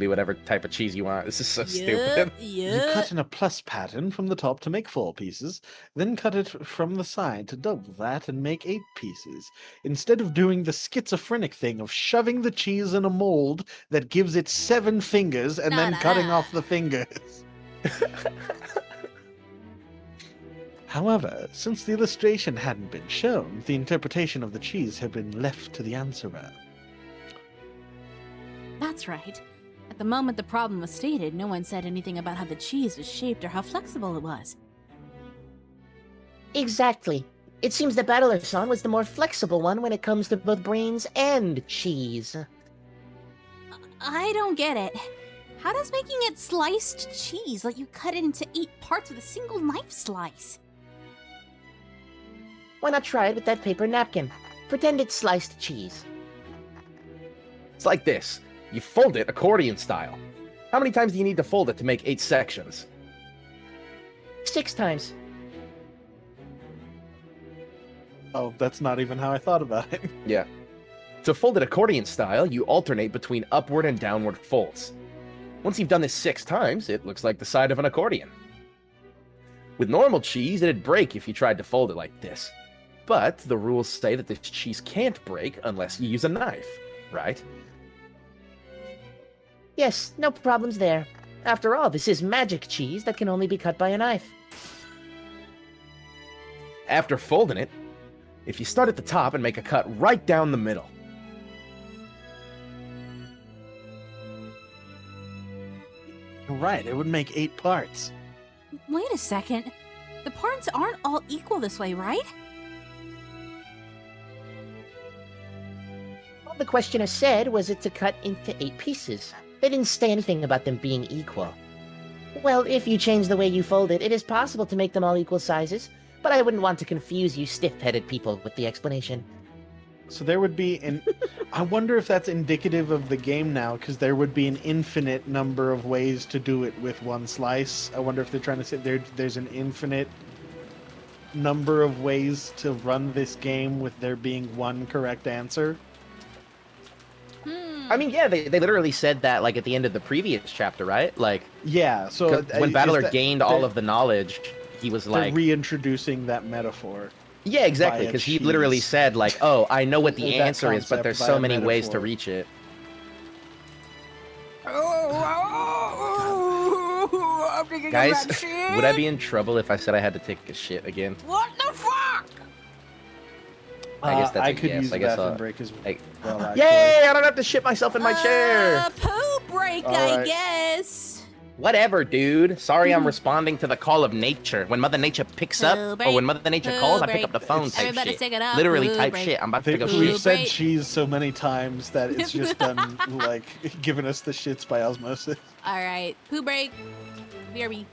whatever type of cheese you want. This is so stupid. You cut in a plus pattern from the top to make 4 pieces, then cut it from the side to double that and make 8 pieces, instead of doing the schizophrenic thing of shoving the cheese in a mold that gives it 7 fingers and then cutting off the fingers. However, since the illustration hadn't been shown, the interpretation of the cheese had been left to the answerer. That's right. At the moment the problem was stated, no one said anything about how the cheese was shaped or how flexible it was. Exactly. It seems that Battler-san was the more flexible one when it comes to both brains and cheese. I don't get it. How does making it sliced cheese let you cut it into 8 parts with a single knife slice? Why not try it with that paper napkin? Pretend it's sliced cheese. It's like this. You fold it accordion style. How many times do you need to fold it to make 8 sections? 6 times. Oh, that's not even how I thought about it. Yeah. To fold it accordion style, you alternate between upward and downward folds. Once you've done this 6 times, it looks like the side of an accordion. With normal cheese, it'd break if you tried to fold it like this. But the rules say that this cheese can't break unless you use a knife, right? Yes, no problems there. After all, this is magic cheese that can only be cut by a knife. After folding it, if you start at the top and make a cut right down the middle. Right, it would make 8 parts. Wait a second. The parts aren't all equal this way, right? All the questioner said was it to cut into 8 pieces. They didn't say anything about them being equal. Well, if you change the way you fold it, it is possible to make them all equal sizes, but I wouldn't want to confuse you stiff-headed people with the explanation. So there would be an... I wonder if that's indicative of the game now, because there would be an infinite number of ways to do it with one slice. I wonder if they're trying to say there's an infinite number of ways to run this game with there being one correct answer. I mean, yeah, they literally said that, like, at the end of the previous chapter, right? Like, Yeah, so... 'cause when Battler gained all of the knowledge, he was they're like... reintroducing that metaphor. Yeah, exactly, via because he literally cheese. said, like, oh, I know what the That answer is, but concept there's via so many ways to metaphor. reach it. Guys, would I be in trouble if I said I had to take a shit again? What the fuck? I guess that's I a could yes. use I a guess bathroom I'll- break as I- well. Actually. Yay! I don't have to shit myself in my chair. Poo break, All I right. guess. Whatever, dude. Sorry, I'm responding to the call of nature. When Mother Nature picks up, Poo or break, when Mother Nature poo calls, I pick break. up the phone type Everybody shit. take it up, Literally poo type break. shit. I'm about to take a We've shit. said break. cheese so many times that it's just done like giving us the shits by osmosis. All right, poo break. BRB.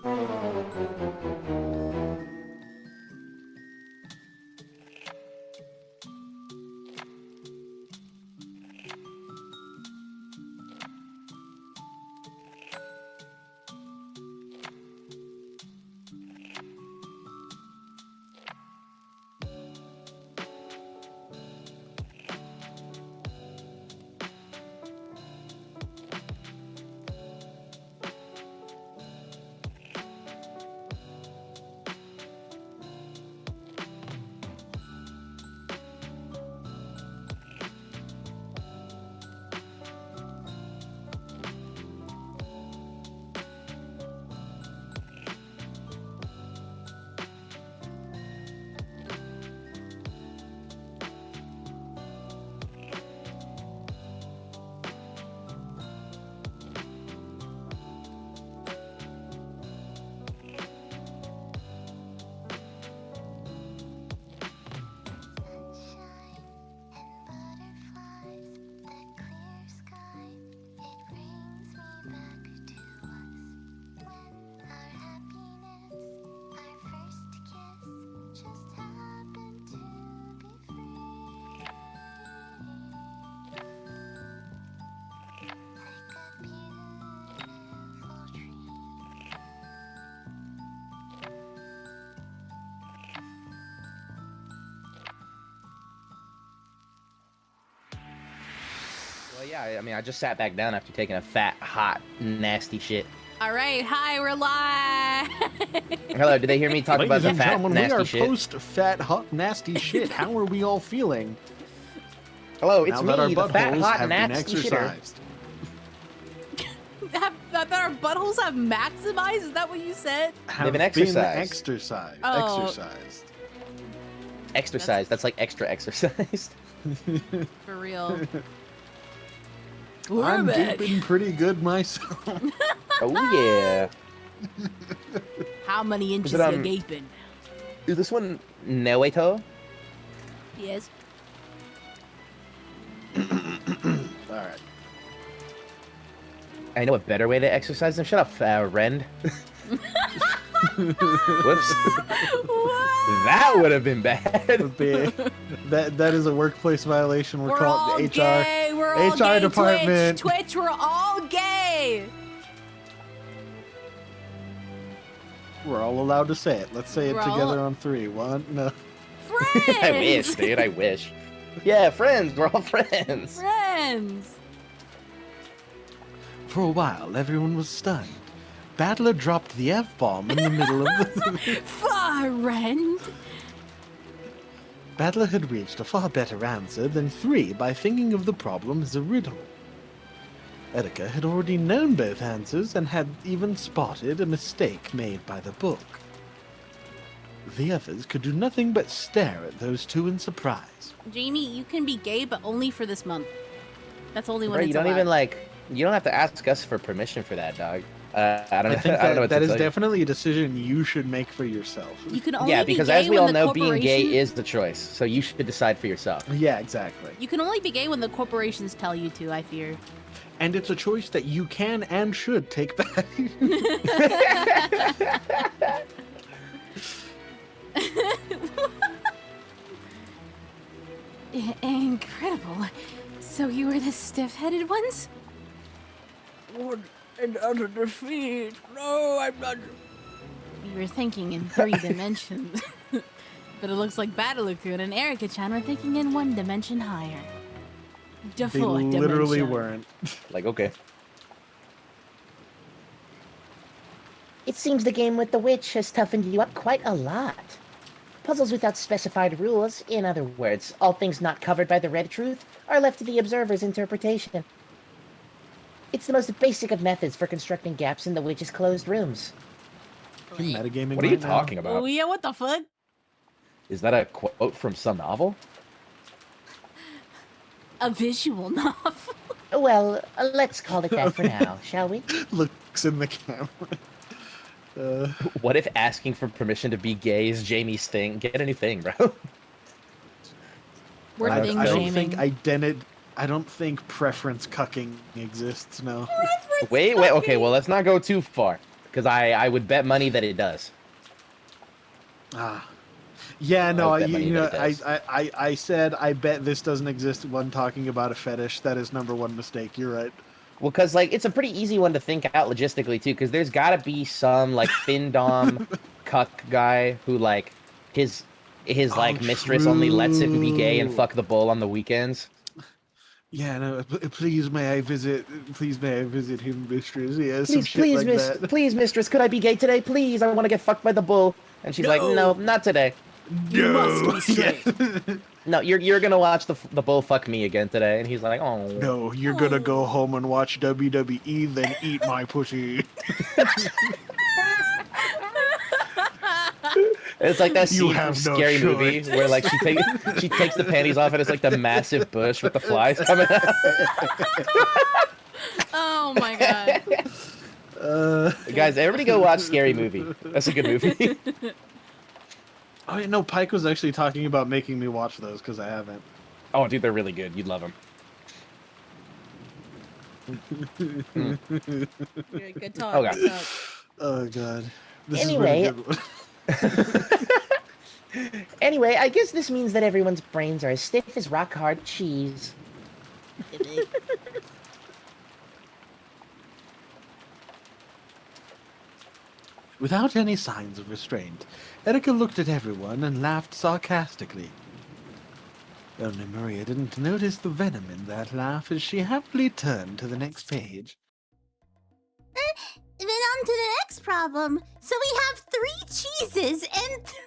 Well, yeah, I mean, I just sat back down after taking a fat, hot, nasty shit. All right, hi, we're live. Hello, did they hear me talk about Ladies the and fat, gentlemen, we nasty are shit? post-fat, hot, nasty shit. How are we all feeling? Hello, it's now that our me, the fat, buttholes hot, have been nasty shitter. exercised. That our buttholes have maximized? Is that what you said? Have been exercised. exercised. Oh. Exercised. Exercise, that's like extra exercised. For real. We're I'm back. keeping pretty good myself. Oh, yeah. How many inches it, you gaping? Is this one Neweto? Yes. Alright. I know a better way to exercise than shut up, Rend. Whoops. That would have been bad. That is a workplace violation. We're calling all the HR. gay. We're all HR gay. department. Twitch, we're all gay. We're all allowed to say it. Let's say it We're together all- on 3. 1, no. Friends. I wish, dude. I wish. Yeah, friends. We're all friends. Friends. For a while, everyone was stunned. Battler dropped the F-bomb in the middle of the... Friend. Battler had reached a far better answer than 3 by thinking of the problem as a riddle. Etika had already known both answers and had even spotted a mistake made by the book. The others could do nothing but stare at those two in surprise. Jamie, you can be gay, but only for this month. That's only when Right, it's you don't allowed. even you don't have to ask us for permission for that, dog. I don't know. I think I don't know what that to is tell you. definitely a decision you should make for yourself. You can only Yeah, be because gay as we when all the know, being gay corporation- is the choice. So you should decide for yourself. Yeah, exactly. You can only be gay when the corporations tell you to, I fear. And it's a choice that you can and should take back. Incredible. So you were the stiff-headed ones? What an utter defeat. No, I'm not. You were thinking in 3 dimensions. But it looks like Battler-kun and Erika-chan were thinking in 1 dimension higher. The They 4th literally dimension. weren't. Like, okay. It seems the game with the witch has toughened you up quite a lot. Puzzles without specified rules, in other words, all things not covered by the red truth, are left to the observer's interpretation. It's the most basic of methods for constructing gaps in the witch's closed rooms. You metagaming What are you right now? talking about? Oh yeah, what the fuck? Is that a quote from some novel? A visual novel. Well, let's call it that for now, shall we? Looks in the camera. What if asking for permission to be gay is Jamie's thing? Get a new thing, bro. We're I- thing I don't shaming. I don't think preference cucking exists. No. Wait. Okay, well, let's not go too far. because I would bet money that it does. Ah. Yeah, no, bet money you that know, it does. I said I bet this doesn't exist when talking about a fetish. That is number one mistake. You're right. Well, because like it's a pretty easy one to think out logistically too, because there's got to be some like findom cuck guy who like his like mistress only lets him be gay and true. fuck the bull on the weekends. Yeah, no, please may I visit him, mistress. Yeah, some shit Please, like that. please, mistress, could I be gay today? Please, I want to get fucked by the bull. And she's like, no, not today. You must be straight. No, you're gonna watch the bull fuck me again today. And he's like, oh No, you're gonna go home and watch WWE, then eat my pussy. It's like that You scene from have no Scary Movie choice. where like she takes the panties off and it's like the massive bush with the flies coming out. Oh my god. Guys, everybody go watch Scary Movie. That's a good movie. Oh, yeah, no, Pike was actually talking about making me watch those because I haven't. Oh, dude, they're really good. You'd love them. Good talk. Oh, God. Good talk. Oh god. This Anyway. has been a good one. Anyway, I guess this means that everyone's brains are as stiff as rock-hard cheese. Without any signs of restraint, Erica looked at everyone and laughed sarcastically. Only Maria didn't notice the venom in that laugh as she happily turned to the next page. Then on to the next problem. So we have 3 cheeses and 3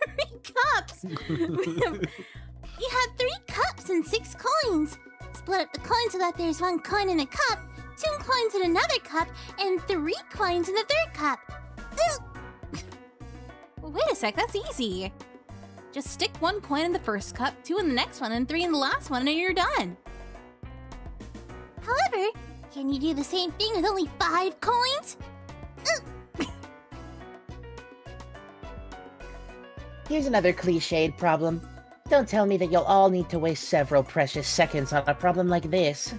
cups. We have 3 cups and 6 coins. Split up the coins so that there's 1 coin in a cup, 2 coins in another cup, and 3 coins in the 3rd cup. Well, wait a sec, that's easy. Just stick 1 coin in the first cup, 2 in the next one, and 3 in the last one, and you're done. However, can you do the same thing with only 5 coins? Here's another cliched problem. Don't tell me that you'll all need to waste several precious seconds on a problem like this.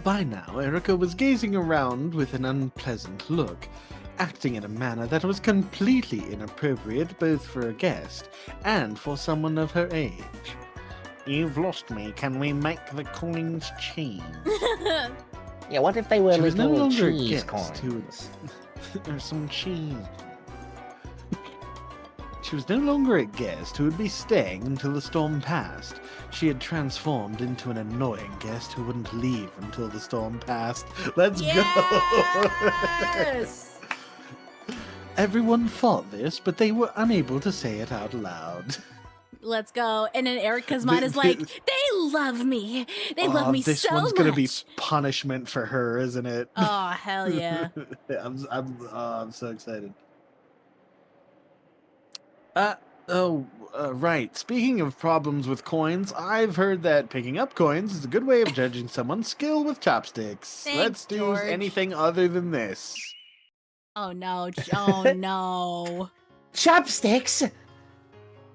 By now, Erica was gazing around with an unpleasant look, acting in a manner that was completely inappropriate both for a guest and for someone of her age. You've lost me. Can we make the coins change? Yeah, what if they were She was no little longer a cheese guest who coins? There's some cheese. She was no longer a guest who would be staying until the storm passed. She had transformed into an annoying guest who wouldn't leave until the storm passed. Let's go! Yes! Everyone thought this, but they were unable to say it out loud. Let's go. And then Erica's mind is like, they love me. They love me this so one's much. gonna be punishment for her, isn't it? Oh, hell yeah. I'm so excited. Right. Speaking of problems with coins, I've heard that picking up coins is a good way of judging someone's skill with chopsticks. Thanks, Let's do George. anything other than this. Oh, no. Oh, no. Chopsticks?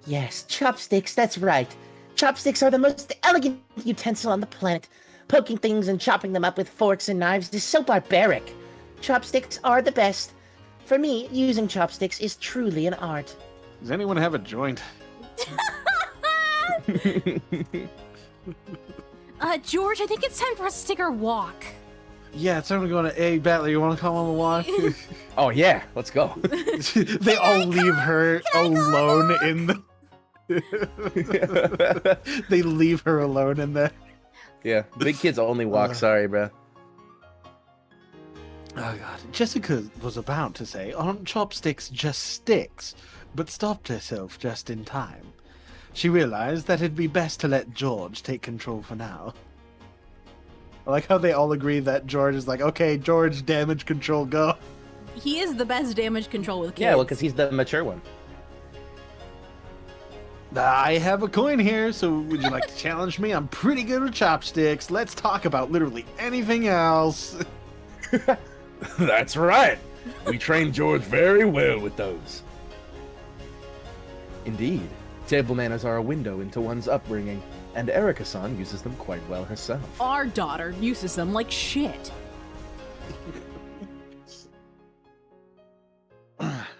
Yes, chopsticks, that's right. Chopsticks are the most elegant utensil on the planet. Poking things and chopping them up with forks and knives is so barbaric. Chopsticks are the best. For me, using chopsticks is truly an art. Does anyone have a joint? George, I think it's time for us to take our walk. Yeah, it's time to go on a Hey, Battler, you want to come on the walk? Oh yeah, let's go. They all leave her alone in the... They leave her alone in there. Yeah, big kids only walk. Sorry, bro. Oh god. Jessica was about to say, aren't chopsticks just sticks? But stopped herself just in time. She realized that it'd be best to let George take control for now. I like how they all agree that George is like, okay, George, damage control, go. He is the best damage control with kids. Yeah, well, because he's the mature one. I have a coin here, so would you like to challenge me? I'm pretty good with chopsticks. Let's talk about literally anything else. That's right. We trained George very well with those. Indeed. Table manners are a window into one's upbringing, And Erika-san uses them quite well herself. Our daughter uses them like shit.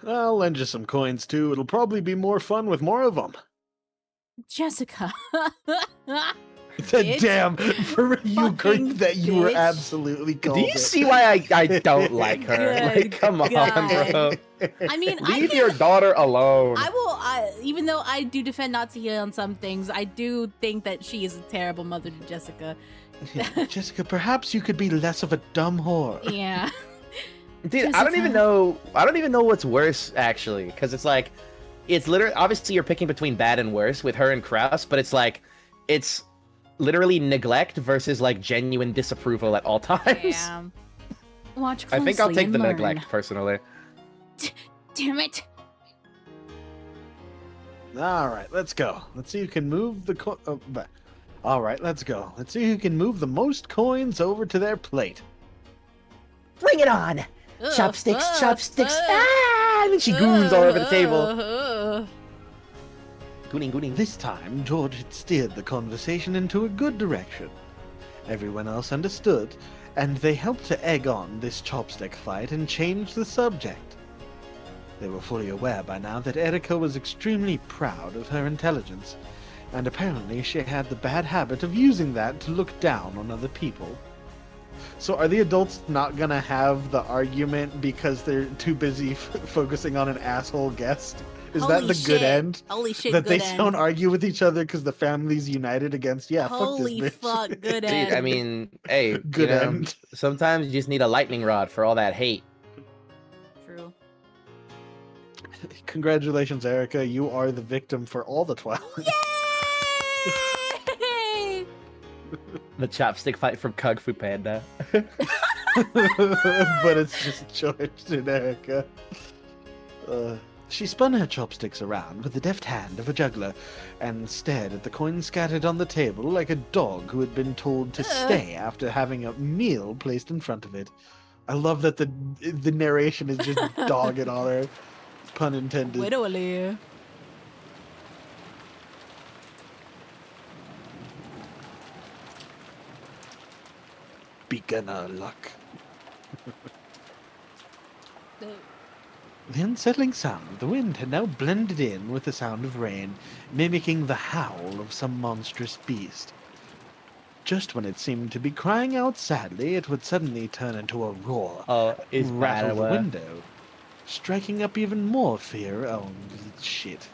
I'll lend you some coins too. It'll probably be more fun with more of them. Jessica. Bitch. Damn, for you, Fucking Great, that you were bitch. absolutely Do called you it. see why I don't like her? Good Like, come on, God. bro. I mean, I Leave can, your daughter alone. I will. Even though I do defend Natsuki on some things, I do think that she is a terrible mother to Jessica. Jessica, perhaps you could be less of a dumb whore. Yeah. Dude, I don't even know. I don't even know what's worse, actually, because it's like, it's literally obviously you're picking between bad and worse with her and Kraus, but it's like, it's literally neglect versus like genuine disapproval at all times. Yeah. Watch I closely think I'll take and the learn. neglect personally. Damn it. All right, let's go. Let's see who can move the all right, let's go. Let's see who can move the most coins over to their plate. Bring it on! Chopsticks, chopsticks. Ah! And then she goons all over the table. Gooning. This time, George had steered the conversation into a good direction. Everyone else understood, and they helped to egg on this chopstick fight and change the subject. They were fully aware by now that Erika was extremely proud of her intelligence, and apparently she had the bad habit of using that to look down on other people. So are the adults not gonna have the argument because they're too busy focusing on an asshole guest? Is that the good end? Holy shit, That good they end. don't argue with each other because the family's united against, Holy fuck this bitch. fuck, good Dude, end. I mean, hey, Good end. sometimes you just need a lightning rod for all that hate. True. Congratulations, Erika. You are the victim for all the Twilight. Yay! The chopstick fight from Kung Fu Panda. But it's just George and Erika. She spun her chopsticks around with the deft hand of a juggler and stared at the coins scattered on the table like a dog who had been told to stay after having a meal placed in front of it. I love that the narration is just dogging on her. Pun intended. Widowly. Beginner luck. The unsettling sound of the wind had now blended in with the sound of rain, mimicking the howl of some monstrous beast. Just when it seemed to be crying out sadly, it would suddenly turn into a roar, Oh, is rattle the bad. window, striking up even more fear. Oh, shit.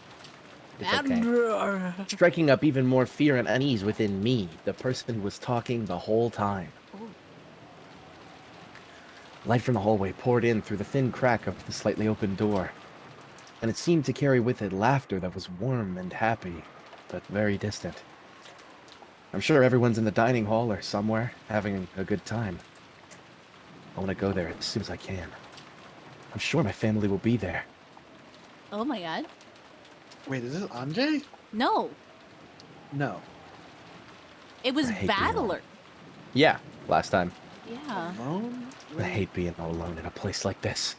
It's okay. Striking up even more fear and unease within me, the person who was talking the whole time. Light from the hallway poured in through the thin crack of the slightly open door, and it seemed to carry with it laughter that was warm and happy, but very distant. I'm sure everyone's in the dining hall or somewhere, having a good time. I want to go there as soon as I can. I'm sure my family will be there. Oh my god. Wait, is this Anjay? No, No. it was I hate being Battler. Yeah, last time. Yeah. Alone? I hate being all alone in a place like this.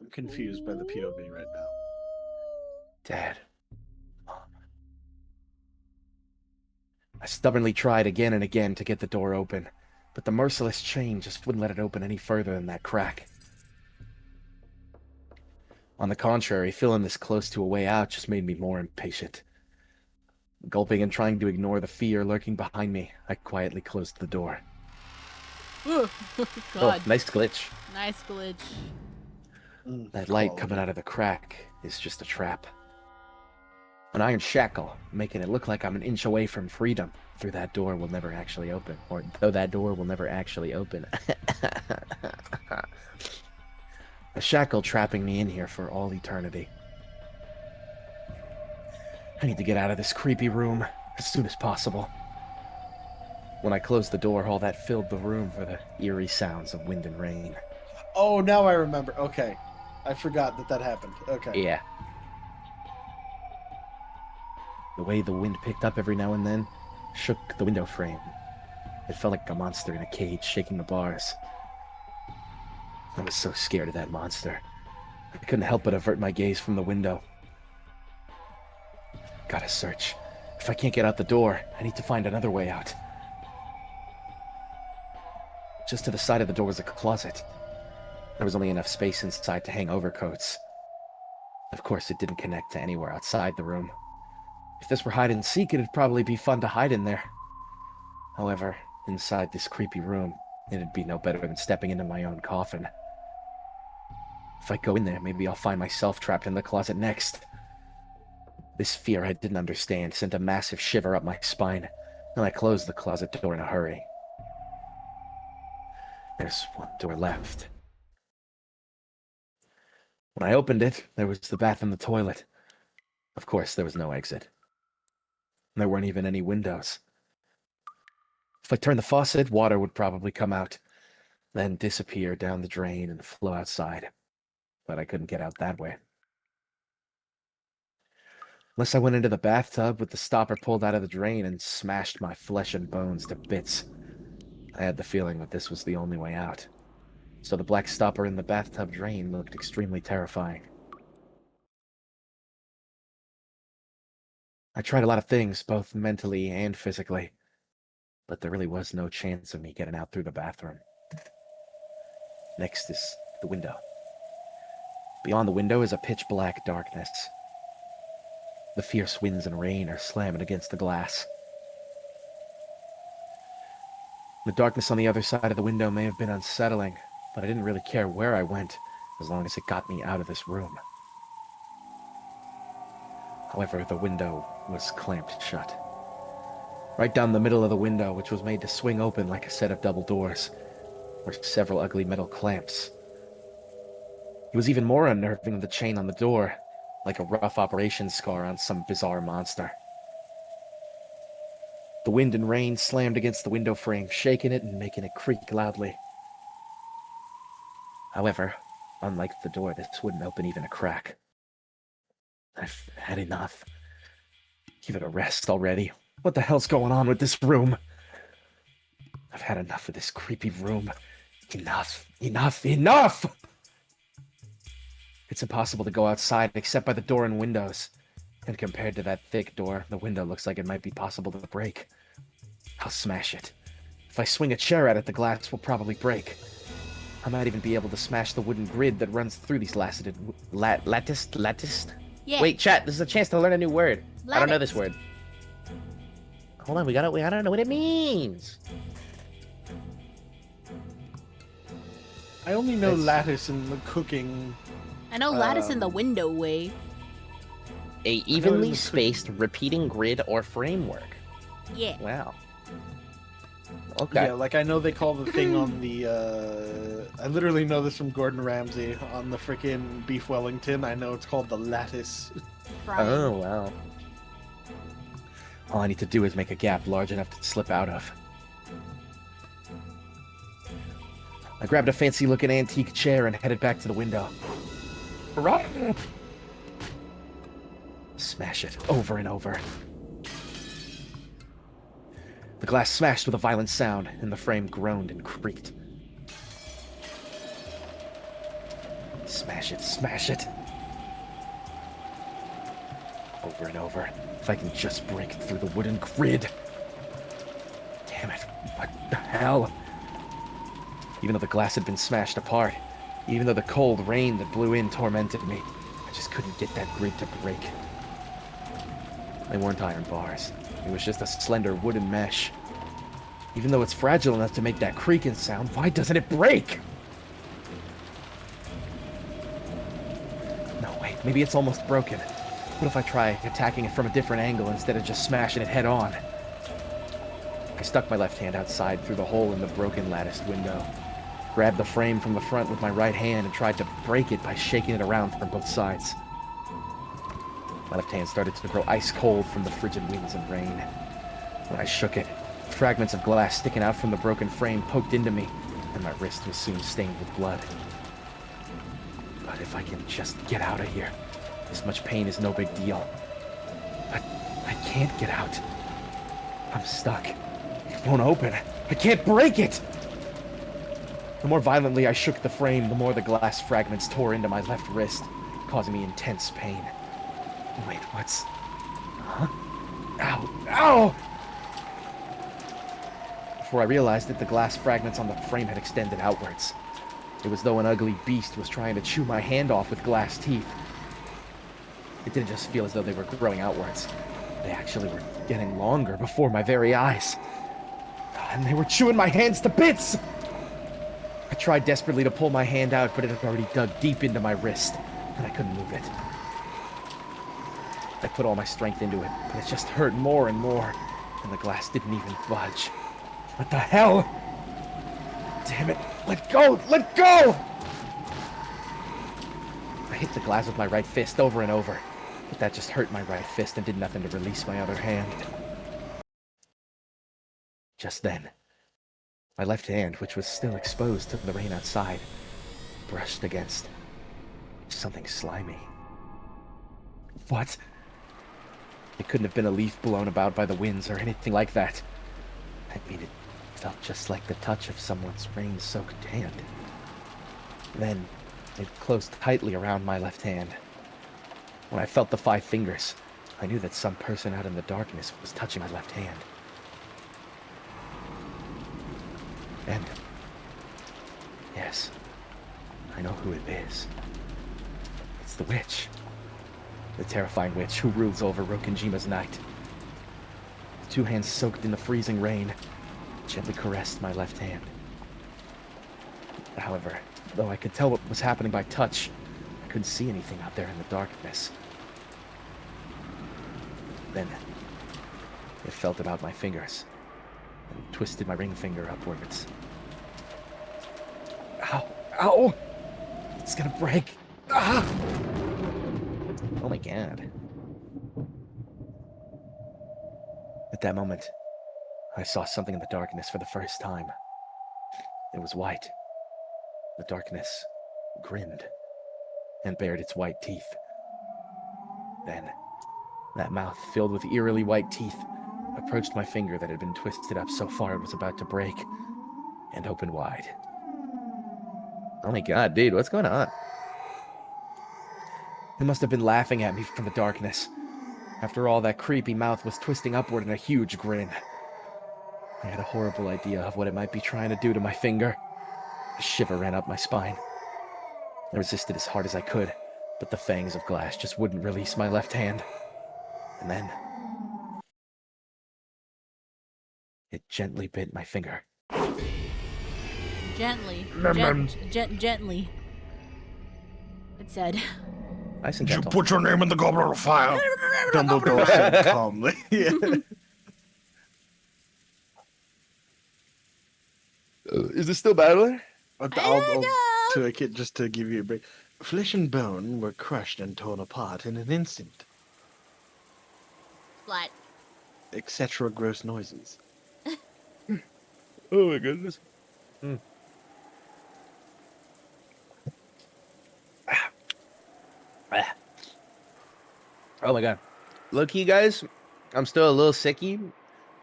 I'm confused by the POV right now. Dad. Mom. I stubbornly tried again and again to get the door open, but the merciless chain just wouldn't let it open any further than that crack. On the contrary, feeling this close to a way out just made me more impatient. Gulping and trying to ignore the fear lurking behind me, I quietly closed the door. God. Oh, nice glitch. Nice glitch. That light coming out of the crack is just a trap. An iron shackle, making it look like I'm an inch away from freedom. Through that door will never actually open. Or though that door will never actually open. A shackle trapping me in here for all eternity. I need to get out of this creepy room as soon as possible. When I closed the door, all that filled the room were the eerie sounds of wind and rain. Oh, now I remember. Okay. I forgot that happened. Okay. Yeah. The way the wind picked up every now and then shook the window frame. It felt like a monster in a cage shaking the bars. I was so scared of that monster. I couldn't help but avert my gaze from the window. Gotta search. If I can't get out the door, I need to find another way out. Just to the side of the door was a closet. There was only enough space inside to hang overcoats. Of course, it didn't connect to anywhere outside the room. If this were hide and seek, it'd probably be fun to hide in there. However, inside this creepy room, it'd be no better than stepping into my own coffin. If I go in there, maybe I'll find myself trapped in the closet next. This fear I didn't understand sent a massive shiver up my spine, and I closed the closet door in a hurry. There's one door left. When I opened it, there was the bath and the toilet. Of course, there was no exit. There weren't even any windows. If I turned the faucet, water would probably come out, then disappear down the drain and flow outside. But I couldn't get out that way. Unless I went into the bathtub with the stopper pulled out of the drain and smashed my flesh and bones to bits. I had the feeling that this was the only way out. So the black stopper in the bathtub drain looked extremely terrifying. I tried a lot of things, both mentally and physically, but there really was no chance of me getting out through the bathroom. Next is the window. Beyond the window is a pitch-black darkness. The fierce winds and rain are slamming against the glass. The darkness on the other side of the window may have been unsettling, but I didn't really care where I went, as long as it got me out of this room. However, the window was clamped shut. Right down the middle of the window, which was made to swing open like a set of double doors, were several ugly metal clamps. It was even more unnerving than the chain on the door, like a rough operation scar on some bizarre monster. The wind and rain slammed against the window frame, shaking it and making it creak loudly. However, unlike the door, this wouldn't open even a crack. I've had enough. Give it a rest already. What the hell's going on with this room? I've had enough of this creepy room. Enough, enough, enough! It's impossible to go outside except by the door and windows. And compared to that thick door, the window looks like it might be possible to break. I'll smash it. If I swing a chair at it, the glass will probably break. I might even be able to smash the wooden grid that runs through these lattice? Yeah. Wait, chat, this is a chance to learn a new word. I don't know this Lattice. word. Hold on, we gotta know what it means. I only know It's- lattice in the cooking. I know lattice in the window way. A it evenly was spaced repeating grid or framework. Yeah. Wow. Okay. Yeah, like I know they call the thing on the, I literally know this from Gordon Ramsay, on the frickin' beef Wellington. I know it's called the lattice. Oh, wow. All I need to do is make a gap large enough to slip out of. I grabbed a fancy-looking antique chair and headed back to the window. Run! Smash it over and over. The glass smashed with a violent sound, and the frame groaned and creaked. Smash it, smash it. Over and over. If I can just break through the wooden grid. Damn it, what the hell? Even though the glass had been smashed apart, even though the cold rain that blew in tormented me, I just couldn't get that grid to break. They weren't iron bars. It was just a slender wooden mesh. Even though it's fragile enough to make that creaking sound, why doesn't it break? No, wait, maybe it's almost broken. What if I try attacking it from a different angle instead of just smashing it head on? I stuck my left hand outside through the hole in the broken latticed window, grabbed the frame from the front with my right hand and tried to break it by shaking it around from both sides. My left hand started to grow ice cold from the frigid winds and rain. When I shook it, fragments of glass sticking out from the broken frame poked into me, and my wrist was soon stained with blood. But if I can just get out of here, this much pain is no big deal. But I can't get out. I'm stuck. It won't open. I can't break it! The more violently I shook the frame, the more the glass fragments tore into my left wrist, causing me intense pain. Wait, what's... Huh? Ow! Ow! Before I realized it, the glass fragments on the frame had extended outwards. It was though an ugly beast was trying to chew my hand off with glass teeth. It didn't just feel as though they were growing outwards. They actually were getting longer before my very eyes. And they were chewing my hands to bits! I tried desperately to pull my hand out, but it had already dug deep into my wrist, and I couldn't move it. I put all my strength into it, but it just hurt more and more, and the glass didn't even budge. What the hell? Damn it! Let go! Let go! I hit the glass with my right fist over and over, but that just hurt my right fist and did nothing to release my other hand. Just then, my left hand, which was still exposed to the rain outside, brushed against something slimy. What? It couldn't have been a leaf blown about by the winds or anything like that. I mean, it felt just like the touch of someone's rain-soaked hand. Then, it closed tightly around my left hand. When I felt the 5 fingers, I knew that some person out in the darkness was touching my left hand. And, yes, I know who it is. It's the witch. The terrifying witch who rules over Rokenjima's night. The 2 hands soaked in the freezing rain gently caressed my left hand. However, though I could tell what was happening by touch, I couldn't see anything out there in the darkness. Then, it felt about my fingers and twisted my ring finger upwards. Ow! Ow! It's gonna break! Ah! Oh my god. At that moment, I saw something in the darkness for the first time. It was white. The darkness grinned and bared its white teeth. Then, that mouth filled with eerily white teeth approached my finger that had been twisted up so far it was about to break and open wide. Oh my god, dude, what's going on? It must have been laughing at me from the darkness. After all, that creepy mouth was twisting upward in a huge grin. I had a horrible idea of what it might be trying to do to my finger. A shiver ran up my spine. I resisted as hard as I could, but the fangs of glass just wouldn't release my left hand. And then, it gently bit my finger. Gently. Gently. It said. Nice and Did you gentle. put your name in the goblet of fire? Dumbledore said calmly. Is this still Battler? I'll tweak it just to give you a break. Flesh and bone were crushed and torn apart in an instant. Flat. Etc. gross noises. Oh my goodness. Oh my god. Low-key, guys, I'm still a little sicky.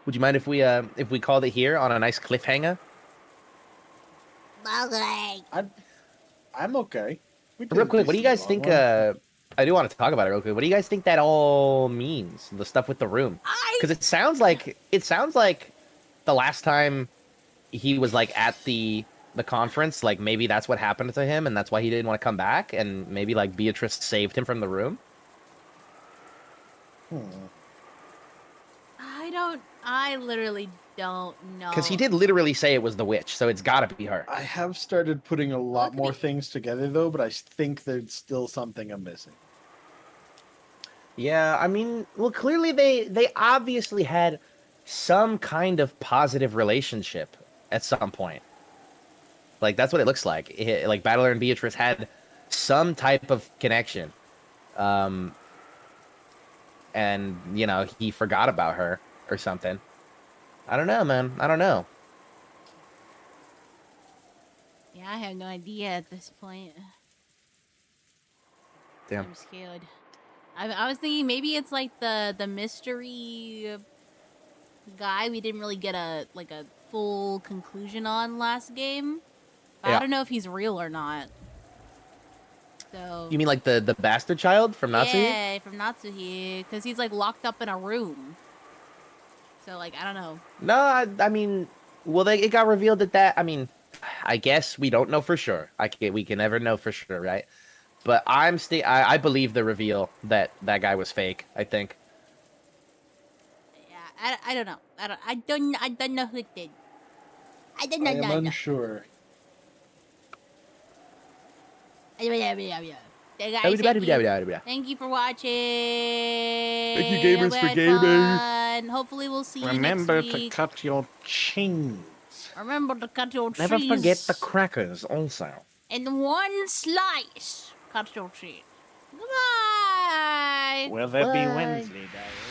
Would you mind if we called it here on a nice cliffhanger? Okay. I'm okay. Real quick, what do you guys think? I do want to talk about it real quick. What do you guys think that all means? The stuff with the room, because it sounds like the last time he was like at the conference, like maybe that's what happened to him, and that's why he didn't want to come back, and maybe like Beatrice saved him from the room. I literally don't know. Because he did literally say it was the witch, so it's got to be her. I have started putting a lot more me. things together, though, but I think there's still something I'm missing. Yeah, I mean, well, clearly they obviously had some kind of positive relationship at some point. Like, that's what it looks like. Like, Battler and Beatrice had some type of connection. And, you know, he forgot about her or something. I don't know, man. I don't know. Yeah, I have no idea at this point. Damn. I'm scared. I was thinking maybe it's like the mystery guy we didn't really get a full conclusion on last game. But Yeah. I don't know if he's real or not. So You mean like the bastard child from Natsuki? yeah, from Natsuki, because he's like locked up in a room. So like I don't know. No, I mean, well, it got revealed I mean, I guess we don't know for sure. We can never know for sure, right? But I believe the reveal that guy was fake. I think. Yeah, I don't know. I don't know who did. I don't I know. am unsure. Hey guys, thank you for watching. Thank you, gamers, Hope you for had gaming. fun. Hopefully we'll see you Remember next to week. cut your chains. Remember to cut your Never cheese. forget the crackers, also. In one slice. Cut your cheese. Goodbye. Will there be Bye. Wednesday, Diane?